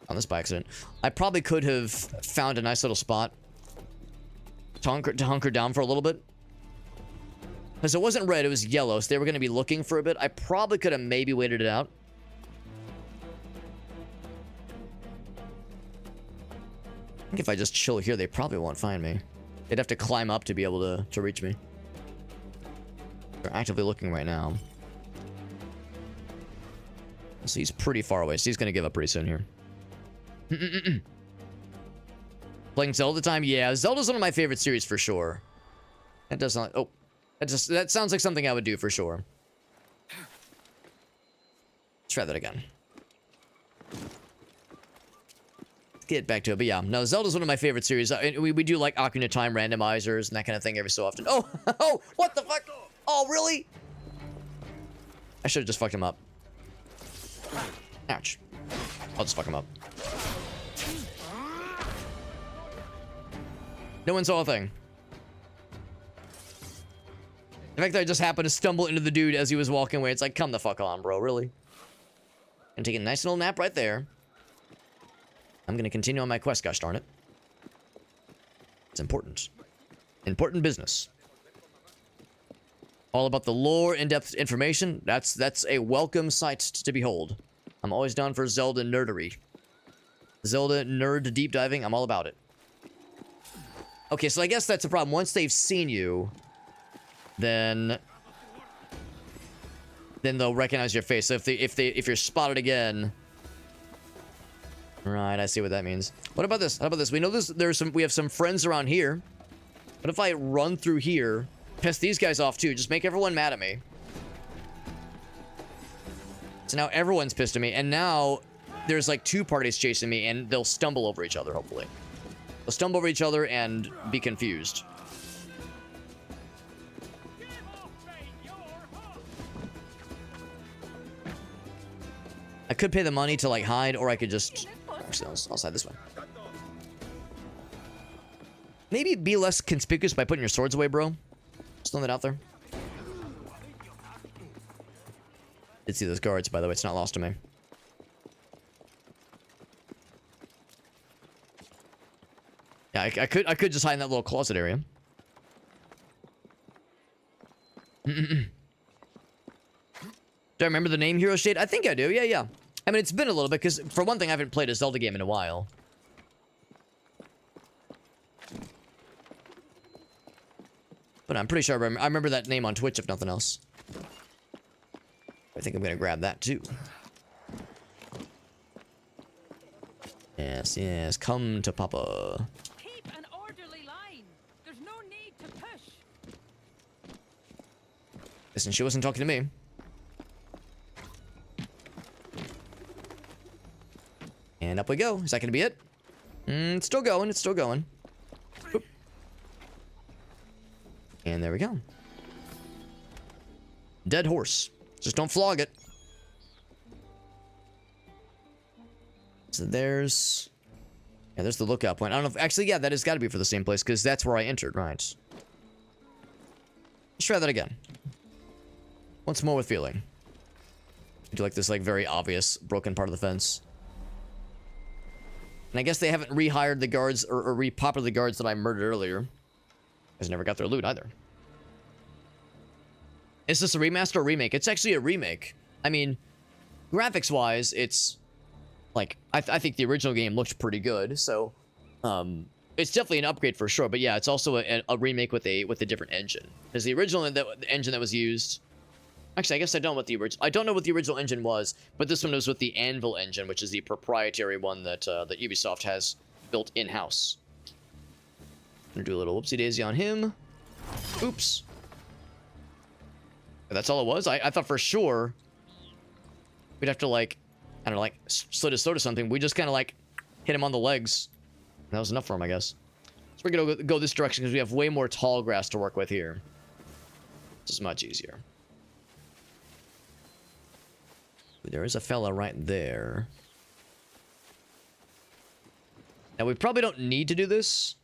On this by accident. I probably could have found a nice little spot to hunker down for a little bit. Because it wasn't red, it was yellow, so they were going to be looking for a bit. I probably could have maybe waited it out. I think if I just chill here, they probably won't find me. They'd have to climb up to be able to reach me. They're actively looking right now. So he's pretty far away, so he's going to give up pretty soon here. Playing Zelda time? Yeah, Zelda's one of my favorite series for sure. That does not... Oh. That sounds like something I would do for sure. Let's try that again. Let's get back to it, but yeah. No, Zelda's one of my favorite series. We do like Ocarina of Time randomizers and that kind of thing every so often. Oh! Oh! What the fuck? Oh, really? I should have just fucked him up. Ouch. I'll just fuck him up. No one saw a thing. The fact that I just happened to stumble into the dude as he was walking away, it's like, come the fuck on, bro, really? And take a nice little nap right there. I'm gonna continue on my quest, gosh darn it. It's important. Important business. All about the lore, in-depth information. That's a welcome sight to behold. I'm always down for Zelda nerdery. Zelda nerd deep diving, I'm all about it. Okay, so I guess that's the problem. Once they've seen you, then they'll recognize your face. So if you're spotted again, right? I see what that means. What about this? How about this? We know we have some friends around here. What if I run through here, piss these guys off too, just make everyone mad at me? So now everyone's pissed at me, and now there's like two parties chasing me, and they'll stumble over each other. Hopefully, they'll stumble over each other and be confused. I could pay the money to, like, hide, or I could just... Actually, I'll side this way. Maybe be less conspicuous by putting your swords away, bro. Just throw that out there. Did see those guards, by the way. It's not lost to me. Yeah, I could just hide in that little closet area. Do I remember the name Hero Shade? I think I do. Yeah, yeah. I mean, it's been a little bit, because, for one thing, I haven't played a Zelda game in a while. But I'm pretty sure I remember that name on Twitch, if nothing else. I think I'm going to grab that, too. Yes, yes. Come to Papa. Keep an orderly line. There's no need to push. Listen, she wasn't talking to me. And up we go. Is that going to be it? It's still going. It's still going. Oop. And there we go. Dead horse. Just don't flog it. So there's... Yeah, there's the lookout point. I don't know if... Actually, yeah, that has got to be for the same place, because that's where I entered, right? Let's try that again. Once more with feeling. Do like this like very obvious broken part of the fence. And I guess they haven't rehired the guards or repopulated the guards that I murdered earlier. Because never got their loot either. Is this a remaster or remake? It's actually a remake. I mean, graphics-wise, it's like I think the original game looked pretty good. So, it's definitely an upgrade for sure. But yeah, it's also a remake with a different engine. Because the original the engine that was used. Actually, I guess I don't know what the original. I don't know what the original engine was, but this one was with the Anvil engine, which is the proprietary one that that Ubisoft has built in-house. Gonna do a little whoopsie daisy on him. Oops. That's all it was. I thought for sure we'd have to like, I don't know, like slit his throat or something. We just kind of like hit him on the legs. And that was enough for him, I guess. So we're gonna go this direction because we have way more tall grass to work with here. This is much easier. There is a fella right there. Now, we probably don't need to do this.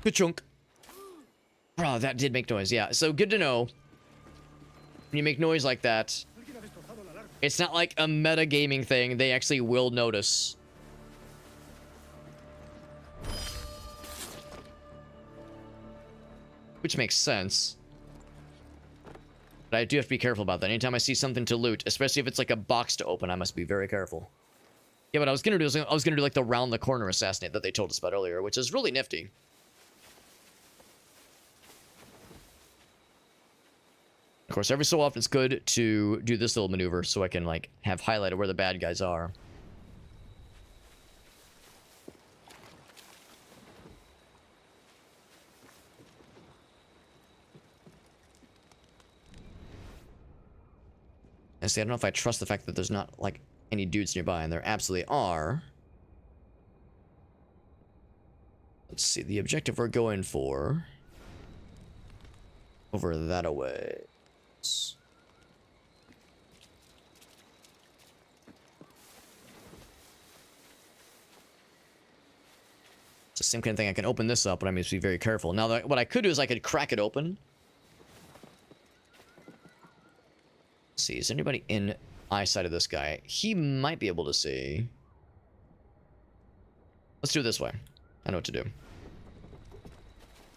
Good chunk. Bro, that did make noise. Yeah, so good to know. When you make noise like that, it's not like a metagaming thing. They actually will notice. Which makes sense. But I do have to be careful about that. Anytime I see something to loot, especially if it's like a box to open, I must be very careful. Yeah, what I was gonna do is I was gonna do like the round the corner assassinate that they told us about earlier, which is really nifty. Of course, every so often it's good to do this little maneuver so I can like have highlighted where the bad guys are. And see, I don't know if I trust the fact that there's not, like, any dudes nearby, and there absolutely are. Let's see, the objective we're going for... over that away. It's the same kind of thing. I can open this up, but I need to be very careful. Now, what I could do is I could crack it open. Let's see, is anybody in eyesight of this guy? He might be able to see. Let's do it this way. I know what to do.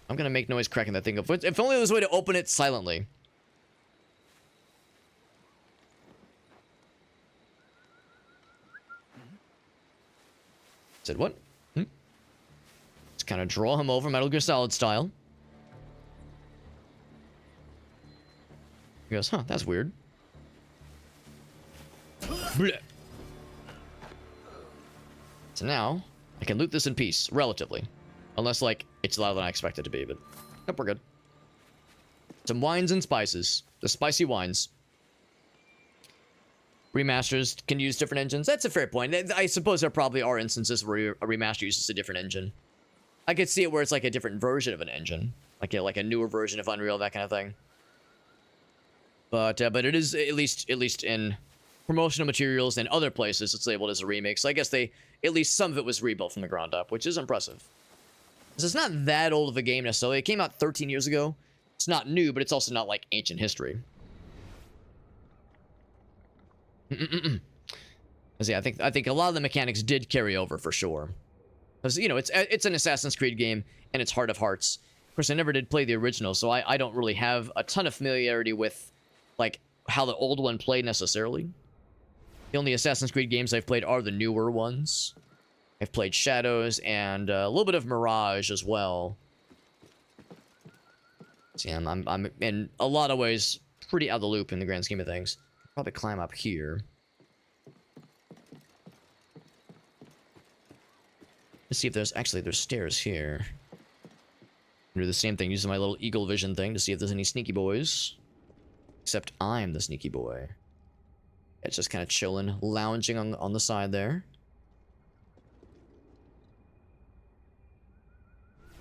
I'm gonna make noise cracking that thing up. If only there was a way to open it silently. Said what? Let's kind of draw him over Metal Gear Solid style. He goes, huh, that's weird. Blech. So now, I can loot this in peace, relatively. Unless, like, it's louder than I expect it to be, but... Yep, we're good. Some wines and spices. The spicy wines. Remasters can use different engines. That's a fair point. I suppose there probably are instances where a remaster uses a different engine. I could see it where it's like a different version of an engine. Like a newer version of Unreal, that kind of thing. But it is, at least in... promotional materials and other places it's labeled as a remake, so I guess at least some of it was rebuilt from the ground up, which is impressive. Because it's not that old of a game necessarily. It came out 13 years ago. It's not new, but it's also not like ancient history. See, I think a lot of the mechanics did carry over for sure. Because, you know, it's an Assassin's Creed game, and it's Heart of Hearts. Of course, I never did play the original, so I don't really have a ton of familiarity with, like, how the old one played necessarily. The only Assassin's Creed games I've played are the newer ones. I've played Shadows and a little bit of Mirage as well. See, I'm in a lot of ways pretty out of the loop in the grand scheme of things. Probably climb up here. Let's see if there's stairs here. Do the same thing, using my little eagle vision thing to see if there's any sneaky boys. Except I'm the sneaky boy. It's just kind of chilling, lounging on the side there.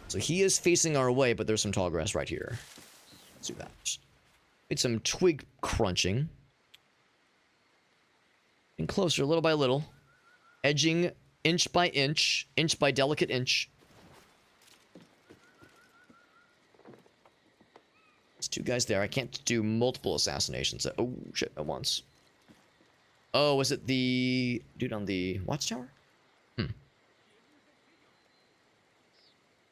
So he is facing our way, but there's some tall grass right here. Let's do that. Need some twig crunching. And closer, little by little. Edging inch by inch by delicate inch. There's two guys there. I can't do multiple assassinations. Oh, shit, at once. Oh, was it the dude on the watchtower?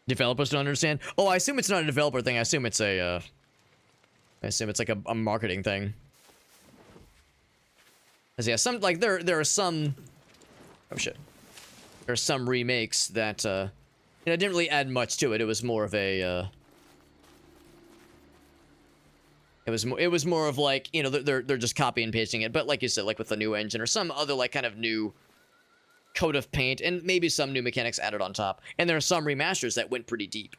Developers don't understand? Oh, I assume it's not a developer thing. I assume it's a, I assume it's like a marketing thing. Cause yeah, some, like, there are some... Oh, shit. There are some remakes that, you know, didn't really add much to it. It was more of a, It was more of like, you know, they're just copy and pasting it. But like you said, like with the new engine or some other like kind of new coat of paint and maybe some new mechanics added on top. And there are some remasters that went pretty deep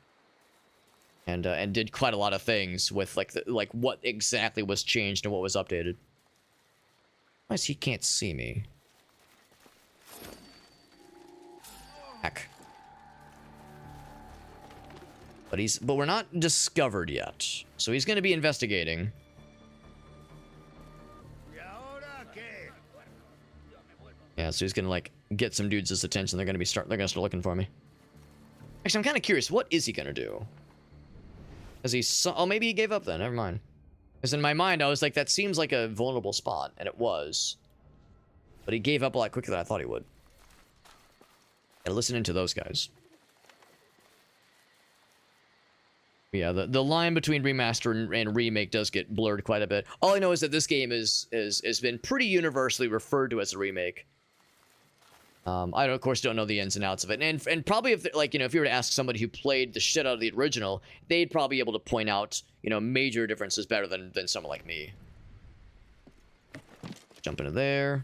and did quite a lot of things with like what exactly was changed and what was updated. Why is he can't see me? Heck. But we're not discovered yet. So he's going to be investigating. Yeah, so he's going to like get some dudes' attention. They're going to start looking for me. Actually, I'm kind of curious, what is he going to do? Cuz oh, maybe he gave up then. Never mind. Cuz in my mind I was like that seems like a vulnerable spot and it was. But he gave up a lot quicker than I thought he would. Gotta listen into those guys. Yeah, the line between remaster and remake does get blurred quite a bit. All I know is that this game has been pretty universally referred to as a remake. I of course don't know the ins and outs of it, and probably if like you know if you were to ask somebody who played the shit out of the original, they'd probably be able to point out you know major differences better than someone like me. Jump into there.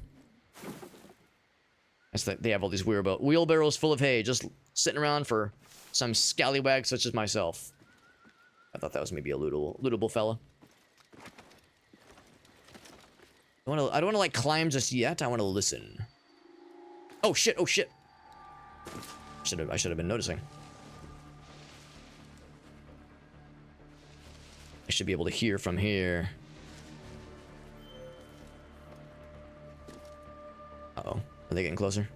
That's they have all these wheelbarrows full of hay just sitting around for some scallywag such as myself. I thought that was maybe a lootable fella. I don't want to like climb just yet. I want to listen. Oh shit! Oh shit! I should have been noticing. I should be able to hear from here. Uh-oh. Are they getting closer?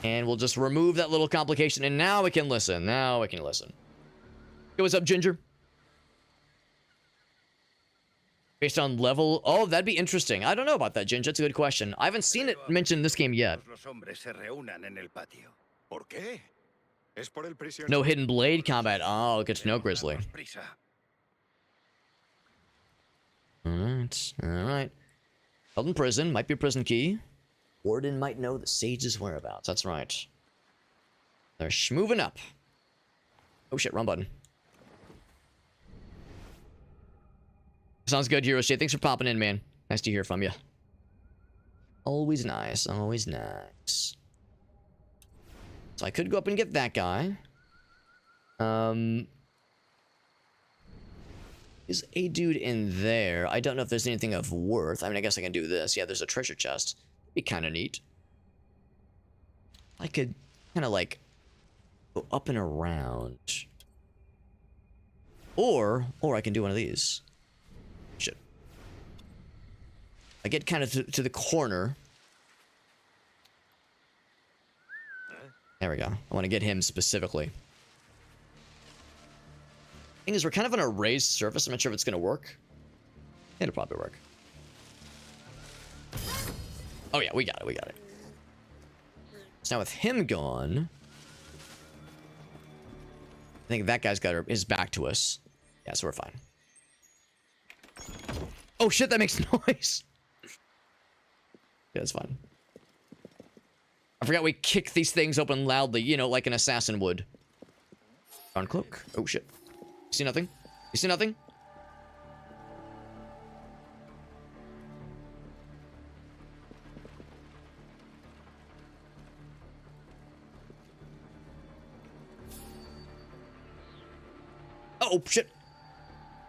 And we'll just remove that little complication, and now we can listen. Now we can listen. Hey, what's up, Ginger? Based on level... Oh, that'd be interesting. I don't know about that, Ginger. That's a good question. I haven't seen it mentioned in this game yet. No hidden blade combat. Oh, good to know, Grizzly. Alright, alright. Held in prison. Might be a prison key. Warden might know the sage's whereabouts. That's right. They're moving up. Oh shit, wrong button. Sounds good, Hero Shade. Thanks for popping in, man. Nice to hear from you. Always nice. Always nice. So I could go up and get that guy. Is a dude in there? I don't know if there's anything of worth. I mean, I guess I can do this. Yeah, there's a treasure chest. Be kind of neat. I could kind of like go up and around. Or I can do one of these. Shit. I get kind of to the corner. There we go. I want to get him specifically. Thing is, we're kind of on a raised surface. I'm not sure if it's going to work. It'll probably work. Oh yeah, we got it, we got it. So now with him gone... I think that guy's got his back to us. Yeah, so we're fine. Oh shit, that makes noise! Yeah, that's fine. I forgot we kick these things open loudly, you know, like an assassin would. Darn cloak. Oh shit. You see nothing? You see nothing? Oh shit!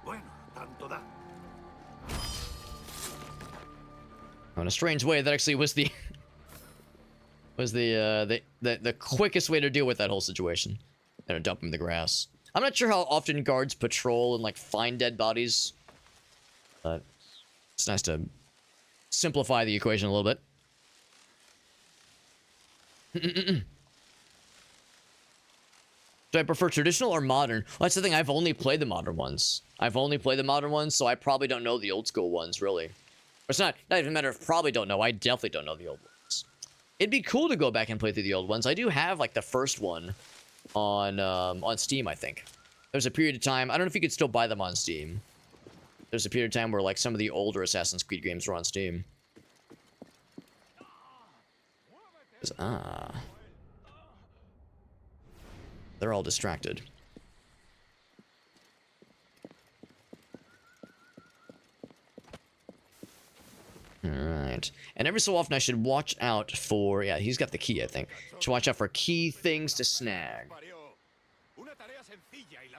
Oh, in a strange way, that actually was the the quickest way to deal with that whole situation. And dump him in the grass. I'm not sure how often guards patrol and like find dead bodies, but it's nice to simplify the equation a little bit. Do I prefer traditional or modern? Well, that's the thing. I've only played the modern ones. So I probably don't know the old school ones, really. It's not even a matter of probably don't know. I definitely don't know the old ones. It'd be cool to go back and play through the old ones. I do have, like, the first one on Steam, I think. There's a period of time. I don't know if you could still buy them on Steam. There's a period of time where, like, some of the older Assassin's Creed games were on Steam. Ah. They're all distracted. Alright. And every so often I should watch out for... Yeah, he's got the key, I think. Should watch out for key things to snag.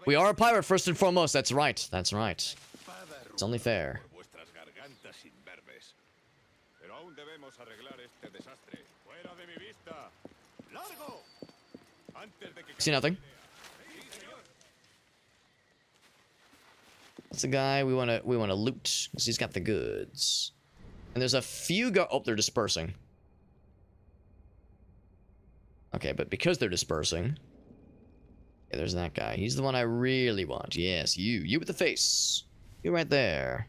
We are a pirate first and foremost. That's right. That's right. It's only fair. See nothing. That's the guy we wanna loot because he's got the goods. And there's a few oh, they're dispersing. Okay, but because they're dispersing, yeah, there's that guy. He's the one I really want. Yes, you with the face. You right there.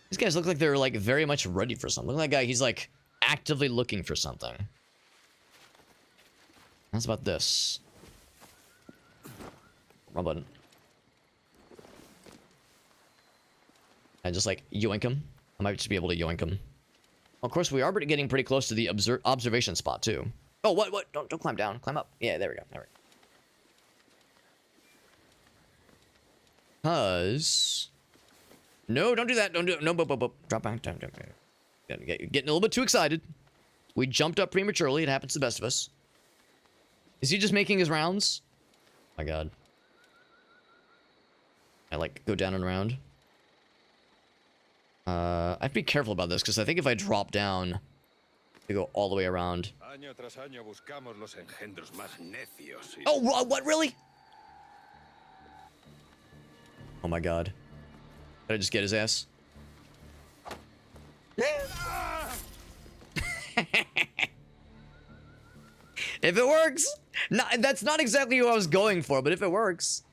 These guys look like they're, like, very much ready for something. Look at that guy. He's, like, actively looking for something. How's about this? Wrong button. I just, like, yoink him. I might just be able to yoink him. Of course, we are getting pretty close to the observation spot, too. Oh, what? Don't climb down. Climb up. Yeah, there we go. There we go. Cause... No, don't do that. Don't do it. No, drop back. Getting a little bit too excited. We jumped up prematurely. It happens to the best of us. Is he just making his rounds? Oh my god. I, like, go down and around. I have to be careful about this, because I think if I drop down, they go all the way around. Oh, what? Really? Oh my god. Did I just get his ass? If it works! No, that's not exactly who I was going for, but if it works.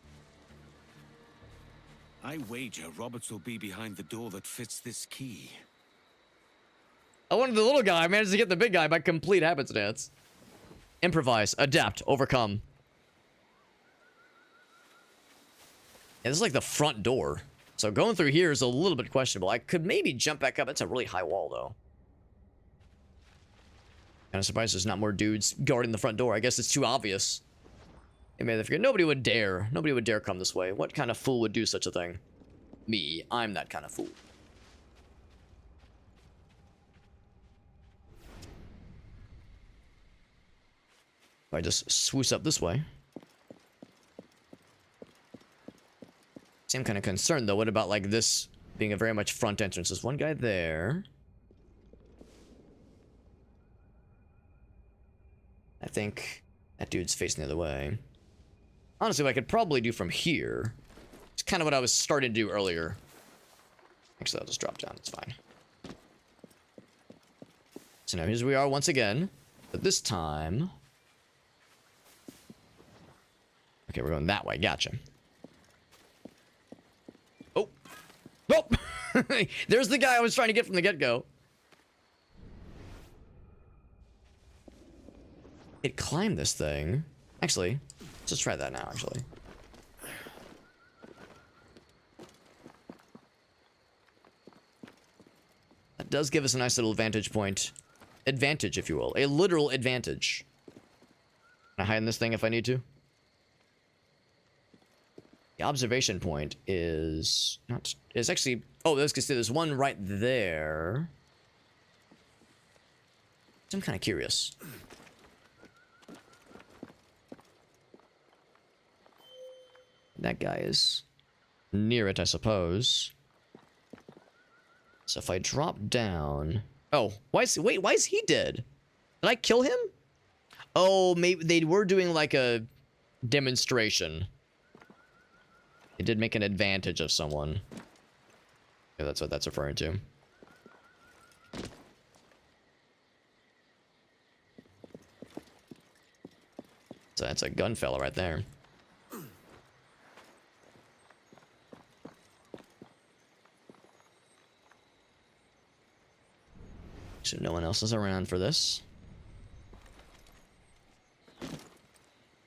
I wager Roberts will be behind the door that fits this key. I wanted the little guy. I managed to get the big guy by complete happenstance. Improvise, adapt, overcome. Yeah, this is like the front door. So going through here is a little bit questionable. I could maybe jump back up. It's a really high wall, though. Kind of surprised there's not more dudes guarding the front door. I guess it's too obvious. Hey, man, nobody would dare. Nobody would dare come this way. What kind of fool would do such a thing? Me. I'm that kind of fool. If I just swoosh up this way. Same kind of concern, though. What about, like, this being a very much front entrance? There's one guy there. I think that dude's facing the other way. Honestly, what I could probably do from here. It's kind of what I was starting to do earlier. Actually, I'll just drop down. It's fine. So now here's we are once again. But this time... Okay, we're going that way. Gotcha. Oh! Nope! There's the guy I was trying to get from the get-go. It climbed this thing. Actually, let's just try that now, actually. That does give us a nice little vantage point. Advantage, if you will. A literal advantage. Can I hide in this thing if I need to? The observation point is not... It's actually... Oh, there's one right there. So I'm kind of curious. That guy is near it, I suppose. So if I drop down... Oh, why is he dead? Did I kill him? Oh, maybe they were doing like a demonstration. They did make an advantage of someone. Yeah, that's what that's referring to. So that's a gun fella right there. So no one else is around for this.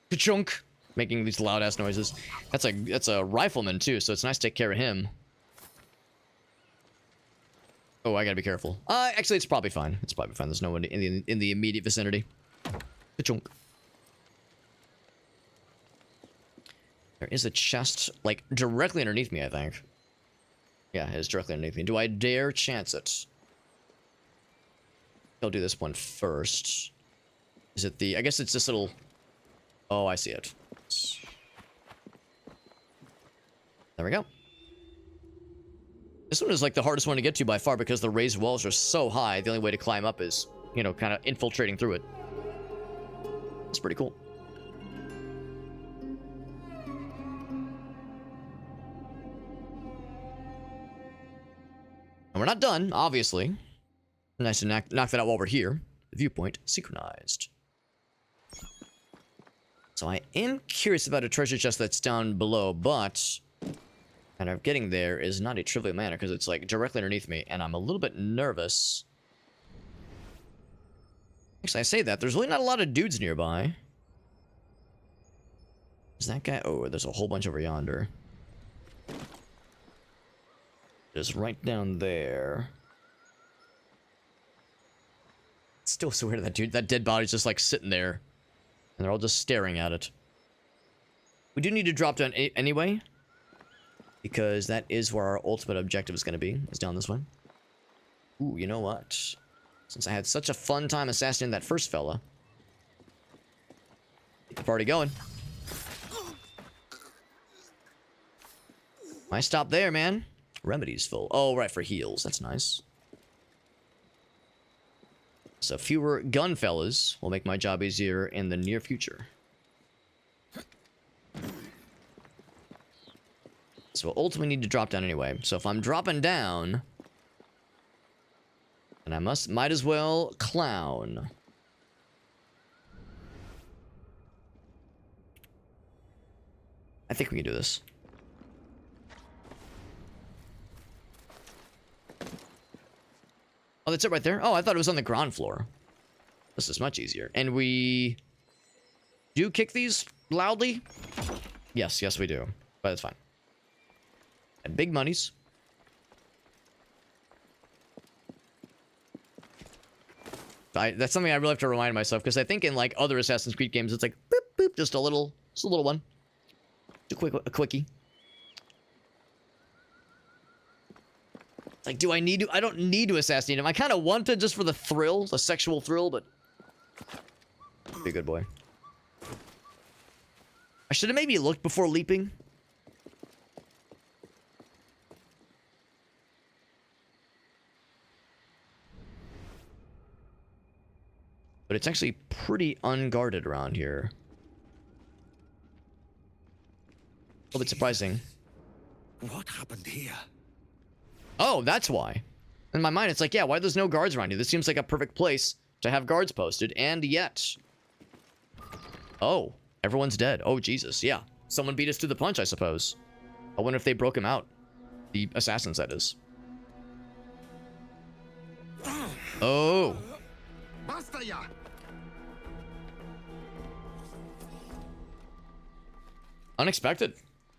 Ka-chunk! Making these loud ass noises. That's a rifleman too, so it's nice to take care of him. Oh, I gotta be careful. Actually, it's probably fine. It's probably fine. There's no one in the immediate vicinity. Ka-chunk. There is a chest, like, directly underneath me, I think. Yeah, it is directly underneath me. Do I dare chance it? I'll do this one first. Is it the... I guess it's this little... Oh, I see it. There we go. This one is, like, the hardest one to get to by far because the raised walls are so high. The only way to climb up is, you know, kind of infiltrating through it. It's pretty cool. And we're not done, obviously. Nice to knock that out while we're here. The viewpoint synchronized. So I am curious about a treasure chest that's down below, but kind of getting there is not a trivial matter because it's like directly underneath me, and I'm a little bit nervous. Actually, I say that there's really not a lot of dudes nearby. Is that guy? Oh, there's a whole bunch over yonder. Just right down there. It's still so weird that dude, that dead body's just like sitting there. And they're all just staring at it. We do need to drop down anyway. Because that is where our ultimate objective is going to be. Is down this way. Ooh, you know what? Since I had such a fun time assassinating that first fella. Keep the party going. Why stop there, man? Remedy's full. Oh, right, for heals. That's nice. So fewer gun fellas will make my job easier in the near future. So we'll ultimately need to drop down anyway. So if I'm dropping down, then I might as well clown. I think we can do this. Oh, that's it right there? Oh, I thought it was on the ground floor. This is much easier. And we do kick these loudly? Yes, yes we do. But it's fine. And big monies. That's something I really have to remind myself, because I think in like other Assassin's Creed games, it's like boop, boop, just a little one. Just a quickie. Like, do I need to? I don't need to assassinate him. I kind of want to just for the thrill, the sexual thrill, but... Be a good boy. I should have maybe looked before leaping. But it's actually pretty unguarded around here. A little bit surprising. What happened here? Oh, that's why. In my mind, it's like, yeah, why there's no guards around you? This seems like a perfect place to have guards posted, and yet... Oh, everyone's dead. Oh, Jesus, yeah. Someone beat us to the punch, I suppose. I wonder if they broke him out. The assassins, that is. Oh. Unexpected.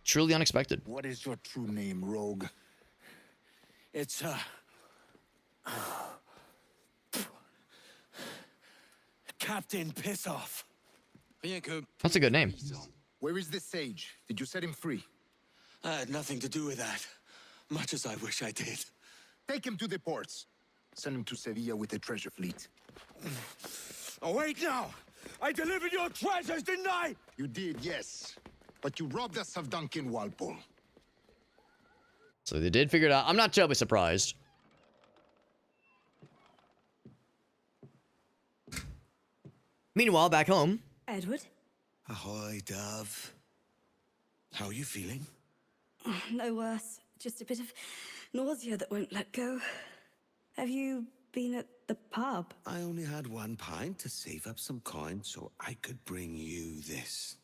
Truly unexpected. What is your true name, rogue? It's, Captain Pissoff. That's a good name. Where is the sage? Did you set him free? I had nothing to do with that. Much as I wish I did. Take him to the ports. Send him to Sevilla with the treasure fleet. Oh, wait now! I delivered your treasures, didn't I? You did, yes. But you robbed us of Duncan Walpole. So they did figure it out. I'm not terribly surprised. Meanwhile, back home. Edward? Ahoy, Dove. How are you feeling? No worse. just a bit of nausea that won't let go. Have you been at the pub? I only had 1 pint to save up some coin so I could bring you this.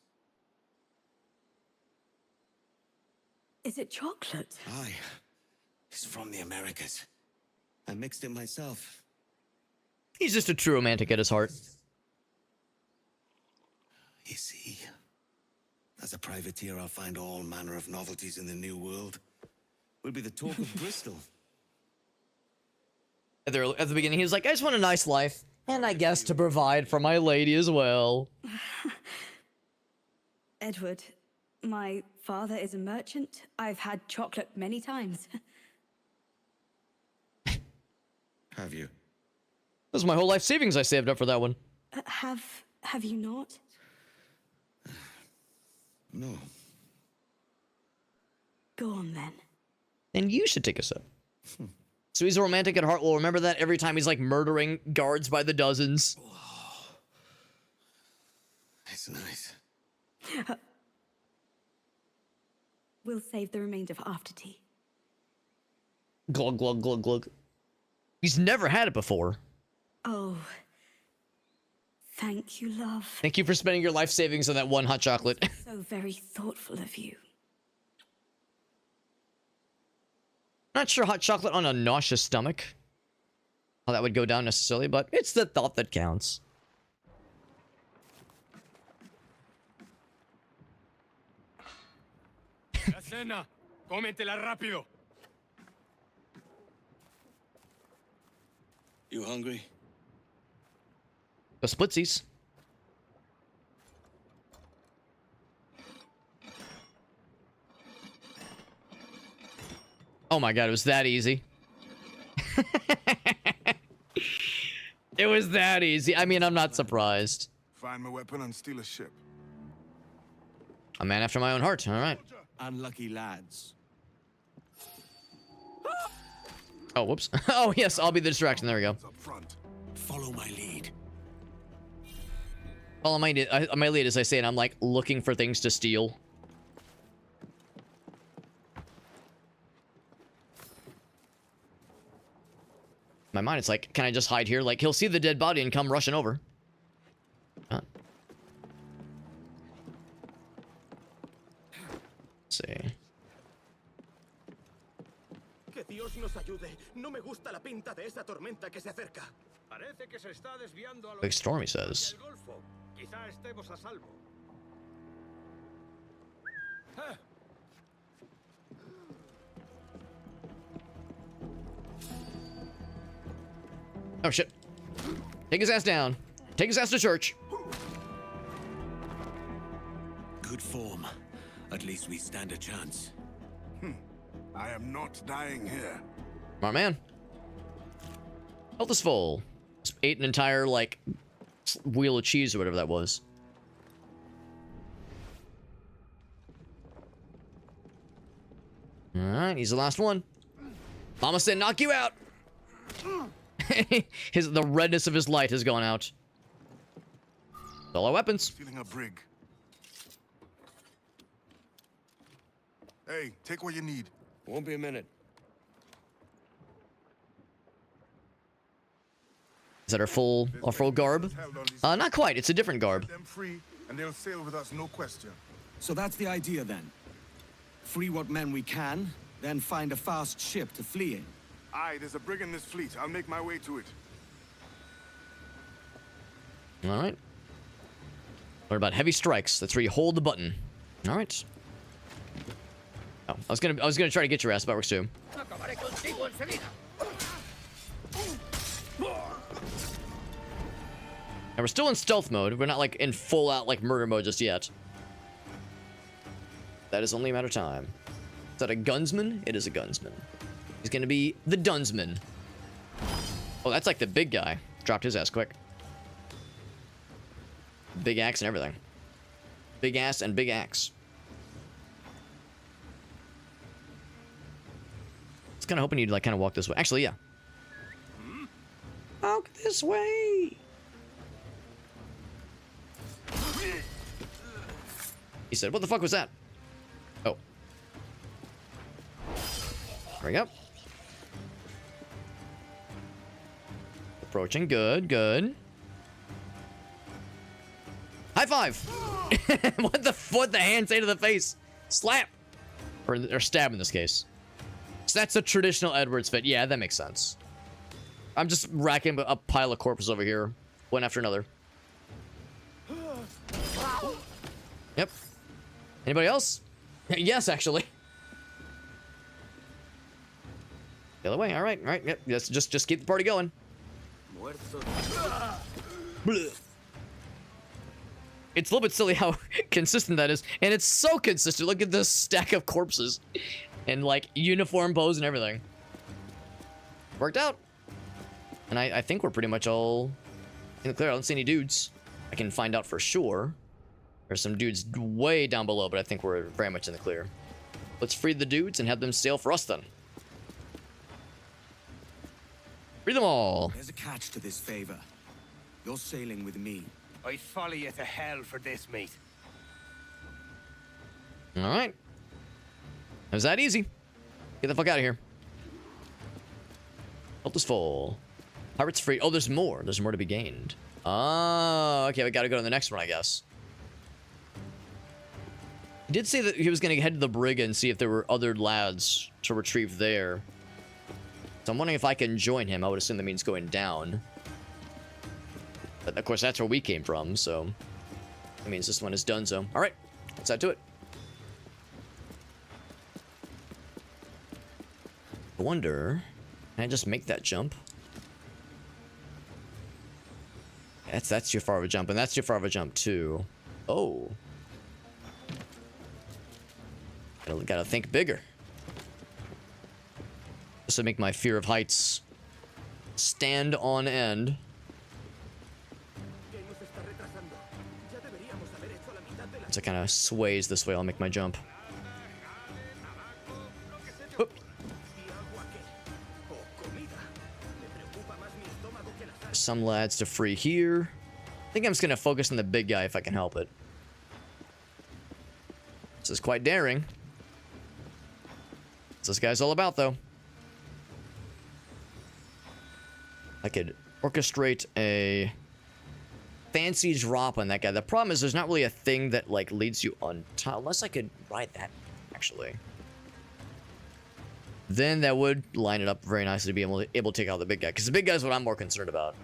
Is it chocolate? Aye. It's from the Americas. I mixed it myself. He's just a true romantic at his heart. You see, as a privateer, I'll find all manner of novelties in the New World. We'll be the talk of Bristol. At the beginning, he was like, I just want a nice life. And I guess to provide for my lady as well. Edward, my father is a merchant. I've had chocolate many times. Have you? That was my whole life savings I saved up for that one. Have you not? No. Go on then. Then you should take a sip. So he's a romantic at heart. We'll remember that every time he's like murdering guards by the dozens. Oh, it's nice. We'll save the remainder for after tea. Glug, glug, glug, glug. He's never had it before. Oh. Thank you, love. Thank you for spending your life savings on that one hot chocolate. So very thoughtful of you. Not sure hot chocolate on a nauseous stomach. How that would go down necessarily, but it's the thought that counts. La cena. Cómetela rápido. You hungry? The splitsies. Oh my god, it was that easy. It was that easy. I mean, I'm not surprised. Find my weapon and steal a ship. A man after my own heart. All right. Unlucky lads. Oh, whoops. Oh, yes, I'll be the distraction. There we go. Follow my lead. Follow my lead, as I say, and I'm like looking for things to steal. In my mind, it's like, can I just hide here? Like, he'll see the dead body and come rushing over. Let's see. Que Dios nos ayude. No me gusta la pinta de esa tormenta que se acerca. Parece que se está desviando a Big storm, he says. el Golfo. Quizá estemos a salvo. Ah. Oh, shit. Take his ass down. Take his ass to church. Good form. At least we stand a chance. I am not dying here. Smart man. Health is full. Just ate an entire, like, wheel of cheese or whatever that was. Alright, he's the last one. Mama said knock you out. The redness of his light has gone out. All our weapons. Feeling a brig. Hey, take what you need. Won't be a minute. Is that our full garb? Not quite. It's a different garb. Them free, and they'll sail with us, no question. So that's the idea then. Free what men we can, then find a fast ship to flee in. Aye, there's a brig in this fleet. I'll make my way to it. All right. What about heavy strikes? That's where you hold the button. All right. Oh, I was gonna try to get your ass, but that works too. And we're still in stealth mode. We're not like in full out like murder mode just yet. That is only a matter of time. Is that a gunsman? It is a gunsman. He's gonna be the dunsman. Oh, that's like the big guy. Dropped his ass quick. Big axe and everything. Big ass and big axe. I was kind of hoping you'd like kind of walk this way. Actually, yeah. Walk this way. He said, "What the fuck was that?" Oh. There we go. Approaching. Good, good. High five! What the hand say to the face? Slap! Or stab in this case. So that's a traditional Edwards fit. Yeah, that makes sense. I'm just racking a pile of corpses over here, one after another. Yep. Anybody else? Yes, actually. The other way. All right, all right. Yep. Just keep the party going. It's a little bit silly how consistent that is, and it's so consistent. Look at this stack of corpses, and like uniform pose and everything. Worked out. And I think we're pretty much all in the clear. I don't see any dudes. I can find out for sure. There's some dudes way down below, but I think we're very much in the clear. Let's free the dudes and have them sail for us then. Free them all. There's a catch to this favor. You're sailing with me. I follow you to hell for this, mate. All right. It was that easy. Get the fuck out of here. Health is full. Pirates free. Oh, there's more. There's more to be gained. Oh, okay. We gotta go to the next one, I guess. He did say that he was gonna head to the brig and see if there were other lads to retrieve there. So I'm wondering if I can join him. I would assume that means going down. But of course, that's where we came from, so that means this one is done. So, all right, let's add to it. I wonder, can I just make that jump? That's too far of a jump, and that's too far of a jump too. Oh, gotta think bigger. This would make my fear of heights stand on end. As it kind of sways this way, I'll make my jump. Oop. Some lads to free here. I think I'm just going to focus on the big guy if I can help it. This is quite daring. What's this guy's all about, though? I could orchestrate a fancy drop on that guy. The problem is there's not really a thing that like leads you on top, unless I could ride that actually. Then that would line it up very nicely to be able to take out the big guy, because the big guy is what I'm more concerned about.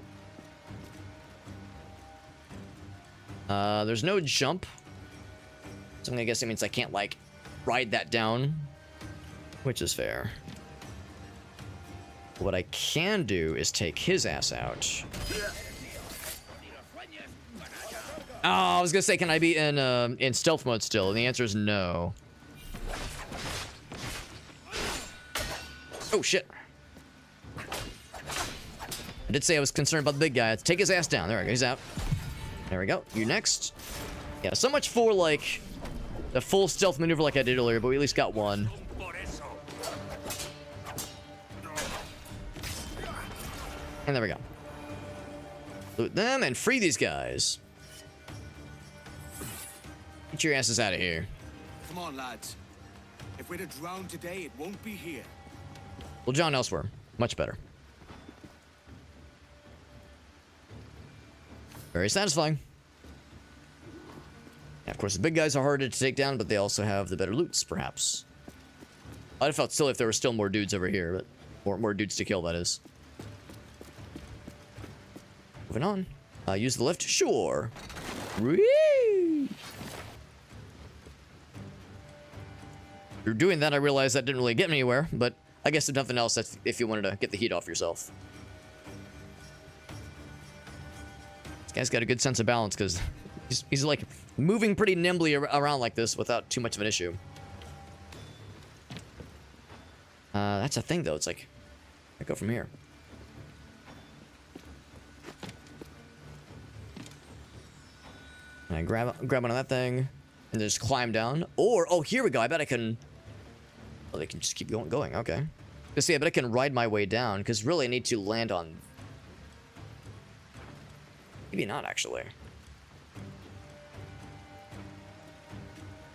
There's no jump, so I'm gonna guess it means I can't like ride that down, which is fair. What I can do is take his ass out. Oh, I was gonna say, can I be in stealth mode still? And the answer is no. Oh shit! I did say I was concerned about the big guy. Let's take his ass down. There we go. He's out. There we go. You next. Yeah. So much for like the full stealth maneuver like I did earlier, but we at least got one. And there we go. Loot them and free these guys. Get your asses out of here. Come on, lads. If we're to drown today, it won't be here. We'll drown elsewhere. Much better. Very satisfying. Yeah, of course, the big guys are harder to take down, but they also have the better loots, perhaps. I'd have felt silly if there were still more dudes over here, but more dudes to kill, that is. Moving on. Use the lift? Sure. Whee! Through doing that, I realized that didn't really get me anywhere, but I guess if nothing else, that's if you wanted to get the heat off yourself. This guy's got a good sense of balance, because he's like moving pretty nimbly around like this without too much of an issue. That's a thing, though. It's like, I go from here. And I grab onto that thing and just climb down. Or, oh, here we go. I bet I can. Oh, they can just keep going. Okay. Let's see. I bet I can ride my way down, because really I need to land on. Maybe not, actually.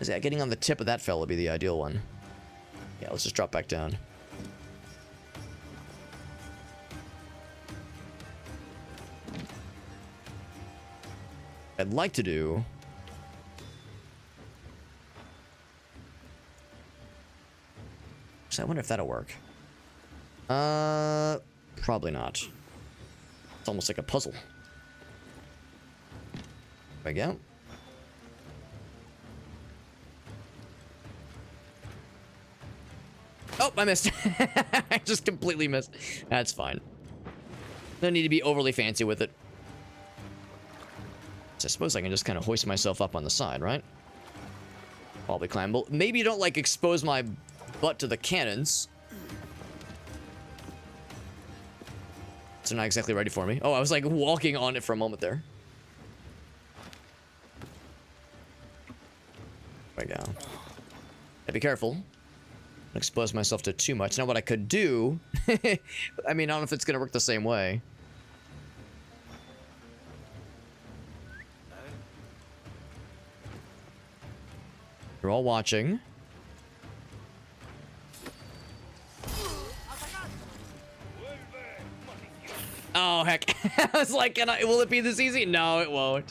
Yeah, getting on the tip of that fella would be the ideal one. Yeah, let's just drop back down. I'd like to do. So I wonder if that'll work. Probably not. It's almost like a puzzle. There we go. Oh, I missed. I just completely missed. That's fine. Don't need to be overly fancy with it. So I suppose I can just kind of hoist myself up on the side, right? Probably climb. Well, maybe you don't, like, expose my butt to the cannons. So not exactly ready for me. Oh, I was, like, walking on it for a moment there. There we go. Be careful. Don't expose myself to too much. Now, what I could do... I mean, I don't know if it's going to work the same way. You're all watching. Oh, heck. I was like, will it be this easy? No, it won't.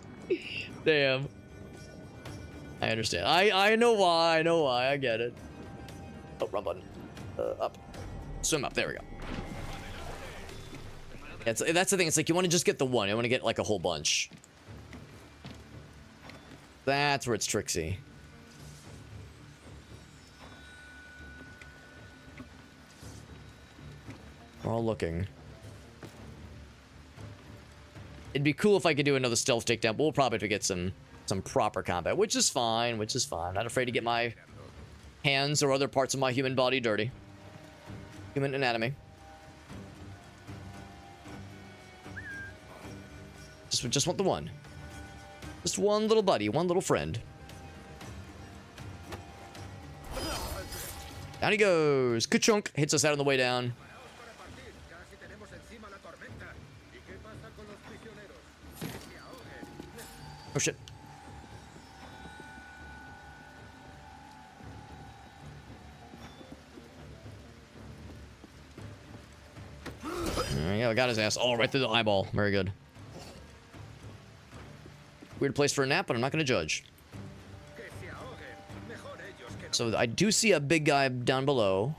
Damn. I understand. I know why. I know why. I get it. Oh, wrong button. Up. Swim up. There we go. That's the thing. It's like you want to just get the one. You want to get like a whole bunch. That's where it's tricksy. We're all looking. It'd be cool if I could do another stealth takedown, but we'll probably have to get some proper combat, which is fine, Not afraid to get my hands or other parts of my human body dirty. Human anatomy. Just want the one. Just one little buddy, one little friend. Down he goes. Ka-chunk. Hits us out on the way down. Oh, shit. There we go. Got his ass all right through the eyeball. Very good. Weird place for a nap, but I'm not going to judge. So I do see a big guy down below.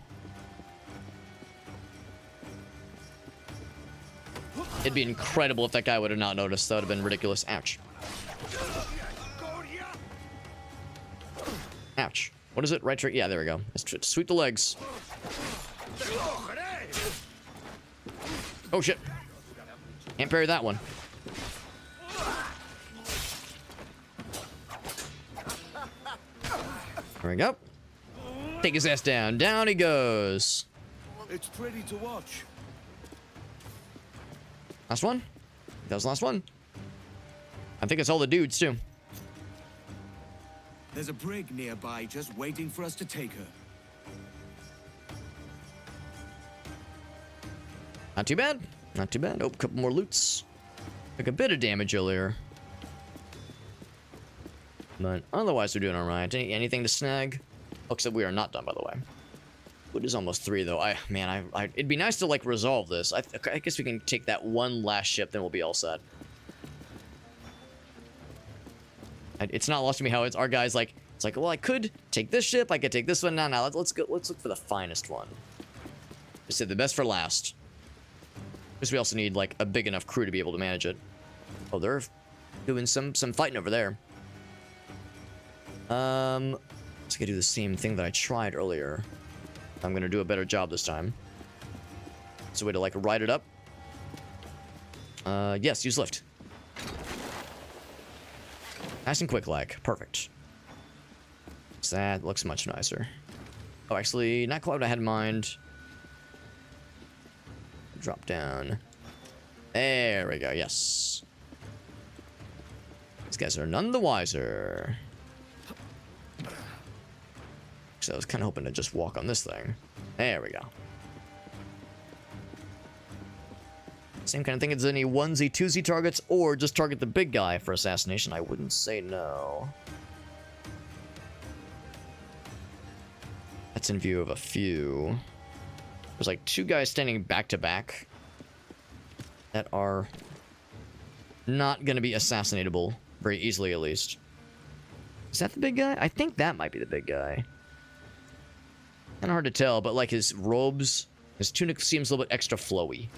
It'd be incredible if that guy would have not noticed. That would have been ridiculous. Ouch. Ouch. What is it? Right trick? Yeah, there we go. Let's sweep the legs. Oh, shit. Can't parry that one. There we go. Take his ass down. Down he goes. It's pretty to watch. Last one? That was the last one. I think it's all the dudes, too. There's a brig nearby just waiting for us to take her. Not too bad. Not too bad. Oh, a couple more loots. Took a bit of damage earlier. But otherwise, we're doing all right. Anything to snag? Oh, except we are not done, by the way. It is almost 3, though. It'd be nice to, like, resolve this. I guess we can take that one last ship, then we'll be all set. It's not lost to me how it's our guys, like, it's like, well, I could take this ship, I could take this one. No, let's look for the finest one. Just say the best for last. Because we also need, like, a big enough crew to be able to manage it. Oh, they're doing some fighting over there. Let's do the same thing that I tried earlier. I'm gonna do a better job this time. It's a way to, like, ride it up. Yes, use lift. Nice and quick lag. Perfect. So that looks much nicer. Oh, actually, not quite what I had in mind. Drop down. There we go, yes. These guys are none the wiser. So I was kind of hoping to just walk on this thing. There we go. Same kind of thing as any onesie, twosie targets, or just target the big guy for assassination. I wouldn't say no. That's in view of a few. There's like 2 guys standing back to back that are not going to be assassinatable Very easily, at least. Is that the big guy? I think that might be the big guy. Kind of hard to tell, but like his robes, his tunic seems a little bit extra flowy.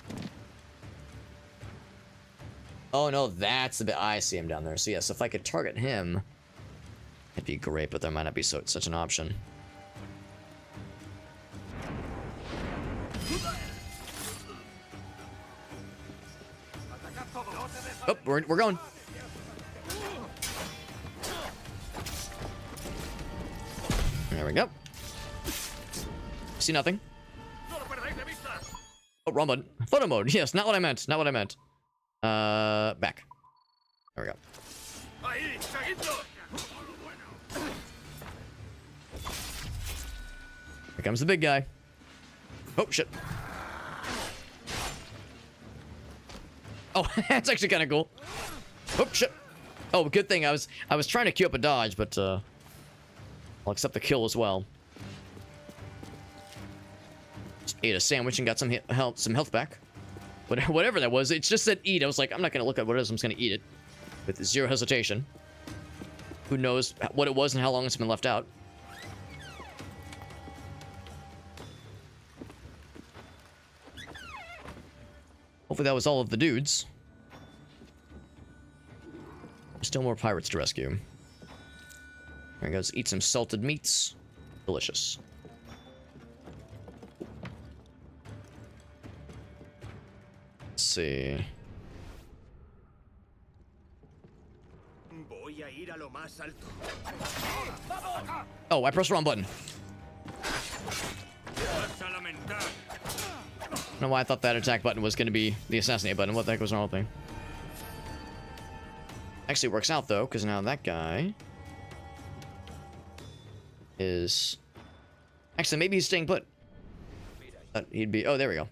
Oh no, that's the bit. I see him down there. So yes, if I could target him, it'd be great, but there might not be such an option. Oh, we're going. There we go. See nothing. Oh, wrong button. Photo mode. Yes, not what I meant. Not what I meant. Back. There we go. Here comes the big guy. Oh, shit. Oh, that's actually kind of cool. Oh, shit. Oh, good thing. I was trying to queue up a dodge, but, I'll accept the kill as well. Just ate a sandwich and got some health back. Whatever that was, it just said eat. I was like, I'm not going to look at what it is. I'm just going to eat it. With zero hesitation. Who knows what it was and how long it's been left out. Hopefully that was all of the dudes. There's still more pirates to rescue. There he goes. Eat some salted meats. Delicious. Let's see. Oh, I pressed the wrong button. I don't know why I thought that attack button was going to be the assassinate button. What the heck was wrong with me? Actually, it works out, though, because now that guy is... Actually, maybe he's staying put. He'd be... Oh, there we go.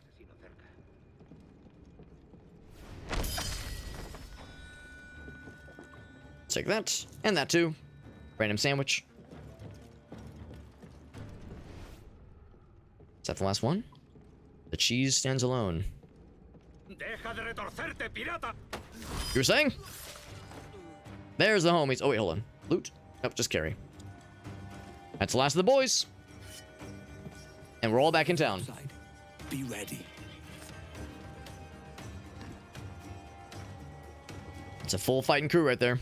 Take that. And that, too. Random sandwich. Is that the last one? The cheese stands alone. You were saying? There's the homies. Oh, wait, hold on. Loot? Nope, just carry. That's the last of the boys. And we're all back in town. Be ready. It's a full fighting crew right there.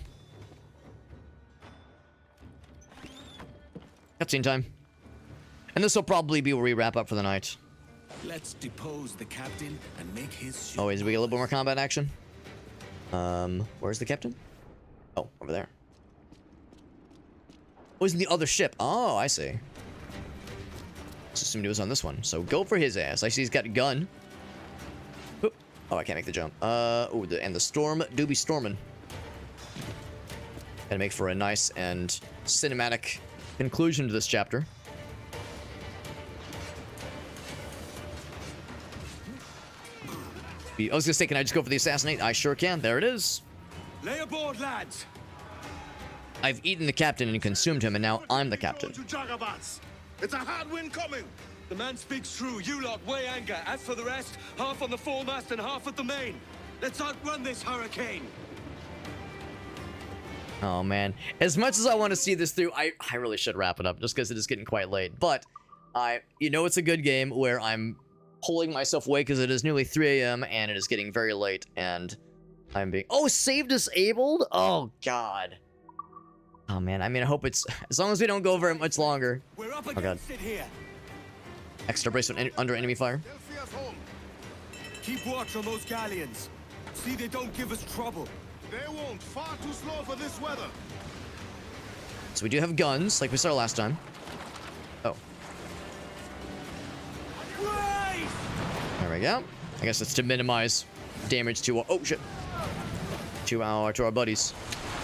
Cutscene time. And this will probably be where we wrap up for the night. Let's depose the captain and make his... Oh, is we get a little bit more combat action? Where's the captain? Oh, over there. Oh, he's in the other ship. Oh, I see. Just assumed he was on this one. So go for his ass. I see he's got a gun. Oop. Oh, I can't make the jump. Oh, and the storm do be storming. Gonna make for a nice and cinematic conclusion to this chapter. I was gonna say, can I just go for the assassinate? I sure can. There it is. Lay aboard, lads. I've eaten the captain and consumed him, and now I'm the captain. It's a hard wind coming. The man speaks true. You lot weigh anchor. As for the rest, half on the foremast and half at the main. Let's outrun this hurricane. Oh man, as much as I want to see this through, I really should wrap it up just because it is getting quite late. But it's a good game where I'm pulling myself away because it is nearly 3 a.m. and it is getting very late, and I'm being... Oh, save disabled? Oh, God. Oh, man. I mean, I hope it's... As long as we don't go very much longer. We're up Oh, God. it here. Extra brace under enemy fire. Keep watch on those galleons. See they don't give us trouble. They won't. Far too slow for this weather. So we do have guns, like we saw last time. Oh. There we go. I guess it's to minimize damage to... Oh, shit. To our buddies.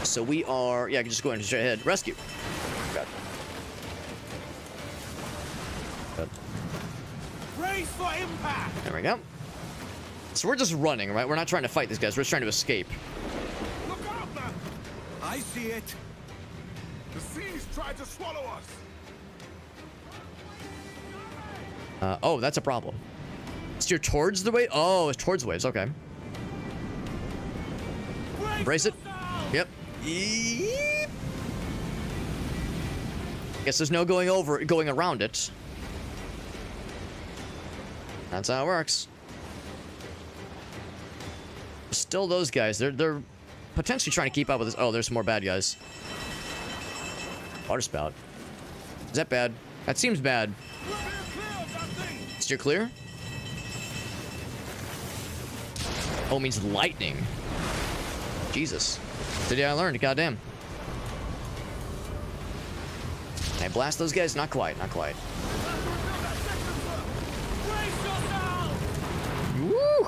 So we are... Yeah, I can just go in straight ahead. Rescue. God. Good. Brace for impact. There we go. So we're just running, right? We're not trying to fight these guys. We're just trying to escape. Look out, man. I see it. The seas try to swallow us. Oh, that's a problem. Steer towards the wave? Oh, it's towards the waves. Okay. Brace it. Yep. Yeep. Guess there's no going around it. That's how it works. Still those guys. They're potentially trying to keep up with this. Oh, there's some more bad guys. Water spout. Is that bad? That seems bad. Steer clear? Oh, it means lightning. Jesus. Today I learned. Goddamn. Can I blast those guys? Not quite. Not quite. Woo!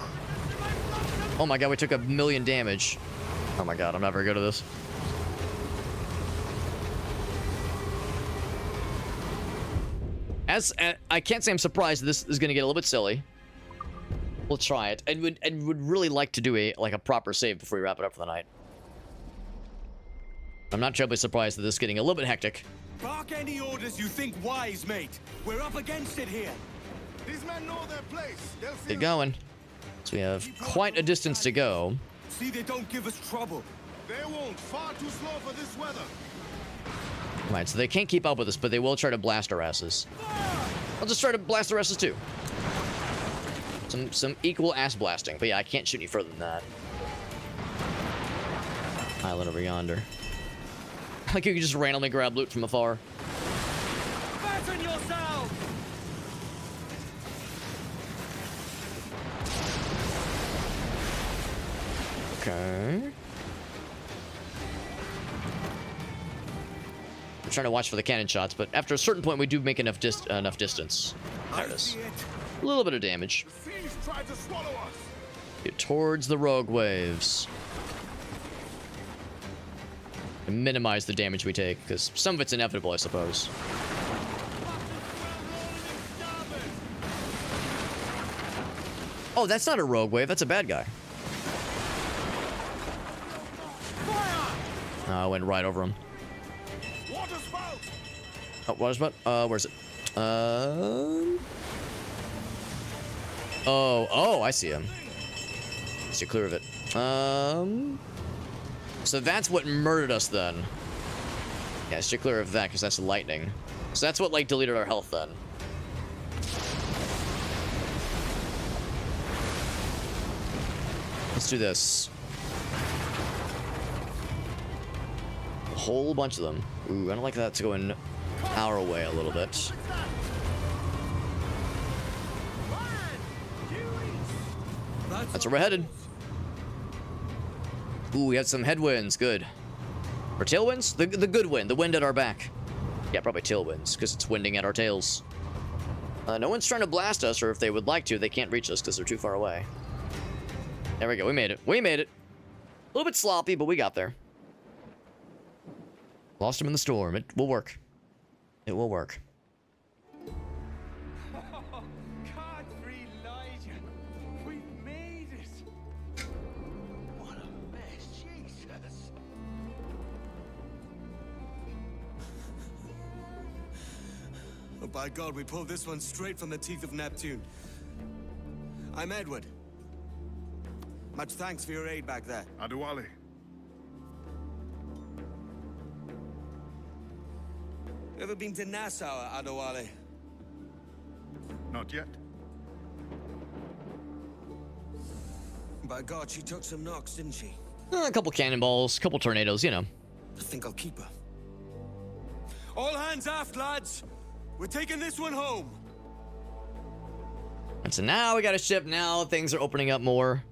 Oh my god, we took 1,000,000 damage. Oh my god, I'm not very good at this. I can't say I'm surprised this is going to get a little bit silly. We'll try it. And would really like to do a proper save before we wrap it up for the night. I'm not terribly surprised that this is getting a little bit hectic. Bark any orders you think wise, mate. We're up against it here. These men know their place. They'll Get going. So we have quite a distance to go. See, they don't give us trouble. They won't. Far too slow for this weather. Right, so they can't keep up with us, but they will try to blast our asses. I'll just try to blast their asses too. Some equal ass blasting. But yeah, I can't shoot any further than that. Island over yonder. Like you can just randomly grab loot from afar. Fasten yourself! Okay. I'm trying to watch for the cannon shots, but after a certain point, we do make enough distance. There it is. A little bit of damage. The seas try to swallow us. Get towards the rogue waves. And minimize the damage we take, because some of it's inevitable, I suppose. Oh, that's not a rogue wave. That's a bad guy. Oh, I went right over him. Water spout. Oh, water spout? Where's it? Oh, I see him. Stay clear of it. So that's what murdered us then. Yeah, stay clear of that, because that's lightning. So that's what, like, deleted our health then. Let's do this. A whole bunch of them. Ooh, I don't like that to go in our way a little bit. That's where we're headed. Ooh, we have some headwinds. Good. Or tailwinds? The good wind. The wind at our back. Yeah, probably tailwinds, because it's winding at our tails. No one's trying to blast us, or if they would like to, they can't reach us because they're too far away. There we go. We made it. We made it. A little bit sloppy, but we got there. Lost him in the storm. It will work. It will work. Oh, by God, we pulled this one straight from the teeth of Neptune. I'm Edward. Much thanks for your aid back there. Adewale. Ever been to Nassau, Adewale? Not yet. By God, she took some knocks, didn't she? A couple cannonballs, a couple tornadoes, you know. I think I'll keep her. All hands aft, lads! We're taking this one home! And so now we got a ship, now things are opening up more.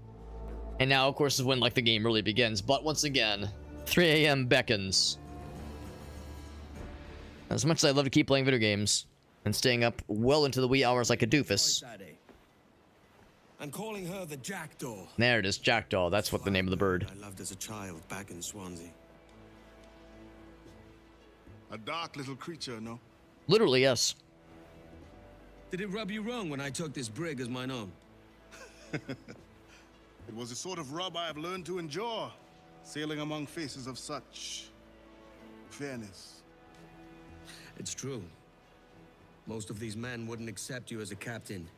And now, of course, is when, like, the game really begins. But once again, 3 a.m. beckons. As much as I love to keep playing video games and staying up well into the wee hours like a doofus. I'm calling her the Jackdaw. There it is, Jackdaw. That's what the name of the bird. I loved as a child back in Swansea. A dark little creature, no? Literally, yes. Did it rub you wrong when I took this brig as mine own? It was the sort of rub I have learned to endure, sailing among faces of such fairness. It's true. Most of these men wouldn't accept you as a captain.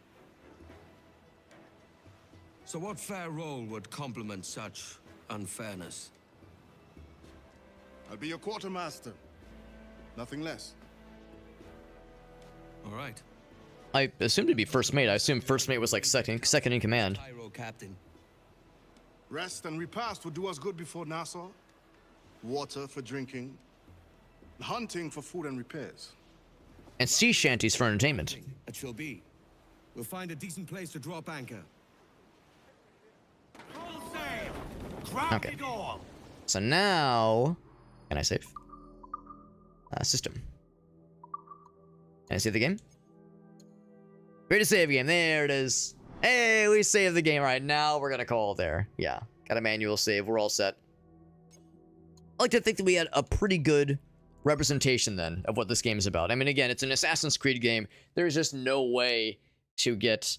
So what fair role would complement such unfairness? I'll be your quartermaster. Nothing less. All right. I assumed to be first mate. I assumed first mate was like second in command. Cairo, Captain. Rest and repast will do us good before Nassau. Water for drinking. Hunting for food and repairs. And sea shanties for entertainment. It shall be. We'll find a decent place to drop anchor. Okay. So now, can I save? System. Can I save the game? Ready to save game. There it is. Hey, we saved the game right now. We're gonna call it there. Yeah, got a manual save. We're all set. I like to think that we had a pretty good representation then of what this game is about. I mean, again, it's an Assassin's Creed game. There's just no way to get,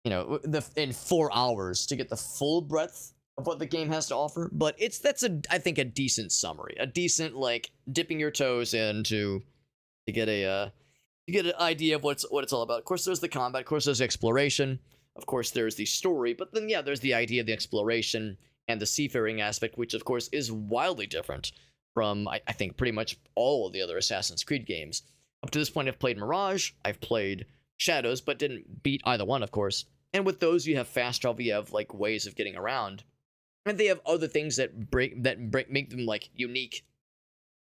you know, in 4 hours to get the full breadth of what the game has to offer. But that's I think a decent summary, a decent like dipping your toes in to get an idea of what it's all about. Of course, there's the combat. Of course, there's exploration. Of course, there's the story. But then, yeah, there's the idea of the exploration and the seafaring aspect, which of course is wildly different from, I think, pretty much all of the other Assassin's Creed games. Up to this point, I've played Mirage, I've played Shadows, but didn't beat either one, of course. And with those, you have fast travel, you have like ways of getting around, and they have other things that make them like unique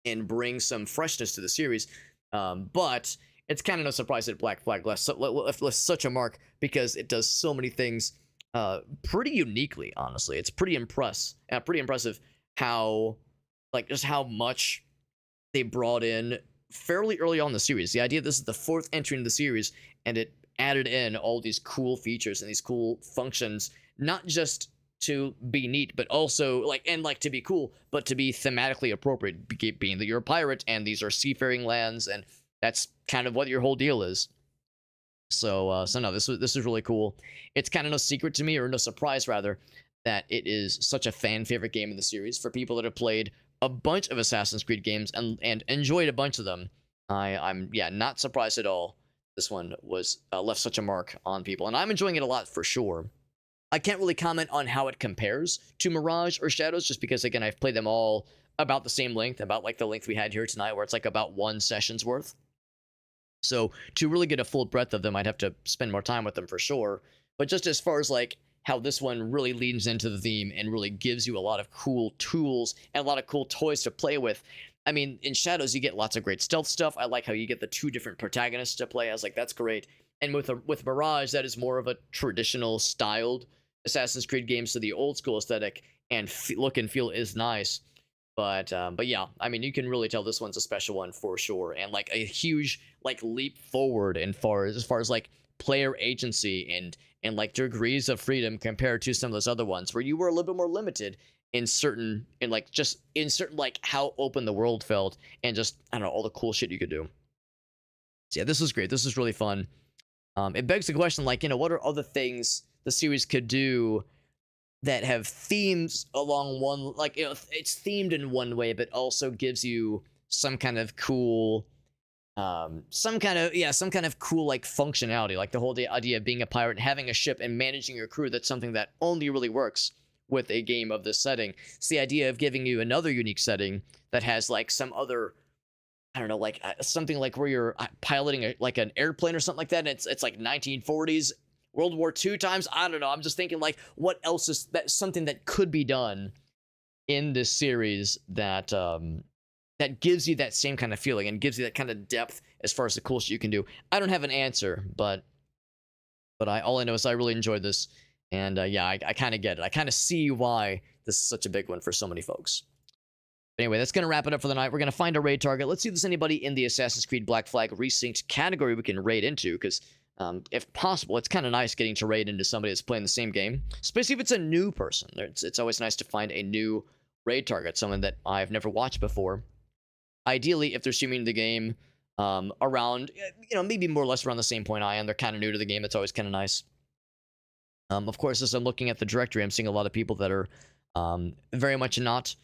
and bring some freshness to the series. But it's kind of no surprise that Black Flag left such a mark because it does so many things pretty uniquely. Honestly, it's pretty impressive how, like, just how much they brought in fairly early on in the series. The idea this is the 4th entry in the series, and it added in all these cool features and these cool functions, not just to be neat, but also to be cool, but to be thematically appropriate, being that you're a pirate and these are seafaring lands, and that's kind of what your whole deal is. So no, this is really cool. It's kind of no secret to me, or no surprise rather, that it is such a fan favorite game in the series. For people that have played a bunch of Assassin's Creed games and enjoyed a bunch of them, I'm not surprised at all. This one was left such a mark on people, and I'm enjoying it a lot for sure. I can't really comment on how it compares to Mirage or Shadows, just because, again, I've played them all about the same length, about like the length we had here tonight, where it's like about 1 session's worth. So to really get a full breadth of them, I'd have to spend more time with them for sure. But just as far as like how this one really leans into the theme and really gives you a lot of cool tools and a lot of cool toys to play with. I mean, in Shadows, you get lots of great stealth stuff. I like how you get the 2 different protagonists to play as. Like, that's great. And with Mirage, that is more of a traditional styled Assassin's Creed game, so the old school aesthetic and look and feel is nice. But yeah, I mean, you can really tell this one's a special one for sure, and like a huge like leap forward as far as like player agency and like degrees of freedom compared to some of those other ones where you were a little bit more limited in certain like how open the world felt, and just, I don't know, all the cool shit you could do. So yeah, this is great. This is really fun. It begs the question, like, you know, what are other things the series could do that have themes along one, like, you know, it's themed in one way, but also gives you some kind of cool, some kind of cool, like, functionality, like the whole idea of being a pirate and having a ship and managing your crew. That's something that only really works with a game of this setting. It's the idea of giving you another unique setting that has, like, some other, I don't know, like something like where you're piloting like an airplane or something like that. And it's like 1940s, World War II times. I don't know. I'm just thinking, like, what else is that, something that could be done in this series that that gives you that same kind of feeling and gives you that kind of depth as far as the cool shit you can do. I don't have an answer, but all I know is I really enjoyed this, and yeah, I kind of get it. I kind of see why this is such a big one for so many folks. Anyway, that's going to wrap it up for the night. We're going to find a raid target. Let's see if there's anybody in the Assassin's Creed Black Flag Resynced category we can raid into, because if possible, it's kind of nice getting to raid into somebody that's playing the same game, especially if it's a new person. It's always nice to find a new raid target, someone that I've never watched before. Ideally, if they're streaming the game around, you know, maybe more or less around the same point I am, they're kind of new to the game. It's always kind of nice. Of course, as I'm looking at the directory, I'm seeing a lot of people that are very much not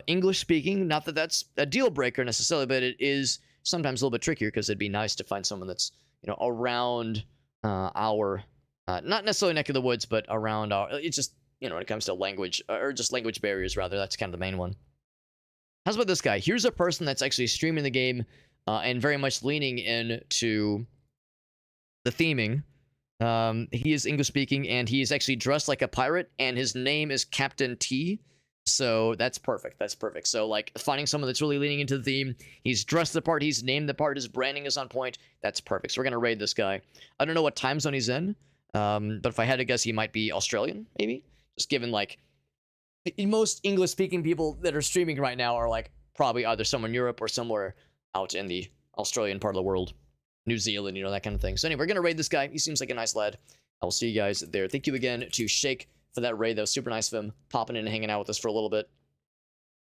English speaking. Not that that's a deal breaker necessarily, but it is sometimes a little bit trickier, because it'd be nice to find someone that's, you know, around our, not necessarily neck of the woods, but around our, it's just, you know, when it comes to language, or just language barriers rather, that's kind of the main one. How's about this guy? Here's a person that's actually streaming the game and very much leaning into the theming. He is English speaking, and he is actually dressed like a pirate, and his name is Captain T. So that's perfect. That's perfect. So like finding someone that's really leaning into the theme. He's dressed the part. He's named the part. His branding is on point. That's perfect. So we're gonna raid this guy. I don't know what time zone he's in, but if I had to guess, he might be Australian, maybe. Just given like most English speaking people that are streaming right now are like probably either somewhere in Europe or somewhere out in the Australian part of the world, New Zealand, you know, that kind of thing. So anyway, we're gonna raid this guy. He seems like a nice lad. I will see you guys there. Thank you again to Shake for that raid. That was super nice of him, popping in and hanging out with us for a little bit.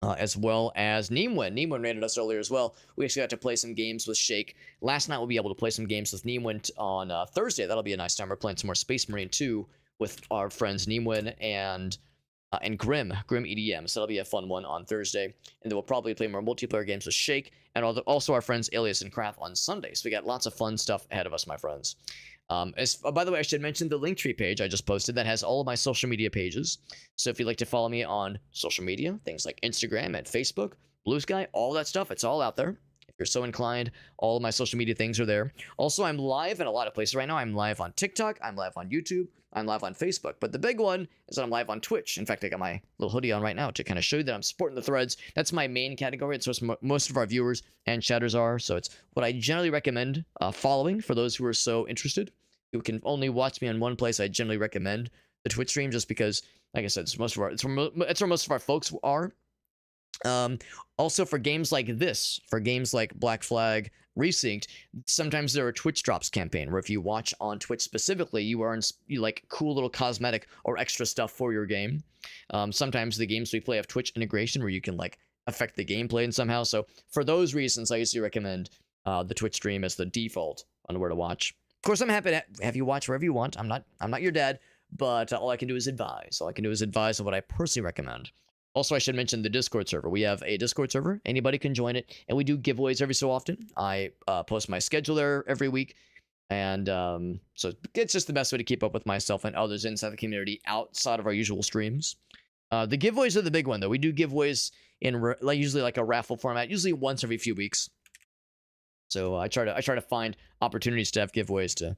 As well as Neemwin. Neemwin raided us earlier as well. We actually got to play some games with Shake. Last night we'll be able to play some games with Neemwin on Thursday. That'll be a nice time. We're playing some more Space Marine 2 with our friends Neemwin and Grim EDM. So that'll be a fun one on Thursday. And then we'll probably play more multiplayer games with Shake and also our friends Alias and Craft on Sunday. So we got lots of fun stuff ahead of us, my friends. By the way, I should mention the Linktree page I just posted that has all of my social media pages. So if you'd like to follow me on social media, things like Instagram and Facebook, Blue Sky, all that stuff, it's all out there. If you're so inclined, all of my social media things are there. Also, I'm live in a lot of places right now. I'm live on TikTok, I'm live on YouTube, I'm live on Facebook. But the big one is that I'm live on Twitch. In fact, I got my little hoodie on right now to kind of show you that I'm supporting the threads. That's my main category. It's what most of our viewers and chatters are. So it's what I generally recommend following for those who are so interested. You can only watch me on one place. I generally recommend the Twitch stream just because, like I said, it's where most of our folks are. Also for games like this, for games like Black Flag Resynced, sometimes there are Twitch drops campaign where if you watch on Twitch specifically, you earn like cool little cosmetic or extra stuff for your game. Sometimes the games we play have Twitch integration where you can like affect the gameplay in somehow. So for those reasons, I usually recommend the Twitch stream as the default on where to watch. Of course, I'm happy to have you watch wherever you want. I'm not your dad, but all I can do is advise. All I can do is advise on what I personally recommend. Also, I should mention the Discord server. We have a Discord server. Anybody can join it, and we do giveaways every so often. I post my schedule there every week, and so it's just the best way to keep up with myself and others inside the community outside of our usual streams. The giveaways are the big one, though. We do giveaways in usually like a raffle format, usually once every few weeks. So I try to find opportunities to have giveaways to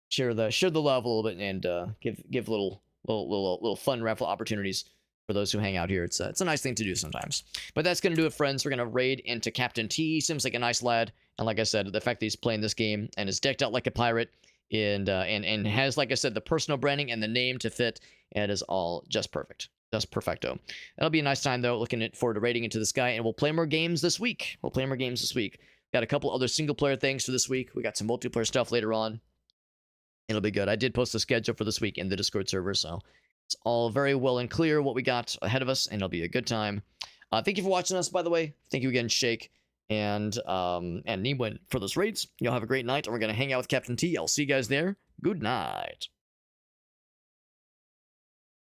share the love a little bit and give little fun raffle opportunities for those who hang out here. It's a nice thing to do sometimes. But that's gonna do it, friends. We're gonna raid into Captain T. He seems like a nice lad, and like I said, the fact that he's playing this game and is decked out like a pirate and has, like I said, the personal branding and the name to fit, and it is all just perfect. Just perfecto. That'll be a nice time though. Looking forward to raiding into this guy, and we'll play more games this week. Got a couple other single-player things for this week. We got some multiplayer stuff later on. It'll be good. I did post a schedule for this week in the Discord server, so it's all very well and clear what we got ahead of us, and it'll be a good time. Thank you for watching us, by the way. Thank you again, Shake and Neemwin for those raids. Y'all have a great night, and we're going to hang out with Captain T. I'll see you guys there. Good night.